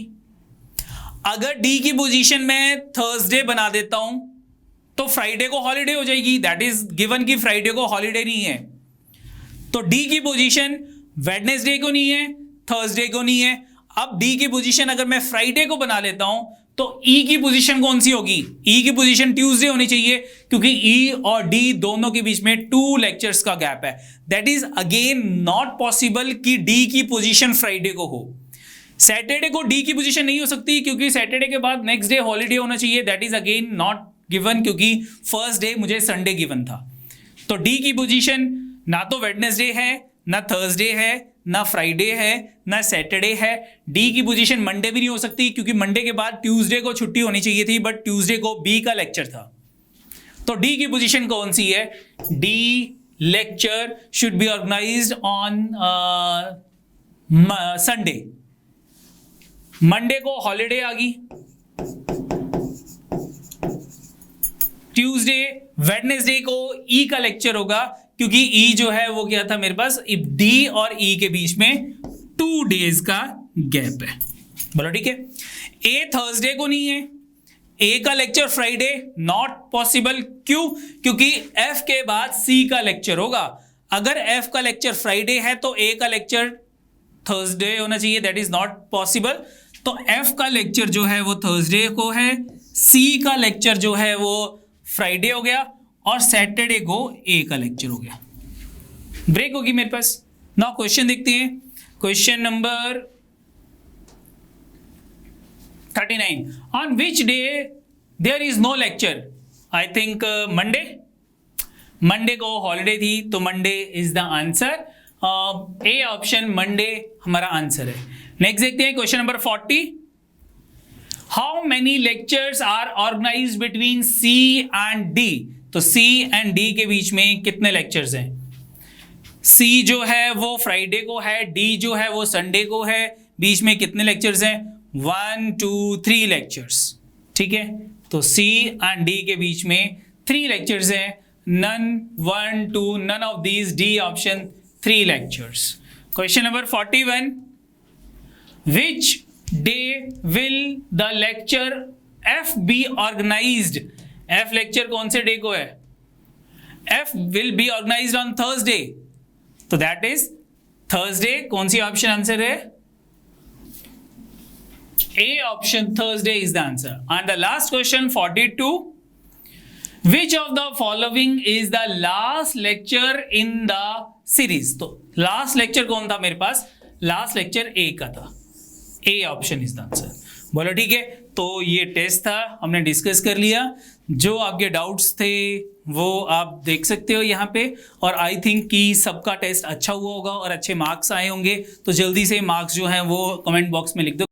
अगर डी की पोजीशन में थर्सडे बना देता हूं तो फ्राइडे को हॉलीडे हो जाएगी. दैट इज गिवन कि फ्राइडे को हॉलीडे नहीं है. तो डी की पोजीशन वेडनेसडे को नहीं है, थर्सडे को नहीं है. अब डी की पोजीशन अगर मैं फ्राइडे को बना लेता हूं तो ई की पोजीशन कौन सी होगी? ई की पोजीशन ट्यूसडे होनी चाहिए, क्योंकि ई और डी दोनों के बीच में 2 लेक्चर्स का गैप है. That is again not possible कि डी की पोजीशन फ्राइडे को हो. सैटरडे को डी की पोजीशन नहीं हो सकती, क्योंकि सैटरडे के बाद नेक्स्ट डे हॉलीडे होना चाहिए. That is again not given, क्योंकि फर्स्ट डे मुझे संडे गिवन था. तो डी की पोजीशन ना तो वेडनेसडे है, ना थर्सडे है, ना फ्राइडे है, ना सैटरडे है. डी की पोजीशन मंडे भी नहीं हो सकती, क्योंकि मंडे के बाद ट्यूसडे को छुट्टी होनी चाहिए थी, बट ट्यूसडे को बी का लेक्चर था. तो डी की पोजीशन कौन सी है? D lecture should be organised on Sunday. Monday को हॉलीडे आ गई, ट्यूसडे वेडनेसडे को ई का लेक्चर होगा, क्योंकि ई जो है वो क्या था मेरे पास, डी और ई के बीच में 2 days का गैप है. बोलो ठीक है. ए थर्सडे को नहीं है, ए का लेक्चर फ्राइडे नॉट पॉसिबल. क्यों? क्योंकि एफ के बाद सी का लेक्चर होगा. अगर एफ का लेक्चर फ्राइडे है तो ए का लेक्चर थर्सडे होना चाहिए. That is not possible. तो एफ का लेक्चर जो है वो थर्सडे को है, सी का लेक्चर जो है वो फ्राइडे हो गया, और सैटरडे को ए का लेक्चर हो गया. ब्रेक होगी मेरे पास. नाउ क्वेश्चन देखते हैं. Question number 39, on which day there is no lecture? I think Monday. Monday को हॉलीडे थी, तो Monday is the answer. A option Monday हमारा आंसर है. नेक्स्ट देखते हैं question number 40. How many lectures are organised between C and D? तो सी एंड डी के बीच में कितने लेक्चर्स हैं? सी जो है वो फ्राइडे को है, डी जो है वो संडे को है. बीच में कितने लेक्चर्स हैं? 1 2 3 लेक्चर्स. ठीक है, तो सी एंड डी के बीच में 3 लेक्चर्स हैं. None 1 2 none of these. D option 3 lectures. Question number 41, which day will the lecture F be organized? F lecture कौन से डे को है? F will be organized on Thursday. तो that is Thursday. कौन सी ऑप्शन आंसर है? A option Thursday is the answer. And the last question 42, which of the following is the last lecture in the series? तो last lecture कौन था मेरे पास? Last lecture A का था. ए ऑप्शन इज द आंसर. बोलो ठीक है. तो ये टेस्ट था, हमने डिस्कस कर लिया. जो आपके डाउट्स थे वो आप देख सकते हो यहाँ पे. और आई थिंक कि सबका टेस्ट अच्छा हुआ होगा और अच्छे मार्क्स आए होंगे. तो जल्दी से मार्क्स जो हैं वो कमेंट बॉक्स में लिख दो.